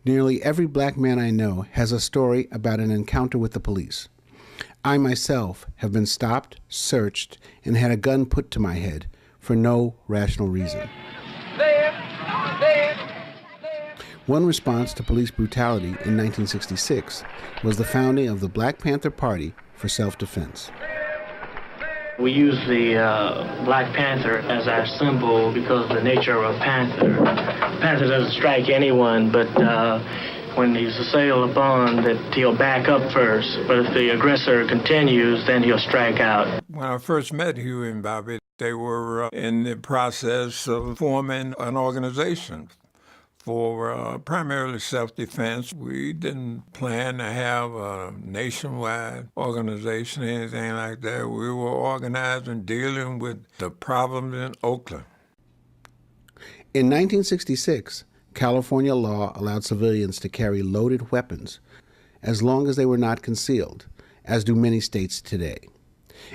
Nearly every black man I know has a story about an encounter with the police. I myself have been stopped, searched, and had a gun put to my head for no rational reason. One response to police brutality in 1966 was the founding of the Black Panther Party for self-defense. We use the Black Panther as our symbol because of the nature of a panther. The panther doesn't strike anyone, but when he's assailed upon, that he'll back up first. But if the aggressor continues, then he'll strike out. When I first met Huey and Bobby, they were in the process of forming an organization for primarily self-defense. We didn't plan to have a nationwide organization or anything like that. We were organized and dealing with the problems in Oakland. In 1966, California law allowed civilians to carry loaded weapons as long as they were not concealed, as do many states today.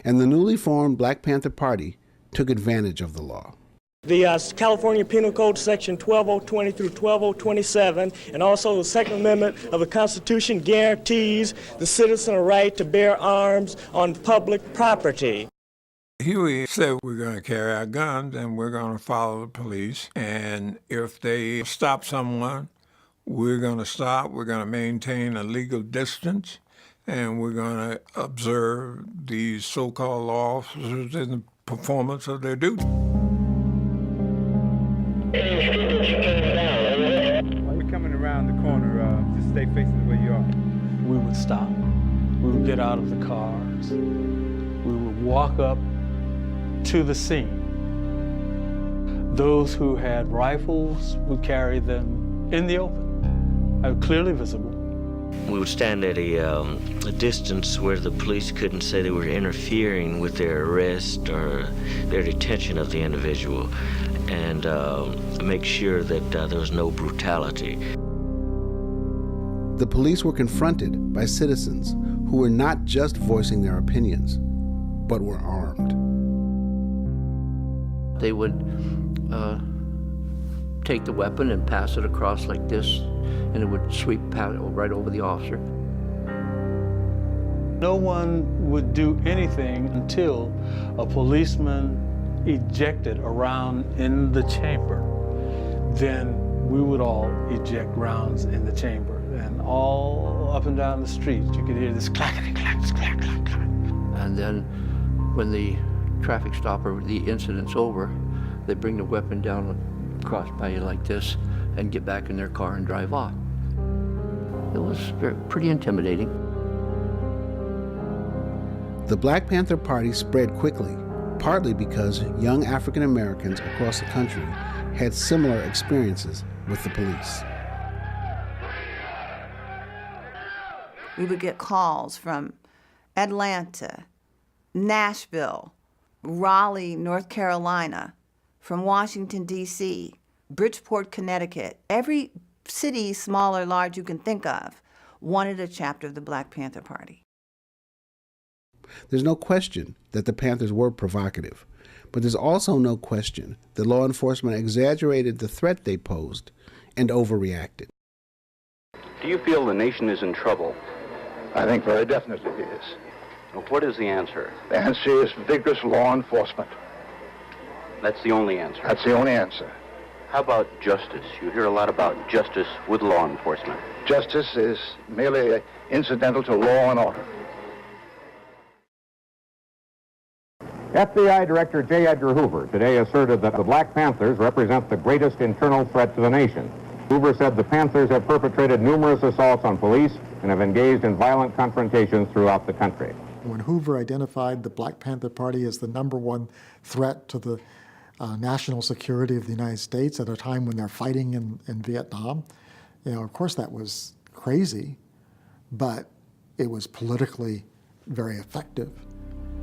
And the newly formed Black Panther Party took advantage of the law. The California Penal Code Section 12020 through 12027, and also the Second Amendment of the Constitution guarantees the citizen a right to bear arms on public property. Huey said we're going to carry our guns and we're going to follow the police. And if they stop someone, we're going to stop. We're going to maintain a legal distance. And we're going to observe these so-called law officers in the performance of their duty. While you're coming around the corner, just stay facing the way you are. We would stop. We would get out of the cars. We would walk up to the scene. Those who had rifles would carry them in the open, clearly visible. We would stand at a distance where the police couldn't say they were interfering with their arrest or their detention of the individual, and make sure that there was no brutality. The police were confronted by citizens who were not just voicing their opinions, but were armed. They would take the weapon and pass it across like this, and it would sweep right over the officer. No one would do anything until a policeman ejected around in the chamber. Then we would all eject rounds in the chamber, and all up and down the street you could hear this clackety clack, clack, clack, clack. And then when the traffic stop or the incident's over, they bring the weapon down across by you like this and get back in their car and drive off. It was pretty intimidating. The Black Panther Party spread quickly, partly because young African Americans across the country had similar experiences with the police. We would get calls from Atlanta, Nashville, Raleigh, North Carolina, from Washington, D.C., Bridgeport, Connecticut. Every city, small or large you can think of, wanted a chapter of the Black Panther Party. There's no question that the Panthers were provocative, but there's also no question that law enforcement exaggerated the threat they posed and overreacted. Do you feel the nation is in trouble? I think very definitely it is. Well, what is the answer? The answer is vigorous law enforcement. That's the only answer? That's the only answer. How about justice? You hear a lot about justice with law enforcement. Justice is merely incidental to law and order. FBI Director J. Edgar Hoover today asserted that the Black Panthers represent the greatest internal threat to the nation. Hoover said the Panthers have perpetrated numerous assaults on police and have engaged in violent confrontations throughout the country. When Hoover identified the Black Panther Party as the #1 threat to the national security of the United States at a time when they're fighting in Vietnam, of course that was crazy, but it was politically very effective.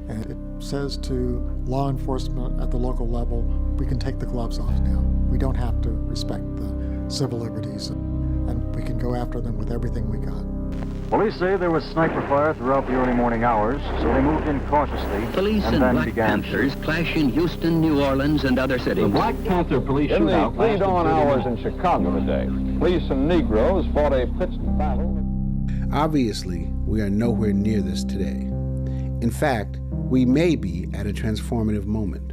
And it says to law enforcement at the local level, we can take the gloves off now. We don't have to respect the civil liberties, and we can go after them with everything we got. Police say there was sniper fire throughout the early morning hours, so they moved in cautiously. Police and Black Panthers clash in Houston, New Orleans, and other cities. The Black Panther police shootout in the pre-dawn hours in Chicago today. Police and Negroes fought a pitched battle. Obviously, we are nowhere near this today. In fact, we may be at a transformative moment.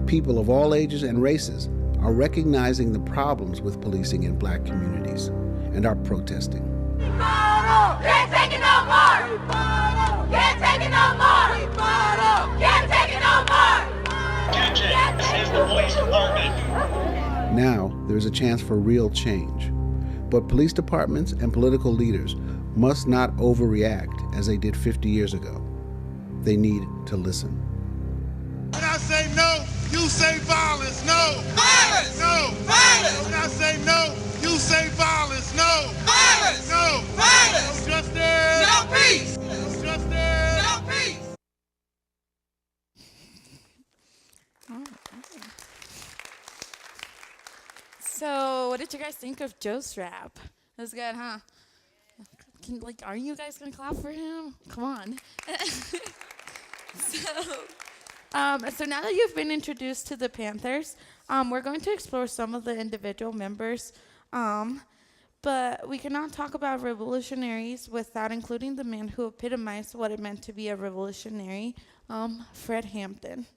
People of all ages and races are recognizing the problems with policing in Black communities and are protesting. Can't take it no more! Can't take it no more! Can't take it no more! Attention, this is the police department. Now, there is a chance for real change. But police departments and political leaders must not overreact as they did 50 years ago. They need to listen. When I say no, you say violence. No. Violence. No. Violence. When I say no, you say violence. No. Violence. No. Violence. No justice. No peace. No justice. No peace. So, what did you guys think of Joe's rap? That was good, huh? Are you guys gonna clap for him? Come on. So now that you've been introduced to the Panthers, we're going to explore some of the individual members. But we cannot talk about revolutionaries without including the man who epitomized what it meant to be a revolutionary, Fred Hampton.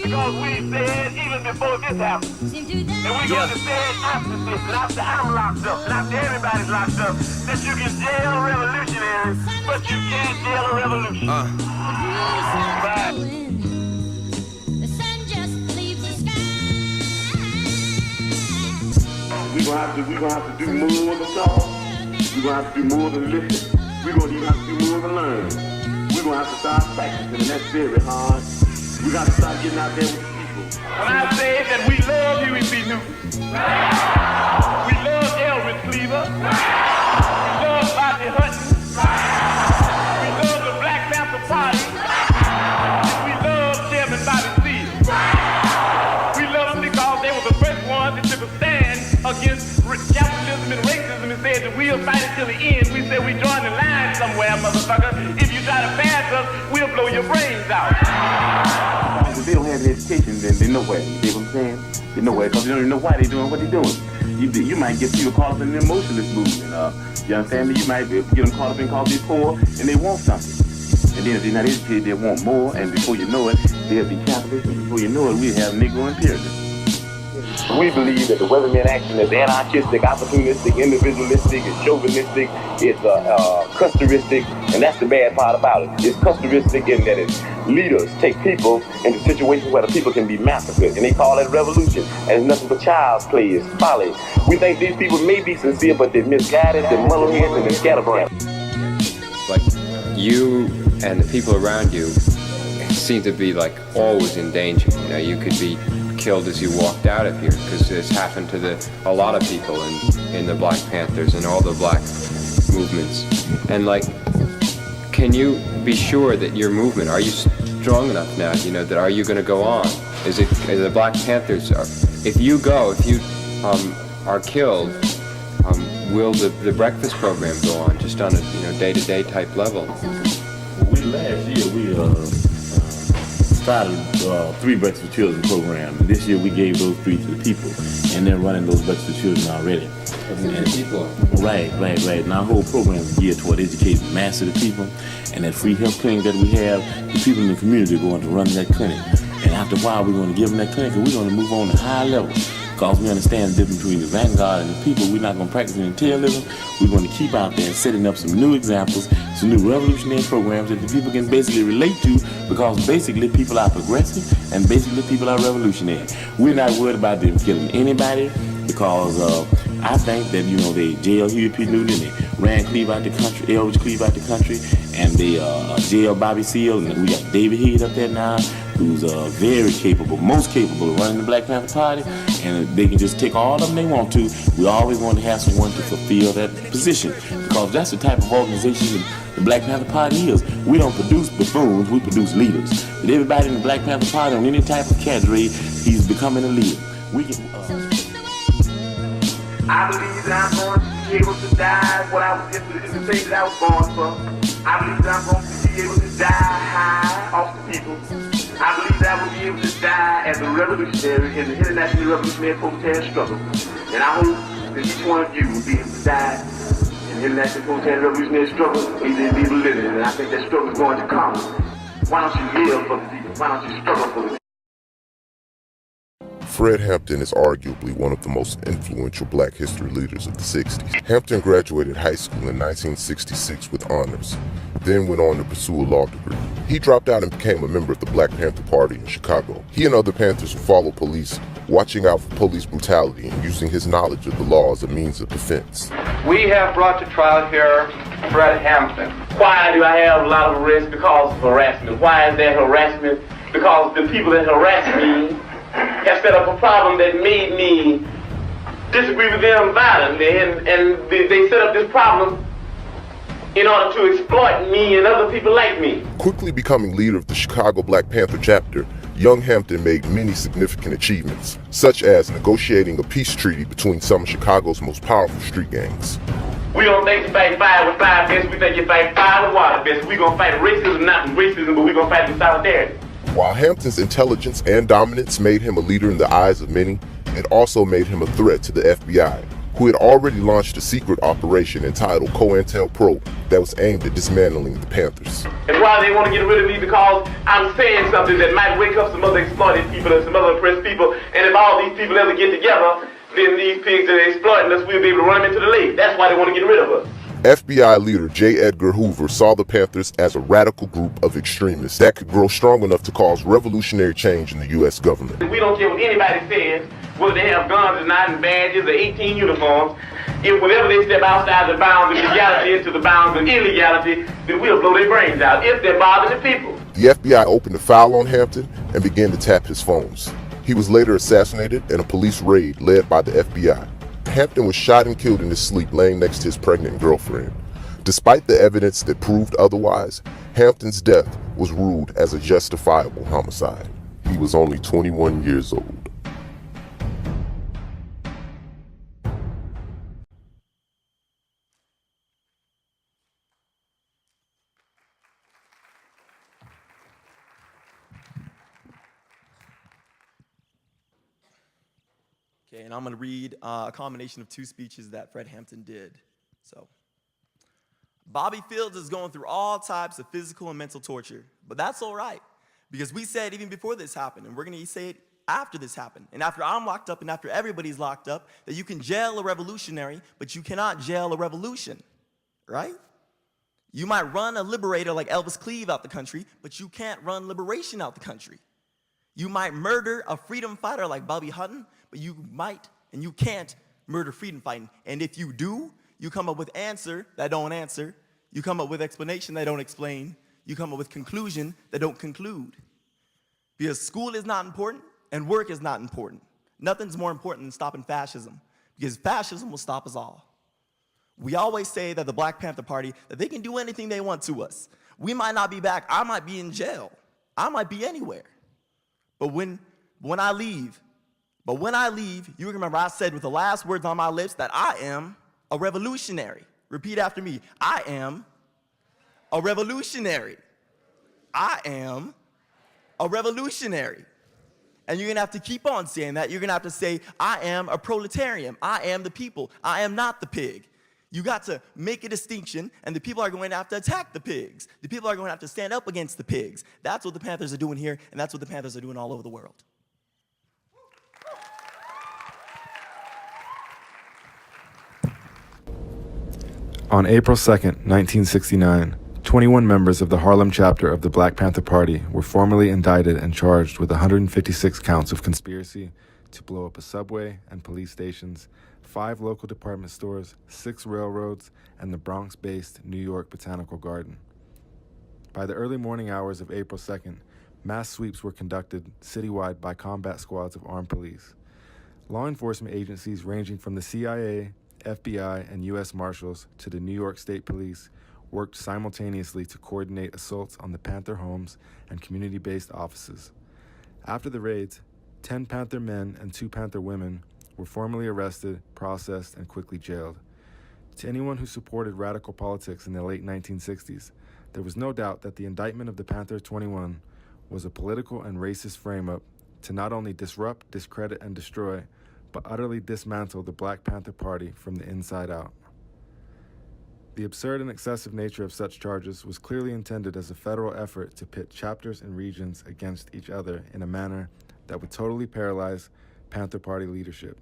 Because we said even before this happened, and we're going to say it after this, and after I'm locked up, and after everybody's locked up, that you can jail revolutionaries, but you can't jail a revolution. Right. We're gonna have to do more than talk. We're gonna have to do more than listen. We're gonna even have to do more than learn. We're gonna have to start practicing, and that's very hard. We gotta start getting out there with the people. When I say that we love Huey P. Newton, we love Elvis Cleaver, we love Bobby Hutton, we love the Black Panther Party, and we love Chairman Bobby Seale. We love them because they were the first ones that took a stand against capitalism and racism and said that we'll fight it till the end. We said we join the line somewhere, motherfucker. If you try to pass us, we'll blow your brains out. If they don't have an education, then they're nowhere. You see what I'm saying? They're nowhere because they don't even know why they're doing what they're doing. You might get people caught up in the emotionalist movement. You understand me? You might get them caught up in because they're poor and they want something. And then if they're not educated, they want more. And before you know it, they'll be capitalist. And before you know it, we'll have Negro imperialism. We believe that the Weatherman action is anarchistic, opportunistic, individualistic, it's chauvinistic, it's custoristic, and that's the bad part about it. It's custoristic in that its leaders take people into situations where the people can be massacred, and they call it revolution, and it's nothing but child's play, it's folly. We think these people may be sincere, but they're misguided, they're muddleheads, and they're scatterbrains. Like, you and the people around you seem to be like always in danger. You know, you could be killed as you walked out of here, because this happened to a lot of people in the Black Panthers and all the black movements. And like, can you be sure that your movement, are you strong enough now, you know, that are you going to go on? Is the Black Panthers, if you are killed, will the breakfast program go on just on a day-to-day type level? Well, last year we started 3 Breakfast for Children program. And this year we gave those 3 to the people, and they're running those Breakfast for Children already. Right. And our whole program is geared toward educating the mass of the people, and that free health clinic that we have, the people in the community are going to run that clinic. And after a while, we're going to give them that clinic, and we're going to move on to higher levels. Because we understand the difference between the vanguard and the people. We're not going to practice imperialism. We're going to keep out there setting up some new examples, some new revolutionary programs that the people can basically relate to, because basically people are progressive and basically people are revolutionary. We're not worried about them killing anybody, because I think that, they jailed Huey P. Newton, and they ran Cleve out the country, Elvis Cleve out the country, and they jailed Bobby Seale, and we got David Head up there now, who's very capable, most capable of running the Black Panther Party, and they can just take all of them they want to. We always want to have someone to fulfill that position, because that's the type of organization the Black Panther Party is. We don't produce buffoons, we produce leaders. But everybody in the Black Panther Party, on any type of cadre, he's becoming a leader. I believe that I'm going to be able to die what I was the things that I was born for. I believe that I'm going to be able to die high off the people. I believe that I will be able to die as a revolutionary in the international revolutionary protest struggle. And I hope that each one of you will be able to die in the international protest revolutionary struggle, either be able to live in it. And I think that struggle is going to come. Why don't you live for the people? Why don't you struggle for the people? Fred Hampton is arguably one of the most influential black history leaders of the 60s. Hampton graduated high school in 1966 with honors, then went on to pursue a law degree. He dropped out and became a member of the Black Panther Party in Chicago. He and other Panthers would follow police, watching out for police brutality and using his knowledge of the law as a means of defense. We have brought to trial here Fred Hampton. Why do I have a lot of arrests? Because of harassment. Why is that harassment? Because the people that harass me have set up a problem that made me disagree with them violently, and they set up this problem in order to exploit me and other people like me. Quickly becoming leader of the Chicago Black Panther chapter, young Hampton made many significant achievements, such as negotiating a peace treaty between some of Chicago's most powerful street gangs. We don't think you fight fire with fire fists, we think you fight fire with water fists. We're going to fight racism, not racism, but we're going to fight with solidarity. While Hampton's intelligence and dominance made him a leader in the eyes of many, it also made him a threat to the FBI, who had already launched a secret operation entitled COINTELPRO that was aimed at dismantling the Panthers. And why they want to get rid of me? Because I'm saying something that might wake up some other exploited people and some other oppressed people, and if all these people ever get together, then these pigs that are exploiting us, we'll be able to run them into the lake. That's why they want to get rid of us. FBI leader J. Edgar Hoover saw the Panthers as a radical group of extremists that could grow strong enough to cause revolutionary change in the U.S. government. We don't care what anybody says, whether they have guns or not and badges or 18 uniforms. If whenever they step outside the bounds of legality into the bounds of illegality, then we'll blow their brains out if they're bothering the people. The FBI opened a file on Hampton and began to tap his phones. He was later assassinated in a police raid led by the FBI. Hampton was shot and killed in his sleep laying next to his pregnant girlfriend. Despite the evidence that proved otherwise, Hampton's death was ruled as a justifiable homicide. He was only 21 years old. Okay, and I'm going to read a combination of two speeches that Fred Hampton did. So, Bobby Fields is going through all types of physical and mental torture, but that's all right, because we said even before this happened, and we're going to say it after this happened, and after I'm locked up and after everybody's locked up, that you can jail a revolutionary, but you cannot jail a revolution, right? You might run a liberator like Elvis Cleave out the country, but you can't run liberation out the country. You might murder a freedom fighter like Bobby Hutton, but you might and you can't murder freedom fighting. And if you do, you come up with answer that don't answer. You come up with explanation that don't explain. You come up with conclusion that don't conclude. Because school is not important and work is not important. Nothing's more important than stopping fascism, because fascism will stop us all. We always say that the Black Panther Party, that they can do anything they want to us. We might not be back. I might be in jail. I might be anywhere. But when I leave, you remember I said with the last words on my lips that I am a revolutionary. Repeat after me. I am a revolutionary. I am a revolutionary. And you're going to have to keep on saying that. You're going to have to say, I am a proletarian. I am the people. I am not the pig. You got to make a distinction, and the people are going to have to attack the pigs. The people are going to have to stand up against the pigs. That's what the Panthers are doing here, and that's what the Panthers are doing all over the world. On April 2nd, 1969, 21 members of the Harlem chapter of the Black Panther Party were formally indicted and charged with 156 counts of conspiracy to blow up a subway and police stations, 5 local department stores, 6 railroads, and the Bronx-based New York Botanical Garden. By the early morning hours of April 2nd, mass sweeps were conducted citywide by combat squads of armed police. Law enforcement agencies ranging from the CIA, FBI, and U.S. Marshals to the New York State Police worked simultaneously to coordinate assaults on the Panther homes and community-based offices. After the raids, 10 Panther men and 2 Panther women were formally arrested, processed, and quickly jailed. To anyone who supported radical politics in the late 1960s, there was no doubt that the indictment of the Panther 21 was a political and racist frame-up to not only disrupt, discredit, and destroy, but utterly dismantle the Black Panther Party from the inside out. The absurd and excessive nature of such charges was clearly intended as a federal effort to pit chapters and regions against each other in a manner that would totally paralyze Panther Party leadership.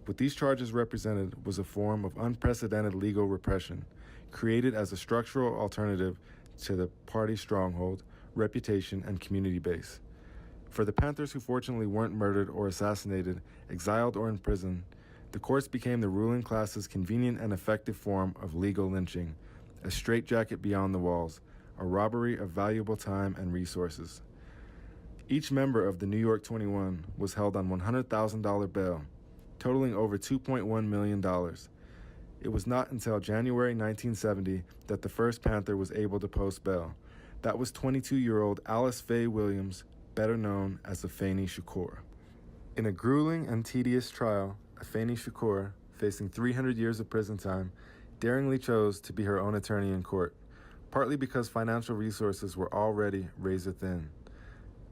What these charges represented was a form of unprecedented legal repression, created as a structural alternative to the party's stronghold, reputation, and community base. For the Panthers who fortunately weren't murdered or assassinated, exiled or imprisoned, the courts became the ruling class's convenient and effective form of legal lynching, a straitjacket beyond the walls, a robbery of valuable time and resources. Each member of the New York 21 was held on $100,000 bail, totaling over $2.1 million. It was not until January 1970 that the first Panther was able to post bail. That was 22-year-old Alice Faye Williams, better known as Afeni Shakur. In a grueling and tedious trial, Afeni Shakur, facing 300 years of prison time, daringly chose to be her own attorney in court, partly because financial resources were already razor thin.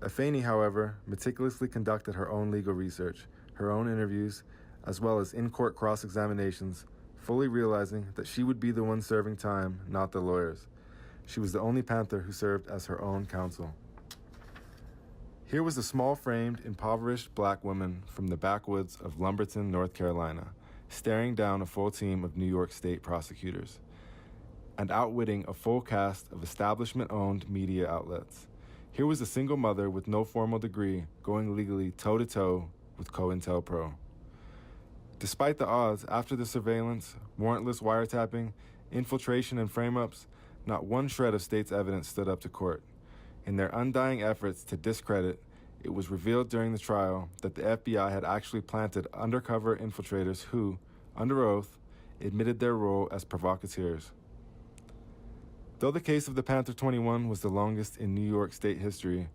Afeni, however, meticulously conducted her own legal research, her own interviews, as well as in-court cross-examinations, fully realizing that she would be the one serving time, not the lawyers. She was the only Panther who served as her own counsel. Here was a small-framed, impoverished black woman from the backwoods of Lumberton, North Carolina, staring down a full team of New York State prosecutors and outwitting a full cast of establishment-owned media outlets. Here was a single mother with no formal degree going legally toe-to-toe with COINTELPRO. Despite the odds, after the surveillance, warrantless wiretapping, infiltration, and frame-ups, not one shred of state's evidence stood up to court. In their undying efforts to discredit, it was revealed during the trial that the FBI had actually planted undercover infiltrators who, under oath, admitted their role as provocateurs. Though the case of the Panther 21 was the longest in New York State history,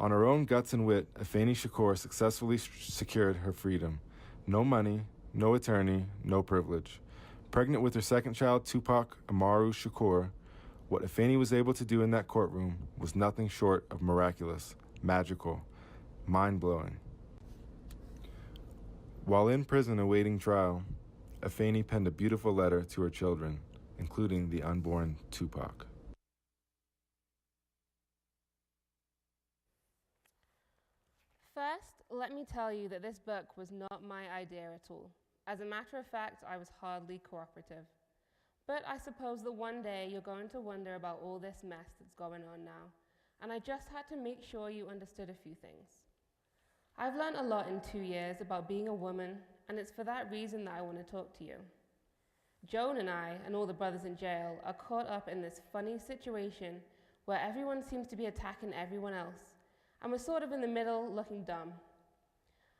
on her own guts and wit, Afeni Shakur successfully secured her freedom. No money, no attorney, no privilege. Pregnant with her second child, Tupac Amaru Shakur, what Afeni was able to do in that courtroom was nothing short of miraculous, magical, mind-blowing. While in prison awaiting trial, Afeni penned a beautiful letter to her children, including the unborn Tupac. First, let me tell you that this book was not my idea at all. As a matter of fact, I was hardly cooperative. But I suppose that one day you're going to wonder about all this mess that's going on now, and I just had to make sure you understood a few things. I've learned a lot in 2 years about being a woman, and it's for that reason that I want to talk to you. Joan and I, and all the brothers in jail, are caught up in this funny situation where everyone seems to be attacking everyone else, and we're sort of in the middle looking dumb.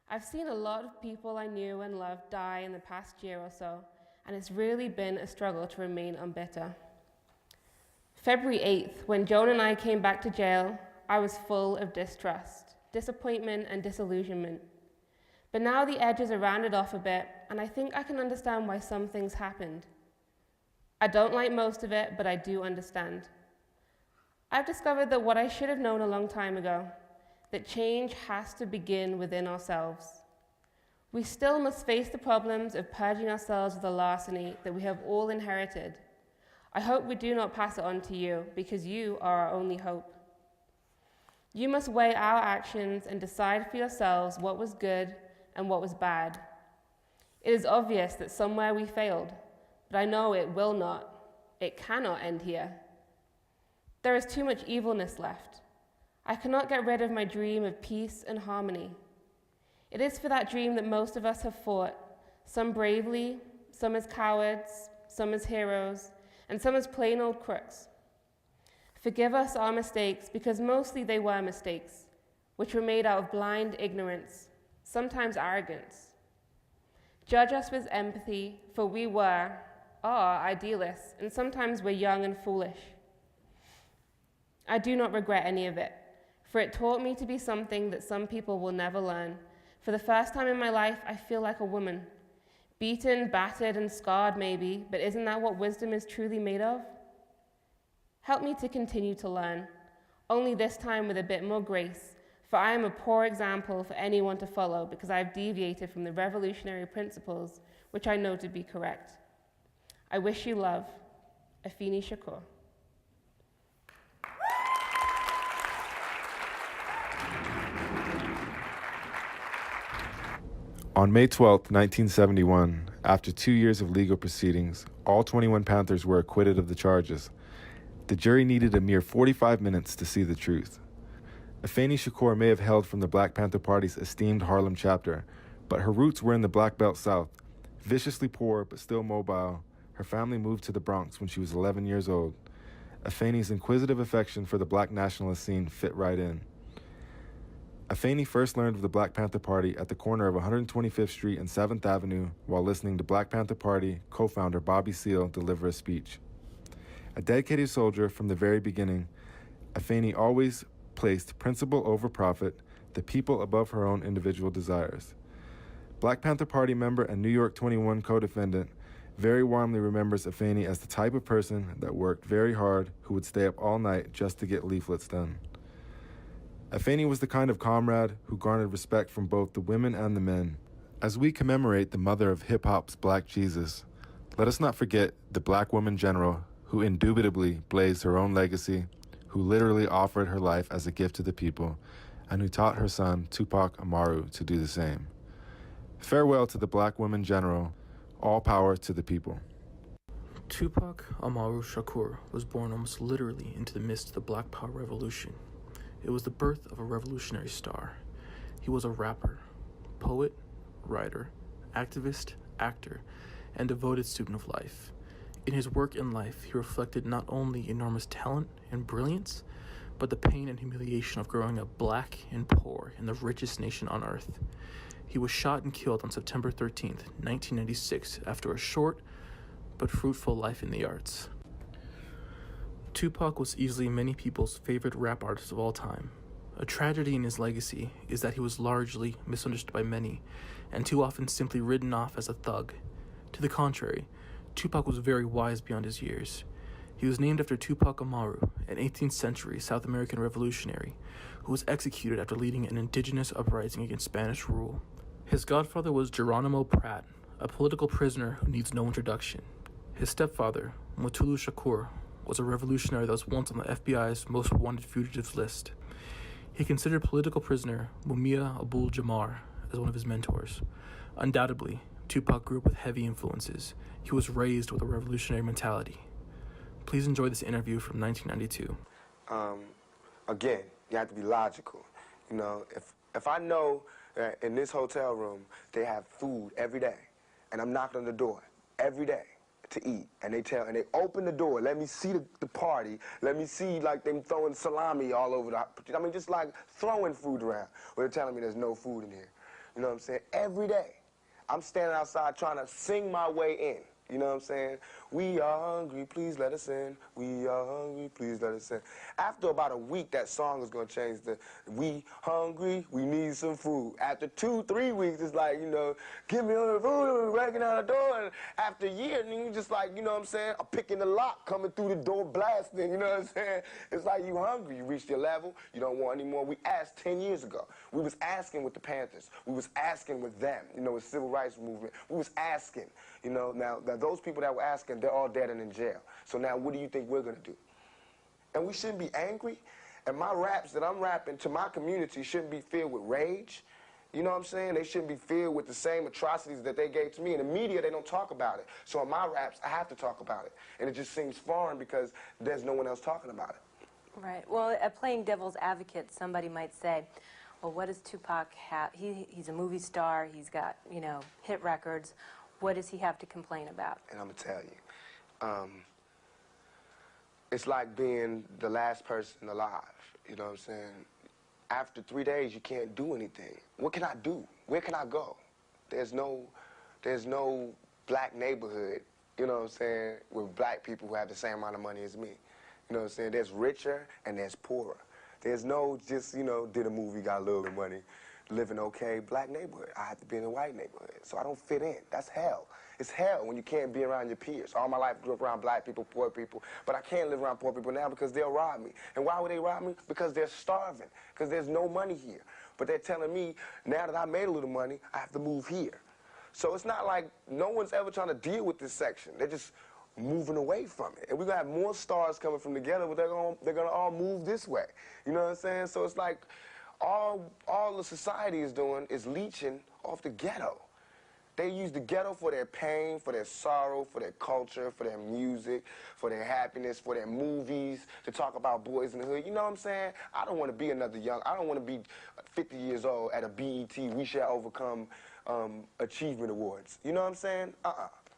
I've seen a lot of people I knew and loved die in the past year or so, and it's really been a struggle to remain unbitter. February 8th, when Joan and I came back to jail, I was full of distrust, disappointment, and disillusionment. But now the edges are rounded off a bit, and I think I can understand why some things happened. I don't like most of it, but I do understand. I've discovered that what I should have known a long time ago, that change has to begin within ourselves. We still must face the problems of purging ourselves of the larceny that we have all inherited. I hope we do not pass it on to you, because you are our only hope. You must weigh our actions and decide for yourselves what was good and what was bad. It is obvious that somewhere we failed, but I know it will not. It cannot end here. There is too much evilness left. I cannot get rid of my dream of peace and harmony. It is for that dream that most of us have fought, some bravely, some as cowards, some as heroes, and some as plain old crooks. Forgive us our mistakes, because mostly they were mistakes, which were made out of blind ignorance, sometimes arrogance. Judge us with empathy, for we are idealists, and sometimes we're young and foolish. I do not regret any of it, for it taught me to be something that some people will never learn. For the first time in my life, I feel like a woman. Beaten, battered, and scarred maybe, but isn't that what wisdom is truly made of? Help me to continue to learn, only this time with a bit more grace, for I am a poor example for anyone to follow because I have deviated from the revolutionary principles which I know to be correct. I wish you love. Afeni Shakur. On May 12, 1971, after 2 years of legal proceedings, all 21 Panthers were acquitted of the charges. The jury needed a mere 45 minutes to see the truth. Afeni Shakur may have hailed from the Black Panther Party's esteemed Harlem chapter, but her roots were in the Black Belt South, viciously poor but still mobile, Her family moved to the Bronx when she was 11 years old. Afeni's inquisitive affection for the black nationalist scene fit right in. Afeni first learned of the Black Panther Party at the corner of 125th Street and 7th Avenue while listening to Black Panther Party co-founder Bobby Seale deliver a speech. A dedicated soldier from the very beginning, Afeni always placed principle over profit, the people above her own individual desires. Black Panther Party member and New York 21 co-defendant very warmly remembers Afeni as the type of person that worked very hard, who would stay up all night just to get leaflets done. Afeni was the kind of comrade who garnered respect from both the women and the men. As we commemorate the mother of hip-hop's Black Jesus, let us not forget the black woman general who indubitably blazed her own legacy, who literally offered her life as a gift to the people, and who taught her son, Tupac Amaru, to do the same. Farewell to the black woman general. All power to the people. Tupac Amaru Shakur was born almost literally into the midst of the Black Power Revolution. It was the birth of a revolutionary star. He was a rapper, poet, writer, activist, actor, and devoted student of life. In his work and life, he reflected not only enormous talent and brilliance, but the pain and humiliation of growing up black and poor in the richest nation on earth. He was shot and killed on September 13th, 1996, after a short but fruitful life in the arts. Tupac was easily many people's favorite rap artist of all time. A tragedy in his legacy is that he was largely misunderstood by many, and too often simply written off as a thug. To the contrary, Tupac was very wise beyond his years. He was named after Tupac Amaru, an 18th century South American revolutionary who was executed after leading an indigenous uprising against Spanish rule. His godfather was Geronimo Pratt, a political prisoner who needs no introduction. His stepfather, Mutulu Shakur, was a revolutionary that was once on the FBI's most wanted fugitives list. He considered political prisoner Mumia Abdul-Jabbar as one of his mentors. Undoubtedly, Tupac grew up with heavy influences. He was raised with a revolutionary mentality. Please enjoy this interview from 1992. Again, you have to be logical. You know, if I know that in this hotel room they have food every day, and I'm knocking on the door every day to eat, and they open the door, let me see the party, let me see like them throwing salami all over I mean, just like throwing food around. Well, they're telling me there's no food in here. You know what I'm saying? Every day, I'm standing outside trying to sing my way in. You know what I'm saying? We are hungry, please let us in. We are hungry, please let us in. After about a week, that song is going to change to, we hungry, we need some food. After 2-3 weeks, it's like, you know, give me all the food, breaking out the door. And after a year, and you just like, you know what I'm saying, I'm picking the lock, coming through the door, blasting, you know what I'm saying? It's like you hungry, you reached your level, you don't want any more. We asked 10 years ago. We was asking with the Panthers. We was asking with them, you know, with civil rights movement. We was asking, you know, now those people that were asking, they're all dead and in jail. So now what do you think we're going to do? And we shouldn't be angry. And my raps that I'm rapping to my community shouldn't be filled with rage. You know what I'm saying? They shouldn't be filled with the same atrocities that they gave to me. In the media, they don't talk about it. So in my raps, I have to talk about it. And it just seems foreign because there's no one else talking about it. Right. Well, playing devil's advocate, somebody might say, well, what does Tupac have? He's a movie star. He's got, you know, hit records. What does he have to complain about? And I'm going to tell you, it's like being the last person alive, you know what I'm saying? After 3 days, you can't do anything. What can I do? Where can I go? There's no black neighborhood, you know what I'm saying, with black people who have the same amount of money as me. You know what I'm saying? There's richer and there's poorer. There's no just, you know, did a movie, got a little bit of money. Living okay black neighborhood. I have to be in a white neighborhood, so I don't fit in. That's hell. It's hell when you can't be around your peers. All my life I grew up around black people, poor people, but I can't live around poor people now because they'll rob me. And why would they rob me? Because they're starving, because there's no money here. But they're telling me, now that I made a little money, I have to move here. So it's not like no one's ever trying to deal with this section. They're just moving away from it. And we're going to have more stars coming from the ghetto, but they're gonna all move this way. You know what I'm saying? So it's like, all the society is doing is leeching off the ghetto. They use the ghetto for their pain, for their sorrow, for their culture, for their music, for their happiness, for their movies, to talk about boys in the hood. You know what I'm saying? I don't want to be another I don't want to be 50 years old at a BET We Shall Overcome Achievement Awards. You know what I'm saying?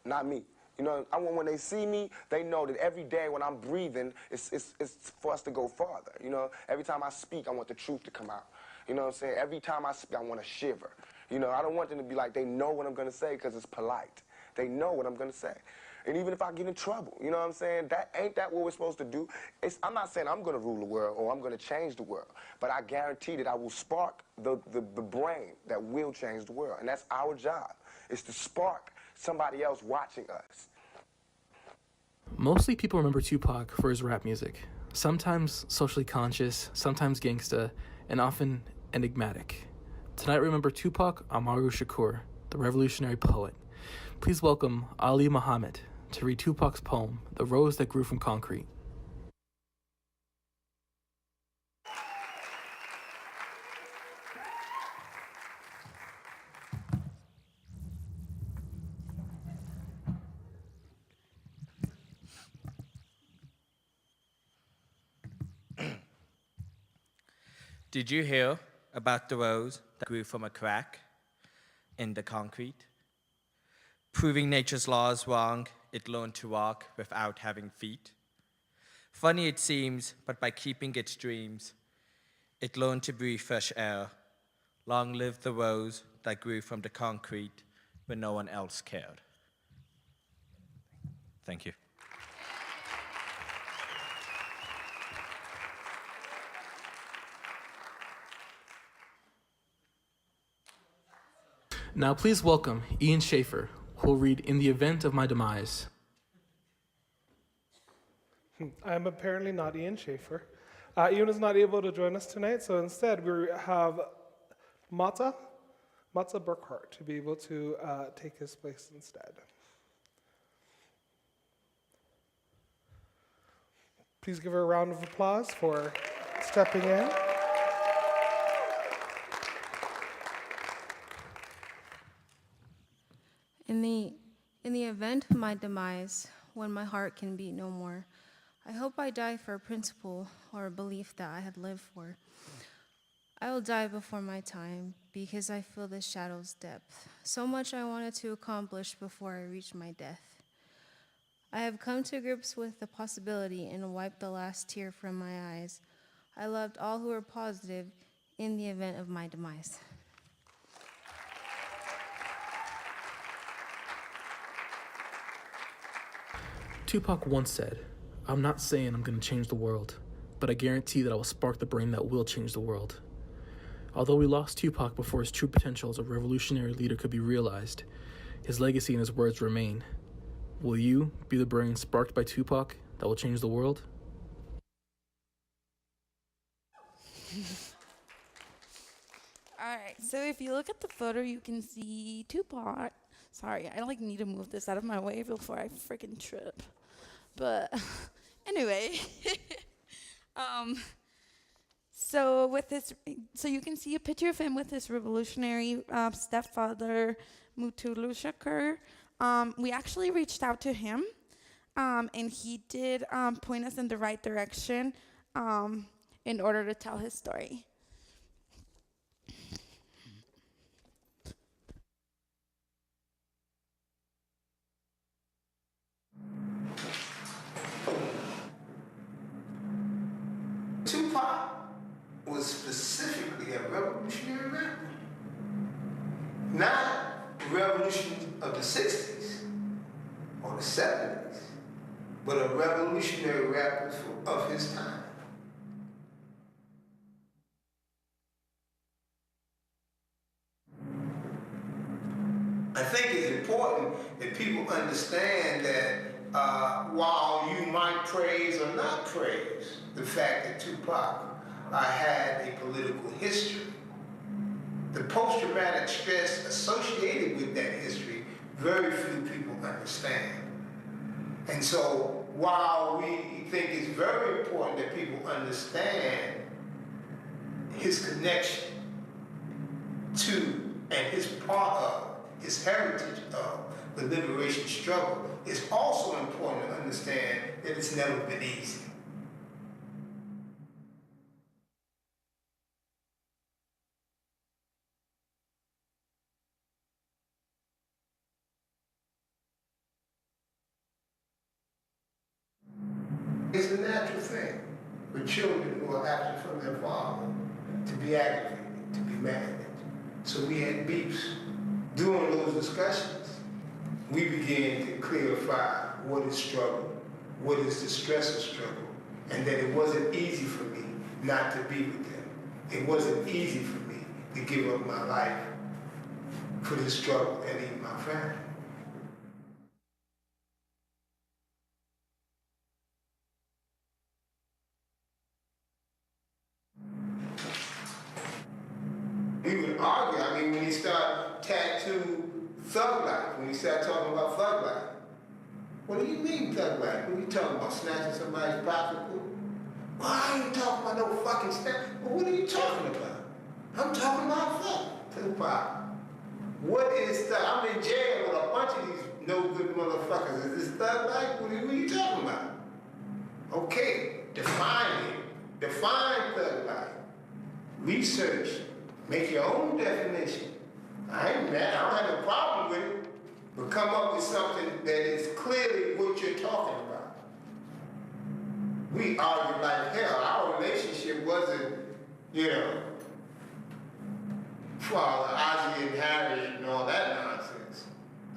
Not me. You know, I want when they see me, they know that every day when I'm breathing, it's for us to go farther. You know, every time I speak, I want the truth to come out. You know what I'm saying? Every time I speak, I want to shiver. You know, I don't want them to be like, they know what I'm going to say because it's polite. They know what I'm going to say. And even if I get in trouble, you know what I'm saying? Ain't that what we're supposed to do? I'm not saying I'm going to rule the world or I'm going to change the world, but I guarantee that I will spark the brain that will change the world. And that's our job, is to spark somebody else watching us. Mostly people remember Tupac for his rap music, sometimes socially conscious, sometimes gangsta, and often enigmatic. Tonight remember Tupac Amaru Shakur, the revolutionary poet. Please welcome Ali Muhammad to read Tupac's poem, The Rose That Grew from Concrete. Did you hear about the rose that grew from a crack in the concrete? Proving nature's laws wrong, it learned to walk without having feet. Funny it seems, but by keeping its dreams, it learned to breathe fresh air. Long live the rose that grew from the concrete when no one else cared. Thank you. Now please welcome Ian Schaefer, who will read In the Event of My Demise. I'm apparently not Ian Schaefer. Ian is not able to join us tonight, so instead we have Matza Burkhart to be able to take his place instead. Please give her a round of applause for stepping in. In the event of my demise, when my heart can beat no more, I hope I die for a principle or a belief that I had lived for. I will die before my time because I feel the shadow's depth. So much I wanted to accomplish before I reach my death. I have come to grips with the possibility and wiped the last tear from my eyes. I loved all who were positive in the event of my demise. Tupac once said, "I'm not saying I'm going to change the world, but I guarantee that I will spark the brain that will change the world." Although we lost Tupac before his true potential as a revolutionary leader could be realized, his legacy and his words remain. Will you be the brain sparked by Tupac that will change the world? All right, so if you look at the photo, you can see Tupac. Sorry, I need to move this out of my way before I freaking trip. But anyway, so you can see a picture of him with his revolutionary stepfather, Mutulu Shakur. We actually reached out to him, and he did point us in the right direction in order to tell his story. Tupac was specifically a revolutionary rapper. Not the revolution of the 60s or the 70s, but a revolutionary rapper of his time. I think it's important that people understand that while you might praise or not praise the fact that Tupac had a political history, the post-traumatic stress associated with that history, very few people understand. And so while we think it's very important that people understand his connection to and his part of, his heritage of the liberation struggle, it's also important to understand that it's never been easy. It's a natural thing for children who are absent from their father to be aggravated, to be mad. So we had beefs. During those discussions, we began to clarify what is struggle, what is the stress of struggle, and that it wasn't easy for me not to be with them. It wasn't easy for me to give up my life for this struggle and leave my family. We would argue. I mean, when he started tattoo thug life, when he started talking about thug life, what do you mean thug life? What are you talking about? Snatching somebody's pocketbook? Well, I ain't talking about no fucking snatch. Well, what are you talking about? I'm talking about thug. Tupac. What is thug? I'm in jail with a bunch of these no good motherfuckers. Is this thug life? What are you talking about? Okay, define it. Define thug life. Research. Make your own definition. I ain't mad. I don't have a problem with it. But come up with something that is clearly what you're talking about. We argued like hell. Our relationship wasn't, Father Ozzie and Harriet and all that nonsense.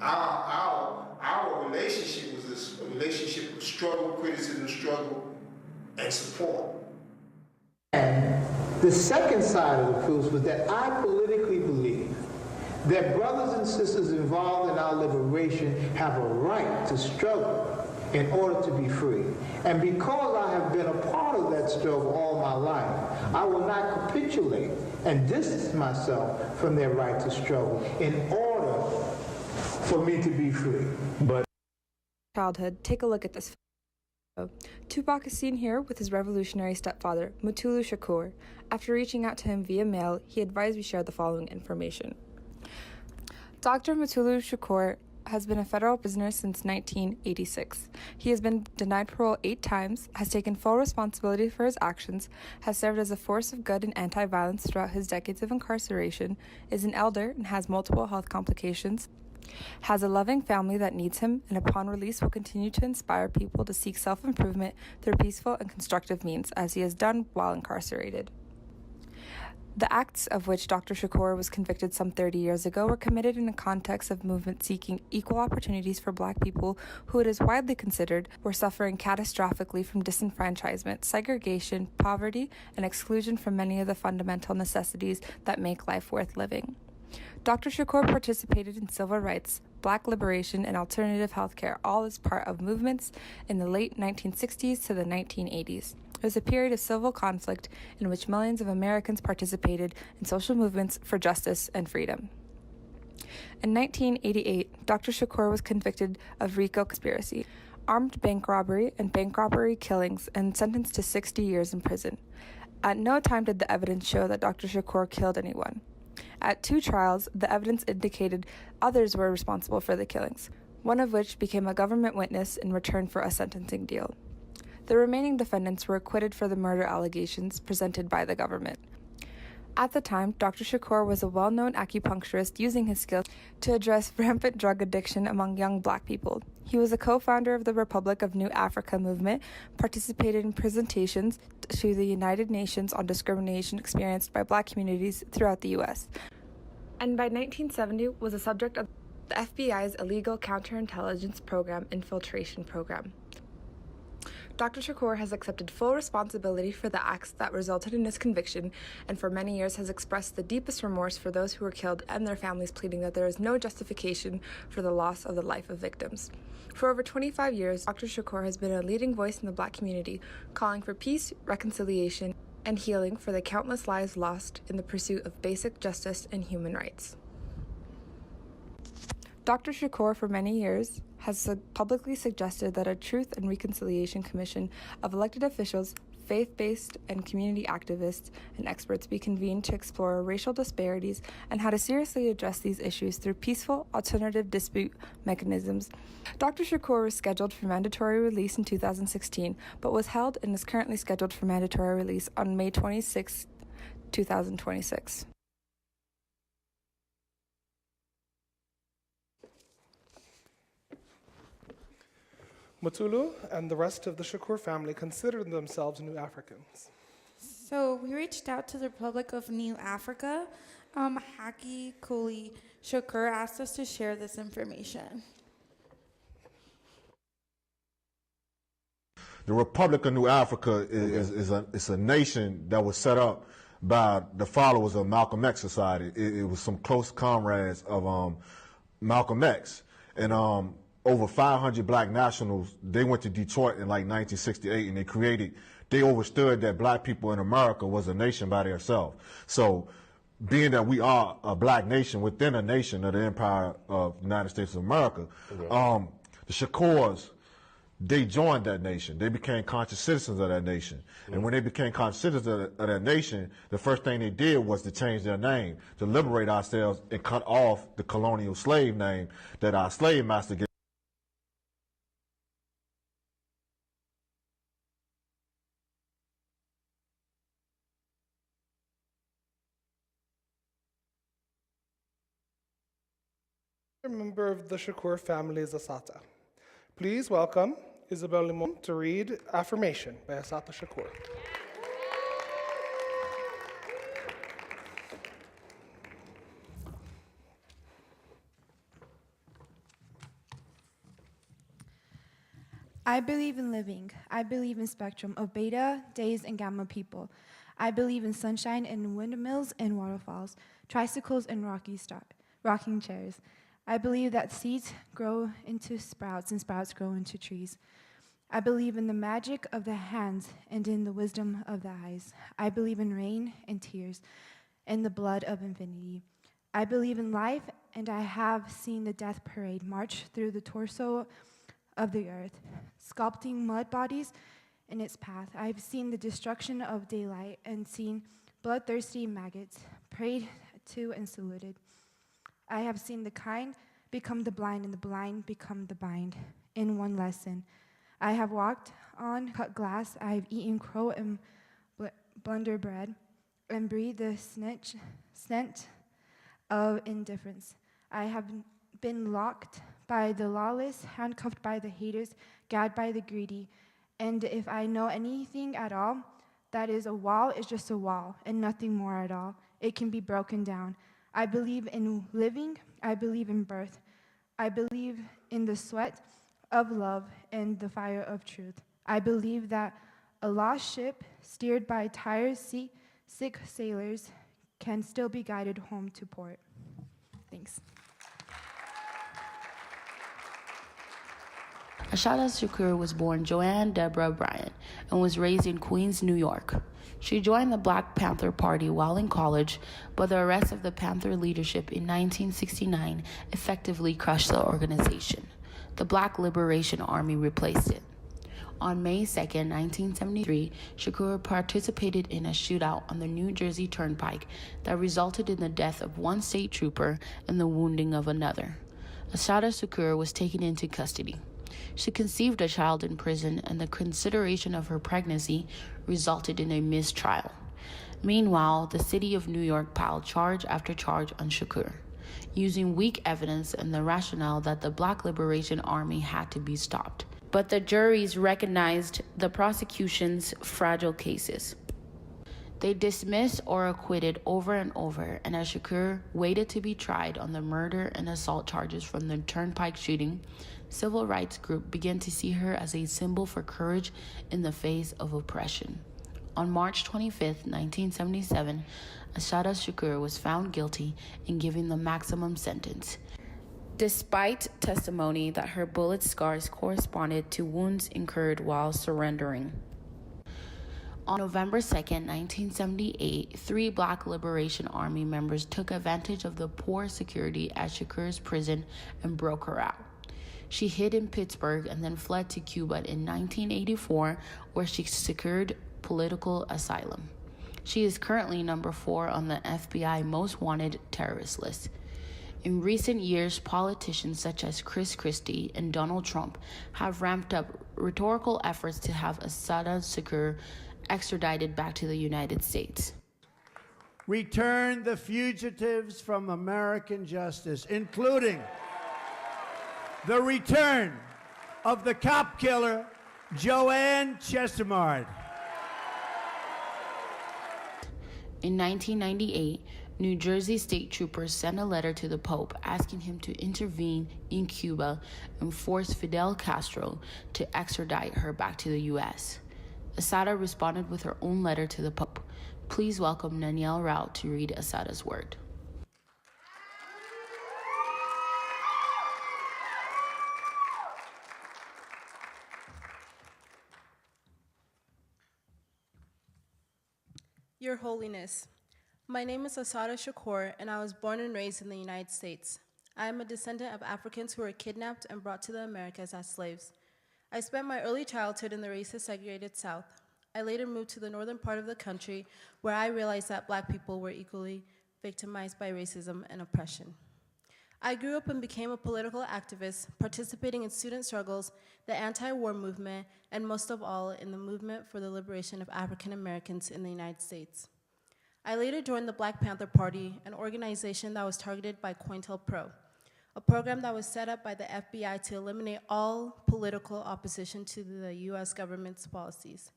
Our relationship was a relationship of struggle, criticism, struggle, and support. And the second side of the proof was that I politically believe that brothers and sisters involved in our liberation have a right to struggle in order to be free. And because I have been a part of that struggle all my life, I will not capitulate and distance myself from their right to struggle in order for me to be free. But childhood, take a look at this photo. Tupac is seen here with his revolutionary stepfather, Mutulu Shakur. After reaching out to him via mail, he advised we share the following information. Dr. Mutulu Shakur has been a federal prisoner since 1986. He has been denied parole 8 times, has taken full responsibility for his actions, has served as a force of good and anti-violence throughout his decades of incarceration, is an elder and has multiple health complications, has a loving family that needs him, and upon release will continue to inspire people to seek self-improvement through peaceful and constructive means, as he has done while incarcerated. The acts of which Dr. Shakur was convicted some 30 years ago were committed in a context of movement seeking equal opportunities for Black people who it is widely considered were suffering catastrophically from disenfranchisement, segregation, poverty, and exclusion from many of the fundamental necessities that make life worth living. Dr. Shakur participated in civil rights, Black liberation, and alternative healthcare, all as part of movements in the late 1960s to the 1980s. It was a period of civil conflict in which millions of Americans participated in social movements for justice and freedom. In 1988, Dr. Shakur was convicted of RICO conspiracy, armed bank robbery, and bank robbery killings, and sentenced to 60 years in prison. At no time did the evidence show that Dr. Shakur killed anyone. At 2 trials, the evidence indicated others were responsible for the killings, one of which became a government witness in return for a sentencing deal. The remaining defendants were acquitted for the murder allegations presented by the government. At the time, Dr. Shakur was a well-known acupuncturist using his skills to address rampant drug addiction among young Black people. He was a co-founder of the Republic of New Africa movement, participated in presentations to the United Nations on discrimination experienced by Black communities throughout the U.S., and by 1970 was a subject of the FBI's illegal counterintelligence program infiltration program. Dr. Shakur has accepted full responsibility for the acts that resulted in his conviction, and for many years has expressed the deepest remorse for those who were killed and their families, pleading that there is no justification for the loss of the life of victims. For over 25 years, Dr. Shakur has been a leading voice in the Black community, calling for peace, reconciliation, and healing for the countless lives lost in the pursuit of basic justice and human rights. Dr. Shakur, for many years, has publicly suggested that a Truth and Reconciliation Commission of elected officials, faith-based and community activists, and experts be convened to explore racial disparities and how to seriously address these issues through peaceful, alternative dispute mechanisms. Dr. Shakur was scheduled for mandatory release in 2016, but was held and is currently scheduled for mandatory release on May 26, 2026. Mutulu and the rest of the Shakur family considered themselves New Africans. So we reached out to the Republic of New Africa. Haki Kuli Shakur asked us to share this information. The Republic of New Africa is a nation that was set up by the followers of Malcolm X Society. It was some close comrades of Malcolm X. And over 500 black nationals, they went to Detroit in like 1968 and they understood that black people in America was a nation by themselves. So being that we are a black nation within a nation of the Empire of the United States of America, the Shakurs, they joined that nation. They became conscious citizens of that nation. And when they became conscious citizens of that nation, the first thing they did was to change their name, to liberate ourselves and cut off the colonial slave name that our slave master gave. A member of the Shakur family is Asata. Please welcome Isabel Limon to read Affirmation by Asata Shakur. I believe in living. I believe in spectrum of beta, days, and gamma people. I believe in sunshine and windmills and waterfalls, tricycles and rocking chairs. I believe that seeds grow into sprouts and sprouts grow into trees. I believe in the magic of the hands and in the wisdom of the eyes. I believe in rain and tears and the blood of infinity. I believe in life, and I have seen the death parade march through the torso of the earth, sculpting mud bodies in its path. I've seen the destruction of daylight and seen bloodthirsty maggots prayed to and saluted. I have seen the kind become the blind and the blind become the bind in one lesson. I have walked on cut glass. I have eaten crow and blunder bread and breathed the scent of indifference. I have been locked by the lawless, handcuffed by the haters, gagged by the greedy. And if I know anything at all, that is a wall is just a wall and nothing more at all. It can be broken down. I believe in living. I believe in birth. I believe in the sweat of love and the fire of truth. I believe that a lost ship steered by tired sick sailors can still be guided home to port. Thanks. Ashada Shakur was born Joanne Deborah Bryant and was raised in Queens, New York. She joined the Black Panther Party while in college, but the arrest of the Panther leadership in 1969 effectively crushed the organization. The Black Liberation Army replaced it. On May 2, 1973, Shakur participated in a shootout on the New Jersey Turnpike that resulted in the death of one state trooper and the wounding of another. Ashada Shakur was taken into custody. She conceived a child in prison, and the consideration of her pregnancy resulted in a mistrial. Meanwhile, the city of New York piled charge after charge on Shakur, using weak evidence and the rationale that the Black Liberation Army had to be stopped. But the juries recognized the prosecution's fragile cases. They dismissed or acquitted over and over, and as Shakur waited to be tried on the murder and assault charges from the Turnpike shooting, civil rights groups began to see her as a symbol for courage in the face of oppression. On March 25, 1977, Ashada Shakur was found guilty and given the maximum sentence, despite testimony that her bullet scars corresponded to wounds incurred while surrendering. On November 2, 1978, 3 Black Liberation Army members took advantage of the poor security at Shakur's prison and broke her out. She hid in Pittsburgh and then fled to Cuba in 1984, where she secured political asylum. She is currently number 4 on the FBI Most Wanted terrorist list. In recent years, politicians such as Chris Christie and Donald Trump have ramped up rhetorical efforts to have Ashada Shakur extradited back to the United States. Return the fugitives from American justice, including the return of the cop killer, Joanne Chestermard. In 1998, New Jersey state troopers sent a letter to the Pope asking him to intervene in Cuba and force Fidel Castro to extradite her back to the U.S. Asada responded with her own letter to the Pope. Please welcome Danielle Rao to read Asada's word. Your Holiness, my name is Asada Shakur, and I was born and raised in the United States. I am a descendant of Africans who were kidnapped and brought to the Americas as slaves. I spent my early childhood in the racist segregated South. I later moved to the northern part of the country, where I realized that Black people were equally victimized by racism and oppression. I grew up and became a political activist, participating in student struggles, the anti-war movement, and most of all, in the movement for the liberation of African Americans in the United States. I later joined the Black Panther Party, an organization that was targeted by COINTELPRO, a program that was set up by the FBI to eliminate all political opposition to the US government's policies,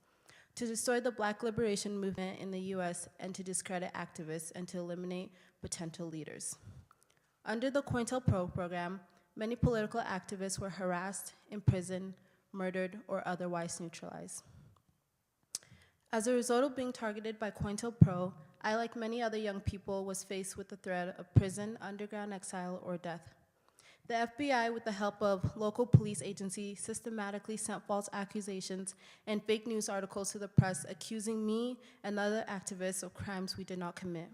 to destroy the Black liberation movement in the US, and to discredit activists and to eliminate potential leaders. Under the COINTELPRO program, many political activists were harassed, imprisoned, murdered, or otherwise neutralized. As a result of being targeted by COINTELPRO, I, like many other young people, was faced with the threat of prison, underground exile, or death. The FBI, with the help of local police agencies, systematically sent false accusations and fake news articles to the press accusing me and other activists of crimes we did not commit.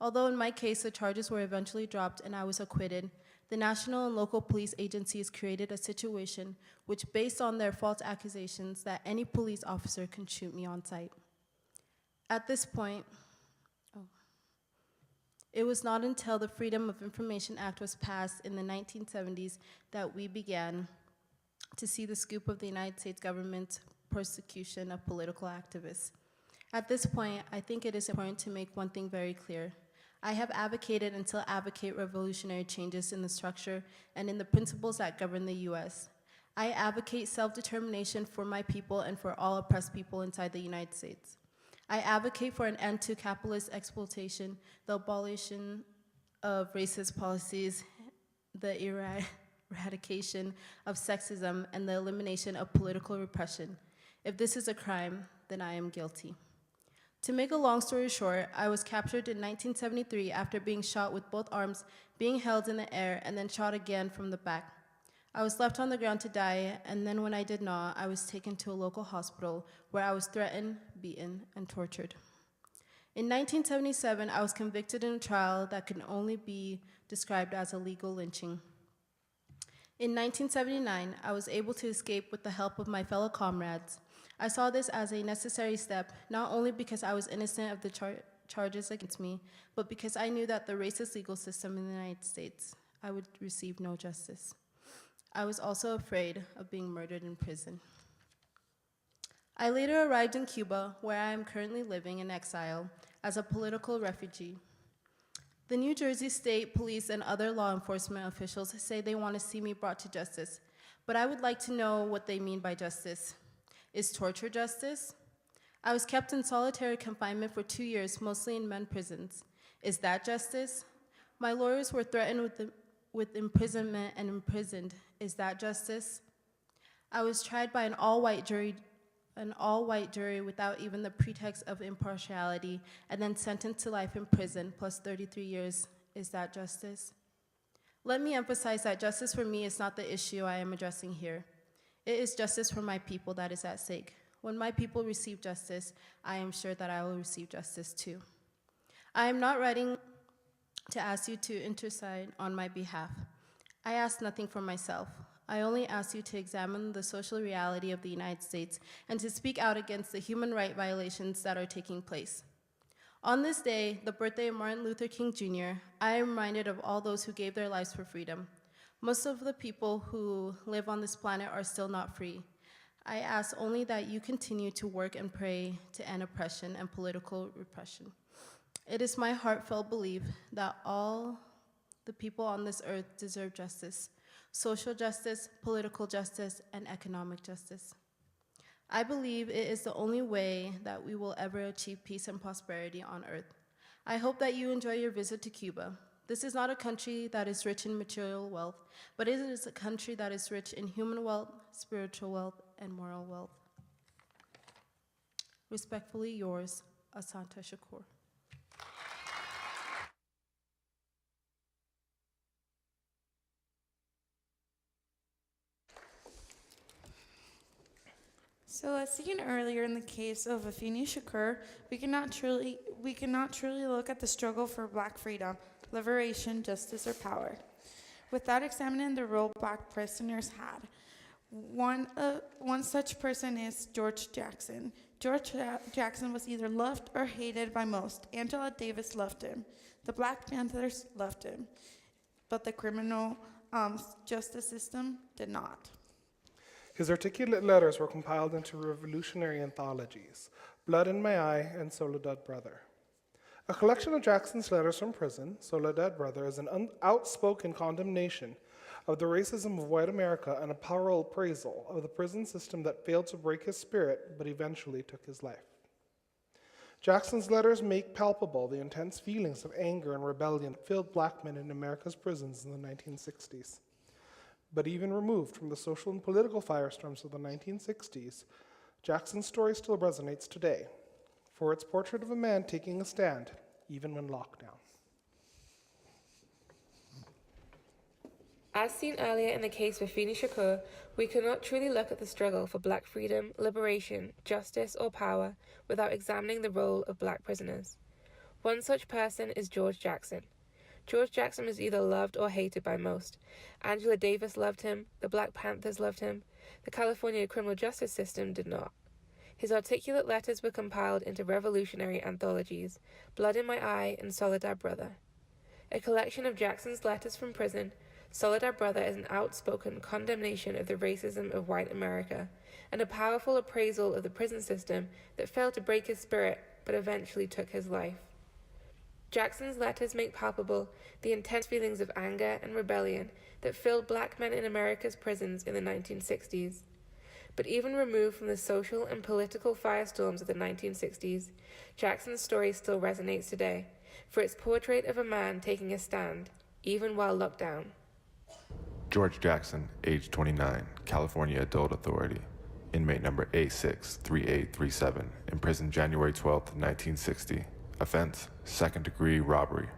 Although in my case, the charges were eventually dropped and I was acquitted, the national and local police agencies created a situation which, based on their false accusations, that any police officer can shoot me on sight. At this point, it was not until the Freedom of Information Act was passed in the 1970s that we began to see the scoop of the United States government's persecution of political activists. At this point, I think it is important to make one thing very clear. I have advocated and still advocate revolutionary changes in the structure and in the principles that govern the U.S. I advocate self-determination for my people and for all oppressed people inside the United States. I advocate for an end to capitalist exploitation, the abolition of racist policies, the eradication of sexism, and the elimination of political repression. If this is a crime, then I am guilty. To make a long story short, I was captured in 1973 after being shot with both arms, being held in the air, and then shot again from the back. I was left on the ground to die, and then when I did not, I was taken to a local hospital where I was threatened, beaten, and tortured. In 1977, I was convicted in a trial that could only be described as a legal lynching. In 1979, I was able to escape with the help of my fellow comrades. I saw this as a necessary step, not only because I was innocent of the charges against me, but because I knew that the racist legal system in the United States, I would receive no justice. I was also afraid of being murdered in prison. I later arrived in Cuba, where I am currently living in exile as a political refugee. The New Jersey State Police and other law enforcement officials say they want to see me brought to justice, but I would like to know what they mean by justice. Is torture justice? I was kept in solitary confinement for 2 years, mostly in men's prisons. Is that justice? My lawyers were threatened with imprisonment and imprisoned. Is that justice? I was tried by an all-white jury without even the pretext of impartiality, and then sentenced to life in prison plus 33 years. Is that justice? Let me emphasize that justice for me is not the issue I am addressing here. It is justice for my people that is at stake. When my people receive justice, I am sure that I will receive justice too. I am not writing to ask you to intercede on my behalf. I ask nothing for myself. I only ask you to examine the social reality of the United States and to speak out against the human rights violations that are taking place. On this day, the birthday of Martin Luther King Jr., I am reminded of all those who gave their lives for freedom. Most of the people who live on this planet are still not free. I ask only that you continue to work and pray to end oppression and political repression. It is my heartfelt belief that all the people on this earth deserve justice. social justice, political justice, and economic justice. I believe it is the only way that we will ever achieve peace and prosperity on earth. I hope that you enjoy your visit to Cuba. This is not a country that is rich in material wealth, but it is a country that is rich in human wealth, spiritual wealth, and moral wealth. Respectfully yours, Asanta Shakur. So as seen earlier in the case of Afeni Shakur, we cannot truly look at the struggle for Black freedom, liberation, justice, or power without examining the role Black prisoners had. One such person is George Jackson. George Jackson was either loved or hated by most. Angela Davis loved him. The Black Panthers loved him, but the criminal justice system did not. His articulate letters were compiled into revolutionary anthologies, Blood in My Eye and Soledad Brother. A collection of Jackson's letters from prison, Soledad Brother, is an outspoken condemnation of the racism of white America and a powerful appraisal of the prison system that failed to break his spirit but eventually took his life. Jackson's letters make palpable the intense feelings of anger and rebellion that filled Black men in America's prisons in the 1960s. But even removed from the social and political firestorms of the 1960s, Jackson's story still resonates today, for its portrait of a man taking a stand, even when locked down. As seen earlier in the case of Afeni Shakur, we cannot truly look at the struggle for Black freedom, liberation, justice, or power without examining the role of Black prisoners. One such person is George Jackson. George Jackson was either loved or hated by most. Angela Davis loved him, the Black Panthers loved him, the California criminal justice system did not. His articulate letters were compiled into revolutionary anthologies, Blood in My Eye and Soledad Brother. A collection of Jackson's letters from prison, Soledad Brother is an outspoken condemnation of the racism of white America, and a powerful appraisal of the prison system that failed to break his spirit but eventually took his life. Jackson's letters make palpable the intense feelings of anger and rebellion that filled Black men in America's prisons in the 1960s. But even removed from the social and political firestorms of the 1960s, Jackson's story still resonates today, for its portrait of a man taking a stand, even while locked down. George Jackson, age 29, California Adult Authority, inmate number A63837, imprisoned January 12, 1960. Offense, second-degree robbery.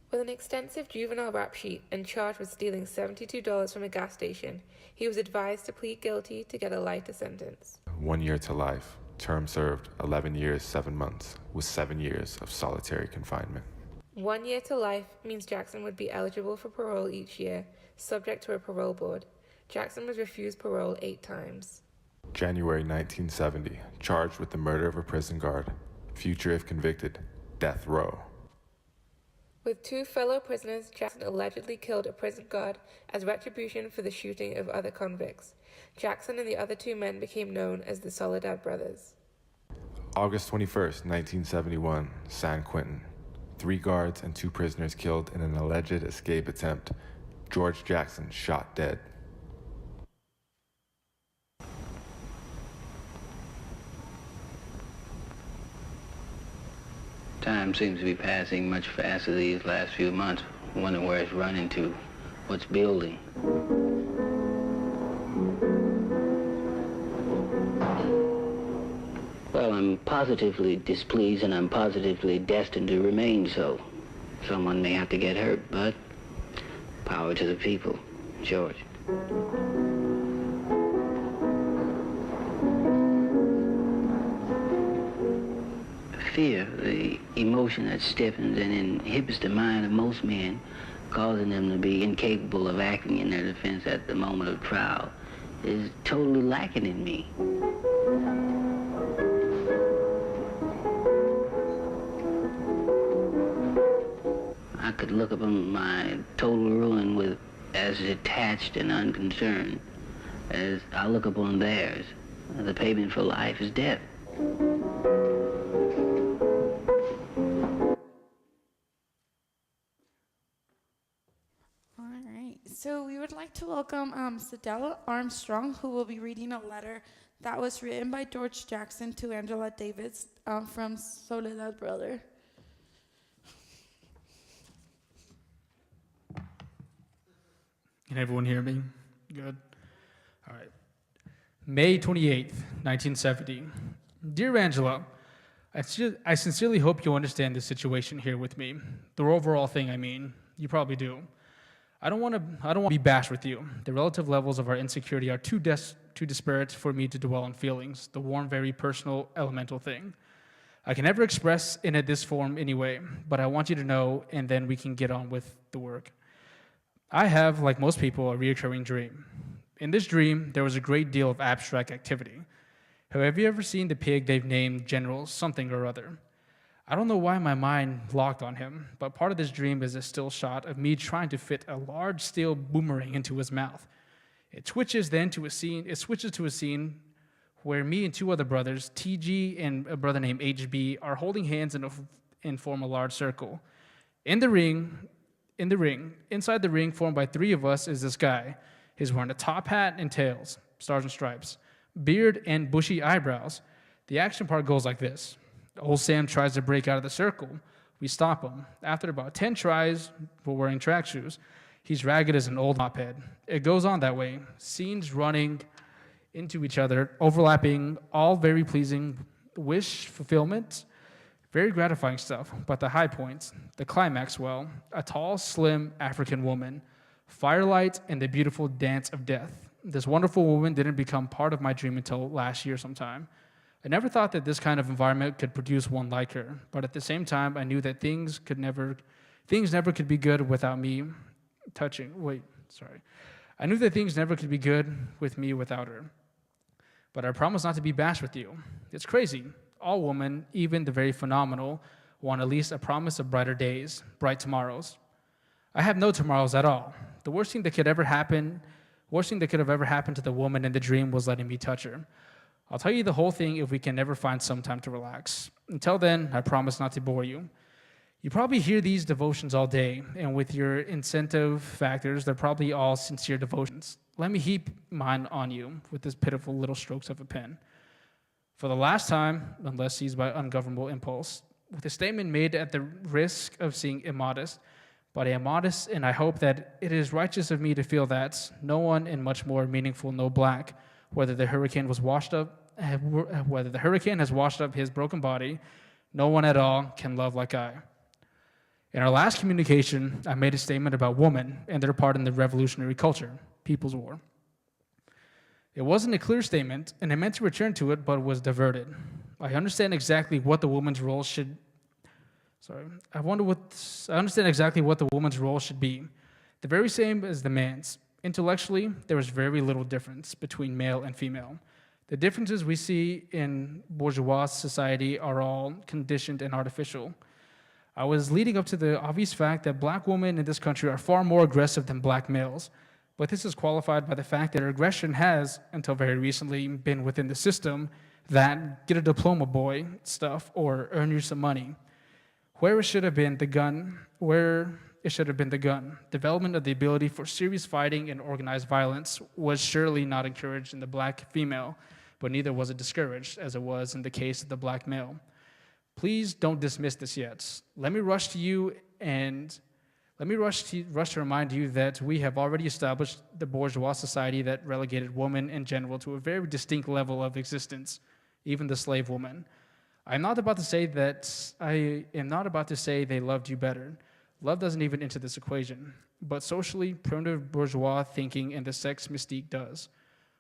With an extensive juvenile rap sheet and charged with stealing $72 from a gas station, he was advised to plead guilty to get a lighter sentence. 1 year to life. Term served 11 years, 7 months, with 7 years of solitary confinement. 1 year to life means Jackson would be eligible for parole each year, subject to a parole board. Jackson was refused parole 8 times. January 1970, charged with the murder of a prison guard. Future if convicted, death row. With 2 fellow prisoners, Jackson allegedly killed a prison guard as retribution for the shooting of other convicts. Jackson and the other 2 men became known as the Soledad Brothers. August 21st, 1971, San Quentin. 3 guards and 2 prisoners killed in an alleged escape attempt. George Jackson shot dead. Time seems to be passing much faster these last few months. I wonder where it's running to, what's building. Well, I'm positively displeased and I'm positively destined to remain so. Someone may have to get hurt, but power to the people. George. Fear, the emotion that stiffens and inhibits the mind of most men, causing them to be incapable of acting in their defense at the moment of trial, is totally lacking in me. I could look upon my total ruin with as detached and unconcerned as I look upon theirs. The payment for life is death. So we like to welcome Sedella Armstrong, who will be reading a letter that was written by George Jackson to Angela Davis from Soledad Brother. Can everyone hear me? Good. All right. May 28th, 1970. Dear Angela, I sincerely hope you understand the situation here with me. The overall thing, I mean. You probably do. I don't want to be bashed with you. The relative levels of our insecurity are too disparate for me to dwell on feelings, the warm, very personal, elemental thing. I can never express in this form anyway, but I want you to know, and then we can get on with the work. I have, like most people, a recurring dream. In this dream, there was a great deal of abstract activity. Have you ever seen the pig they've named General something or other? I don't know why my mind locked on him, but part of this dream is a still shot of me trying to fit a large steel boomerang into his mouth. It switches to a scene where me and two other brothers, TG and a brother named HB, are holding hands and form a large circle. Inside the ring formed by three of us is this guy. He's wearing a top hat and tails, stars and stripes, beard and bushy eyebrows. The action part goes like this. Old Sam tries to break out of the circle. We stop him. After about 10 tries, we're wearing track shoes. He's ragged as an old mophead. It goes on that way. Scenes running into each other, overlapping, all very pleasing, wish fulfillment, very gratifying stuff. But the high points, the climax, well, a tall, slim African woman, firelight, and the beautiful dance of death. This wonderful woman didn't become part of my dream until last year sometime. I never thought that this kind of environment could produce one like her, but at the same time, I knew that things never could be good without me I knew that things never could be good with me without her. But I promised not to be bashed with you. It's crazy. All women, even the very phenomenal, want at least a promise of brighter days, bright tomorrows. I have no tomorrows at all. The worst thing that could have ever happened to the woman in the dream was letting me touch her. I'll tell you the whole thing if we can never find some time to relax. Until then, I promise not to bore you. You probably hear these devotions all day, and with your incentive factors, they're probably all sincere devotions. Let me heap mine on you with this pitiful little strokes of a pen. For the last time, unless seized by ungovernable impulse, with a statement made at the risk of seeming immodest, but I am modest, and I hope that it is righteous of me to feel that no one, and much more meaningful, no black, whether the hurricane has washed up his broken body, no one at all can love like I. In our last communication, I made a statement about women and their part in the revolutionary culture, People's War. It wasn't a clear statement, and I meant to return to it, but was diverted. I understand exactly what the woman's role should. I understand exactly what the woman's role should be, the very same as the man's. Intellectually, there is very little difference between male and female. The differences we see in bourgeois society are all conditioned and artificial. I was leading up to the obvious fact that black women in this country are far more aggressive than black males, but this is qualified by the fact that aggression has, until very recently, been within the system that get a diploma boy stuff or earn you some money. Where it should have been the gun. Development of the ability for serious fighting and organized violence was surely not encouraged in the black female, but neither was it discouraged, as it was in the case of the black male. Please don't dismiss this yet. Let me rush to remind you that we have already established the bourgeois society that relegated women in general to a very distinct level of existence, even the slave woman. I am not about to say they loved you better. Love doesn't even enter this equation, but socially, primitive bourgeois thinking and the sex mystique does.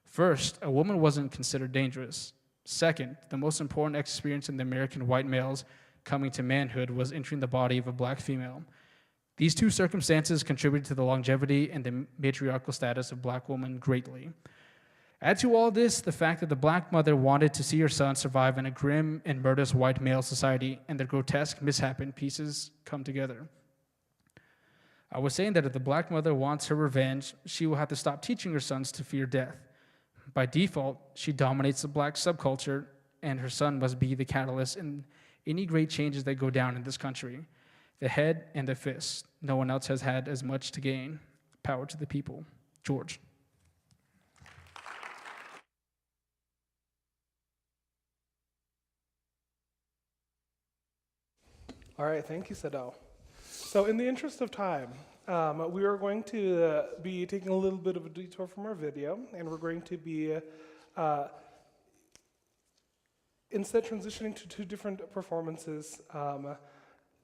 First, a woman wasn't considered dangerous. Second, the most important experience in the American white males coming to manhood was entering the body of a black female. These two circumstances contributed to the longevity and the matriarchal status of black women greatly. Add to all this the fact that the black mother wanted to see her son survive in a grim and murderous white male society, and the grotesque misshapen pieces come together. I was saying that if the black mother wants her revenge, she will have to stop teaching her sons to fear death. By default, she dominates the black subculture, and her son must be the catalyst in any great changes that go down in this country. The head and the fist. No one else has had as much to gain. Power to the people. George. All right, thank you, Sadell. So in the interest of time, we are going to be taking a little bit of a detour from our video, and we're going to be instead transitioning to two different performances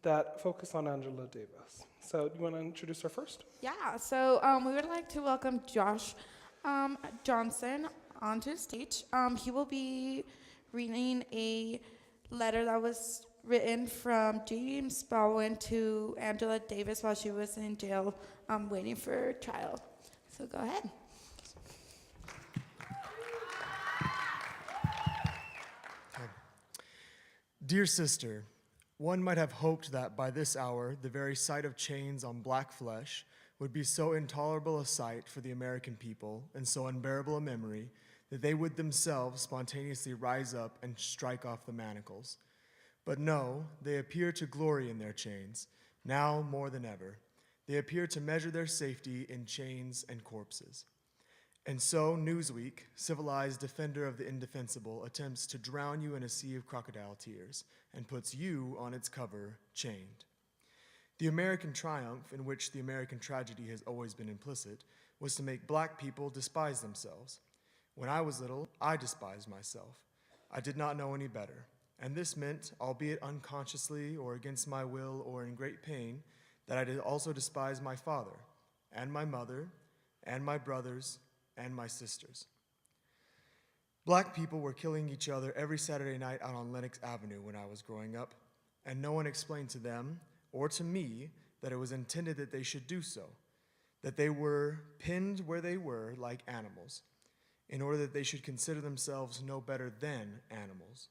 that focus on Angela Davis. So do you want to introduce her first? Yeah, so we would like to welcome Josh Johnson onto stage. He will be reading a letter that was written from James Baldwin to Angela Davis while she was in jail waiting for trial. So go ahead. Dear sister, one might have hoped that by this hour, the very sight of chains on black flesh would be so intolerable a sight for the American people and so unbearable a memory that they would themselves spontaneously rise up and strike off the manacles. But no, they appear to glory in their chains, now more than ever. They appear to measure their safety in chains and corpses. And so Newsweek, civilized defender of the indefensible, attempts to drown you in a sea of crocodile tears and puts you on its cover, chained. The American triumph, in which the American tragedy has always been implicit, was to make black people despise themselves. When I was little, I despised myself. I did not know any better. And this meant, albeit unconsciously or against my will or in great pain, that I did also despise my father, and my mother, and my brothers, and my sisters. Black people were killing each other every Saturday night out on Lenox Avenue when I was growing up, and no one explained to them, or to me, that it was intended that they should do so, that they were pinned where they were like animals, in order that they should consider themselves no better than animals.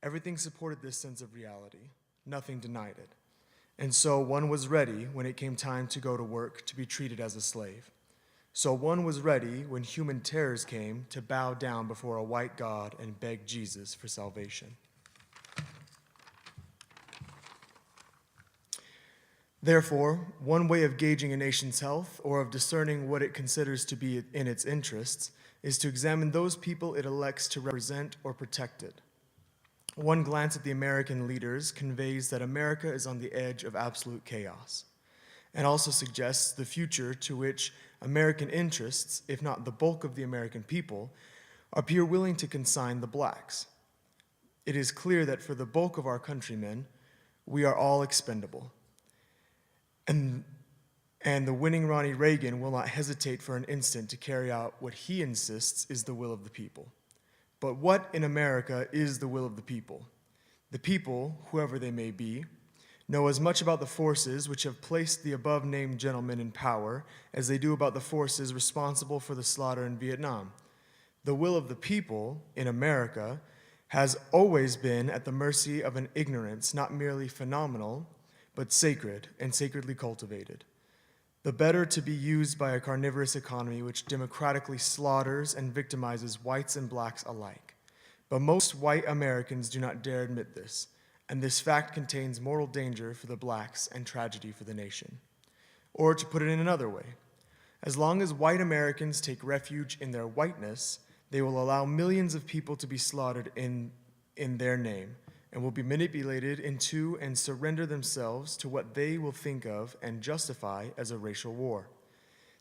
Everything supported this sense of reality. Nothing denied it. And so one was ready when it came time to go to work to be treated as a slave. So one was ready when human terrors came to bow down before a white God and beg Jesus for salvation. Therefore, one way of gauging a nation's health or of discerning what it considers to be in its interests is to examine those people it elects to represent or protect it. One glance at the American leaders conveys that America is on the edge of absolute chaos, and also suggests the future to which American interests, if not the bulk of the American people, appear willing to consign the blacks. It is clear that for the bulk of our countrymen, we are all expendable. And the winning Ronnie Reagan will not hesitate for an instant to carry out what he insists is the will of the people. But what in America is the will of the people? The people, whoever they may be, know as much about the forces which have placed the above-named gentlemen in power as they do about the forces responsible for the slaughter in Vietnam. The will of the people in America has always been at the mercy of an ignorance not merely phenomenal, but sacred and sacredly cultivated. The better to be used by a carnivorous economy which democratically slaughters and victimizes whites and blacks alike. But most white Americans do not dare admit this, and this fact contains mortal danger for the blacks and tragedy for the nation. Or to put it in another way, as long as white Americans take refuge in their whiteness, they will allow millions of people to be slaughtered in their name, and will be manipulated into and surrender themselves to what they will think of and justify as a racial war.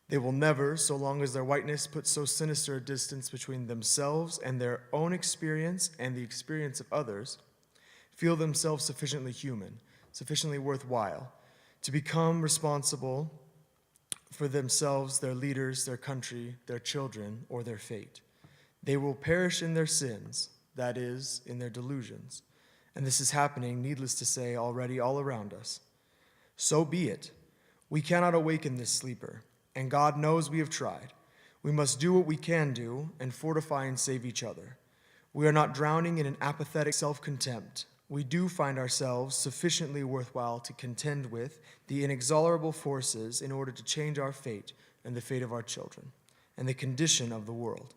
They will never, so long as their whiteness puts so sinister a distance between themselves and their own experience and the experience of others, feel themselves sufficiently human, sufficiently worthwhile, to become responsible for themselves, their leaders, their country, their children, or their fate. They will perish in their sins, that is, in their delusions. And this is happening, needless to say, already all around us. So be it. We cannot awaken this sleeper, and God knows we have tried. We must do what we can do and fortify and save each other. We are not drowning in an apathetic self-contempt. We do find ourselves sufficiently worthwhile to contend with the inexorable forces in order to change our fate and the fate of our children and the condition of the world.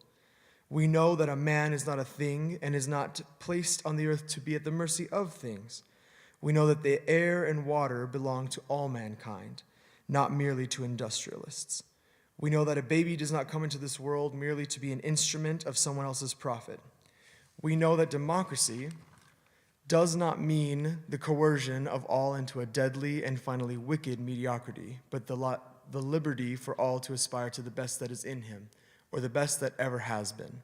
We know that a man is not a thing and is not placed on the earth to be at the mercy of things. We know that the air and water belong to all mankind, not merely to industrialists. We know that a baby does not come into this world merely to be an instrument of someone else's profit. We know that democracy does not mean the coercion of all into a deadly and finally wicked mediocrity, but the liberty for all to aspire to the best that is in him, or the best that ever has been.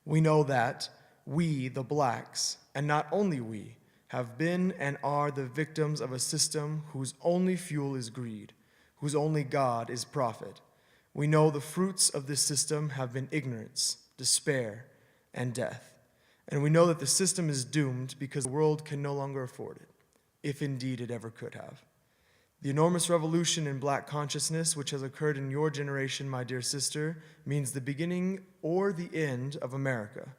We know that we, the blacks, and not only we, have been and are the victims of a system whose only fuel is greed, whose only God is profit. We know the fruits of this system have been ignorance, despair, and death. And we know that the system is doomed because the world can no longer afford it, if indeed it ever could have. The enormous revolution in black consciousness which has occurred in your generation, my dear sister, means the beginning or the end of America.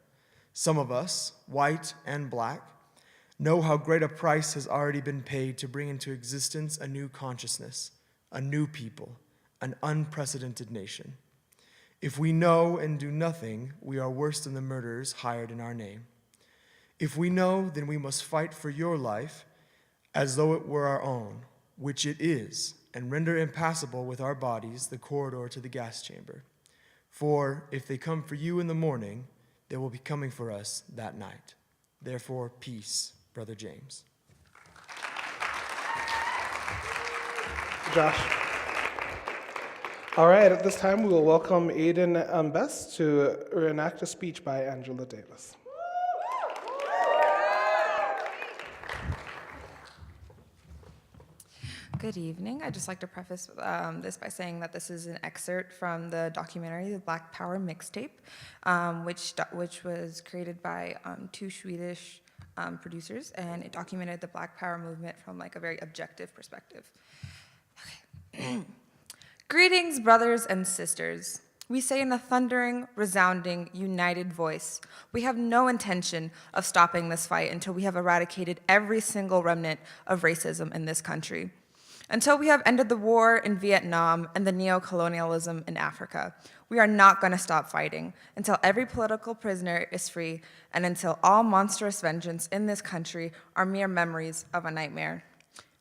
Some of us, white and black, know how great a price has already been paid to bring into existence a new consciousness, a new people, an unprecedented nation. If we know and do nothing, we are worse than the murderers hired in our name. If we know, then we must fight for your life as though it were our own, which it is, and render impassable with our bodies the corridor to the gas chamber. For if they come for you in the morning, they will be coming for us that night. Therefore, peace, Brother James. Josh. All right, at this time, we will welcome Aiden Best to enact a speech by Angela Davis. Good evening. I'd just like to preface this by saying that this is an excerpt from the documentary, The Black Power Mixtape, which was created by two Swedish producers, and it documented the Black Power movement from like a very objective perspective. Okay. Greetings, brothers and sisters. We say in a thundering, resounding, united voice, we have no intention of stopping this fight until we have eradicated every single remnant of racism in this country. Until we have ended the war in Vietnam and the neo-colonialism in Africa, we are not going to stop fighting until every political prisoner is free and until all monstrous vengeance in this country are mere memories of a nightmare.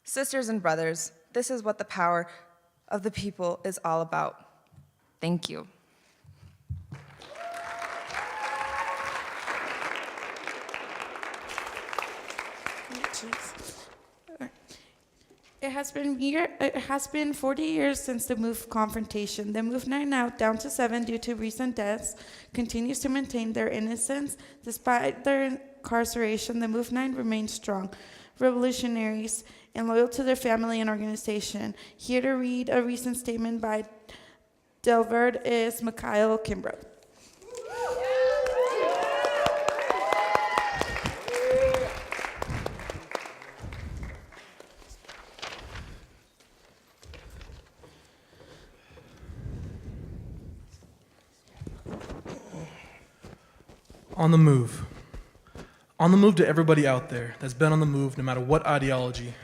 Sisters and brothers, this is what the power of the people is all about. Thank you. It has been 40 years since the MOVE confrontation. The MOVE 9 out down to 7 due to recent deaths continues to maintain their innocence. Despite their incarceration, the MOVE 9 remains strong, revolutionaries, and loyal to their family and organization. Here to read a recent statement by Delverd is Mikhail Kimbrough. On the move. On the move to everybody out there that's been on the move, no matter what ideology,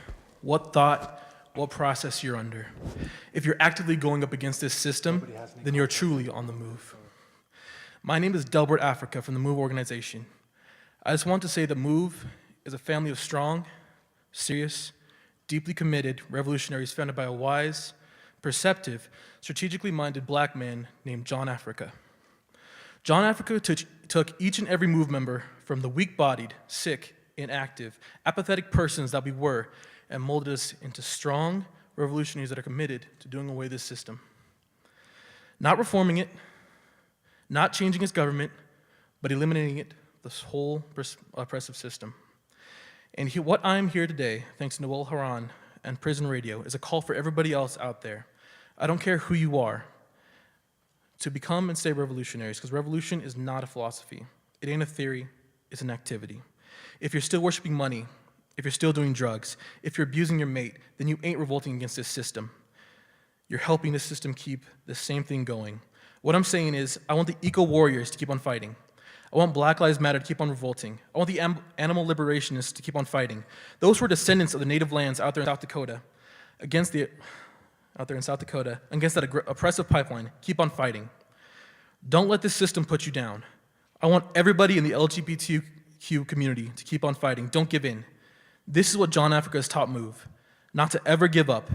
what thought, what process you're under. If you're actively going up against this system, then you're truly on the move. My name is Delbert Africa from the MOVE organization. I just want to say that MOVE is a family of strong, serious, deeply committed revolutionaries founded by a wise, perceptive, strategically minded black man named John Africa. John Africa took each and every MOVE member from the weak-bodied, sick, inactive, apathetic persons that we were and molded us into strong revolutionaries that are committed to doing away with this system. Not reforming it, not changing its government, but eliminating it, this whole oppressive system. And what I'm here today, thanks to Noel Haran and Prison Radio, is a call for everybody else out there. I don't care who you are, to become and stay revolutionaries, because revolution is not a philosophy. It ain't a theory, it's an activity. If you're still worshiping money, if you're still doing drugs, if you're abusing your mate, then you ain't revolting against this system. You're helping this system keep the same thing going. What I'm saying is, I want the eco-warriors to keep on fighting. I want Black Lives Matter to keep on revolting. I want the animal liberationists to keep on fighting. Those who are descendants of the native lands out there in South Dakota, against that oppressive pipeline, keep on fighting. Don't let this system put you down. I want everybody in the LGBTQ community to keep on fighting. Don't give in. This is what John Africa has taught MOVE, not to ever give up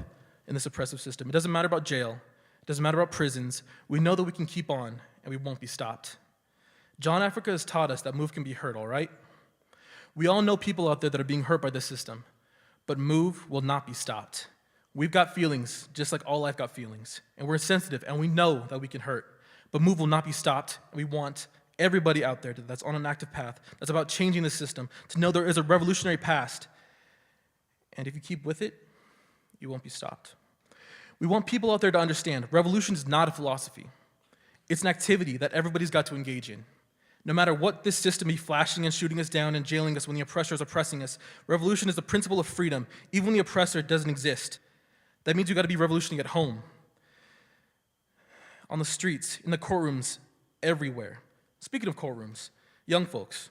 in this oppressive system. It doesn't matter about jail. It It doesn't matter about prisons. We know that we can keep on, and we won't be stopped. John Africa has taught us that MOVE can be hurt, all right? We all know people out there that are being hurt by this system, but MOVE will not be stopped. We've got feelings, just like all life got feelings, and we're sensitive, and we know that we can hurt, but MOVE will not be stopped, and we want everybody out there that's on an active path, that's about changing the system, to know there is a revolutionary past, and if you keep with it, you won't be stopped. We want people out there to understand revolution is not a philosophy. It's an activity that everybody's got to engage in. No matter what this system be flashing and shooting us down and jailing us when the oppressor is oppressing us, revolution is the principle of freedom, even when the oppressor doesn't exist. That means you've got to be revolutionary at home, on the streets, in the courtrooms, everywhere. Speaking of courtrooms, young folks,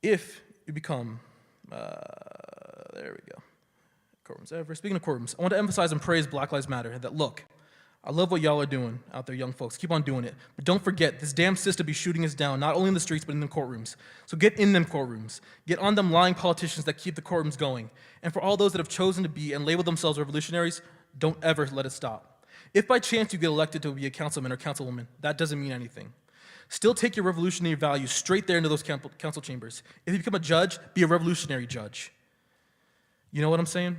if you become, there we go, courtrooms ever. Speaking of courtrooms, I want to emphasize and praise Black Lives Matter, that look, I love what y'all are doing out there, young folks. Keep on doing it. But don't forget, this damn system be shooting us down, not only in the streets, but in the courtrooms. So get in them courtrooms. Get on them lying politicians that keep the courtrooms going. And for all those that have chosen to be and label themselves revolutionaries, don't ever let it stop. If by chance you get elected to be a councilman or councilwoman, that doesn't mean anything. Still take your revolutionary values straight there into those council chambers. If you become a judge, be a revolutionary judge. You know what I'm saying?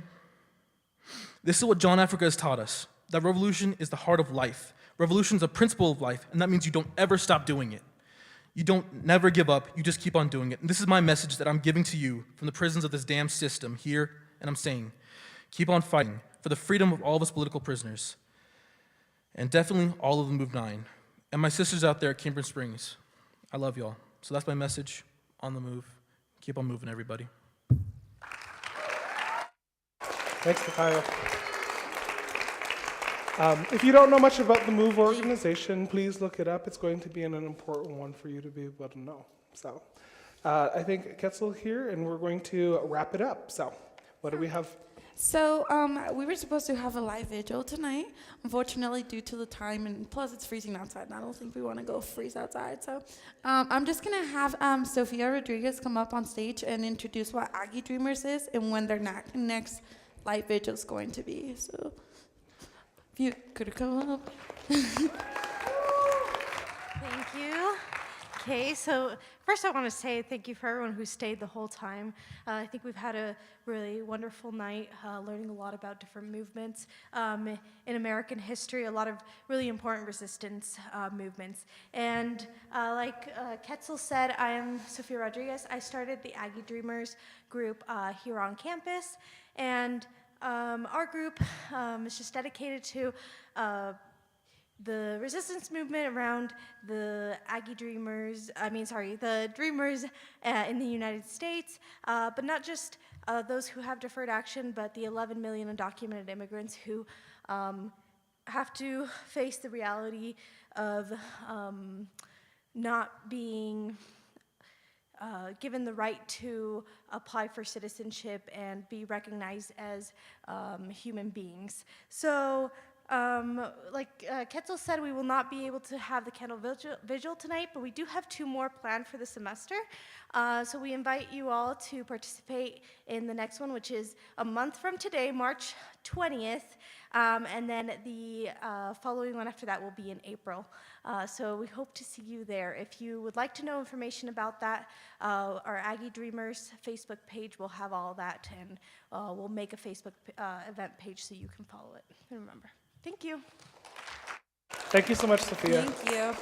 This is what John Africa has taught us, that revolution is the heart of life. Revolution is a principle of life, and that means you don't ever stop doing it. You don't never give up, you just keep on doing it. And this is my message that I'm giving to you from the prisons of this damn system here, and I'm saying, keep on fighting for the freedom of all of us political prisoners, and definitely all of the Move 9. And my sisters out there at Cambridge Springs, I love y'all. So that's my message on the move. Keep on moving, everybody. Thanks, Mikhail. If you don't know much about the MOVE organization, please look it up. It's going to be an important one for you to be able to know. So I think Ketzel here, and we're going to wrap it up. So what do we have? So we were supposed to have a live vigil tonight. Unfortunately, due to the time, and plus it's freezing outside, and I don't think we want to go freeze outside. So I'm just going to have Sofia Rodriguez come up on stage and introduce what Aggie Dreamers is and when their next live vigil is going to be. So if you could come up. Thank you. Okay, so first I want to say thank you for everyone who stayed the whole time. I think we've had a really wonderful night, learning a lot about different movements in American history, a lot of really important resistance movements. And like Ketzel said, I am Sofia Rodriguez. I started the Aggie Dreamers group here on campus, and our group is just dedicated to the resistance movement around the Aggie Dreamers, the Dreamers in the United States, but not just those who have deferred action, but the 11 million undocumented immigrants who have to face the reality of not being given the right to apply for citizenship and be recognized as human beings. So, like Ketzel said, we will not be able to have the candle vigil tonight, but we do have 2 more planned for the semester. So we invite you all to participate in the next one, which is a month from today, March 20th, and then the following one after that will be in April. So we hope to see you there. If you would like to know information about that, our Aggie Dreamers Facebook page will have all that, and we'll make a Facebook event page so you can follow it. And remember. Thank you. Thank you so much, Sophia. Thank you.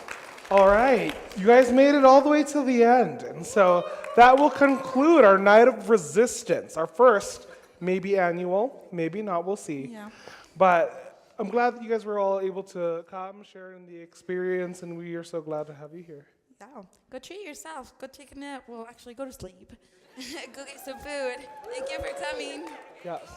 All right, you guys made it all the way to the end. And so that will conclude our night of resistance, our first, maybe annual, maybe not, we'll see. Yeah. But I'm glad that you guys were all able to come, share in the experience, and we are so glad to have you here. Yeah. Go treat yourself. Go take a nap. Well, actually, go to sleep. Go get some food. Thank you for coming. Yes.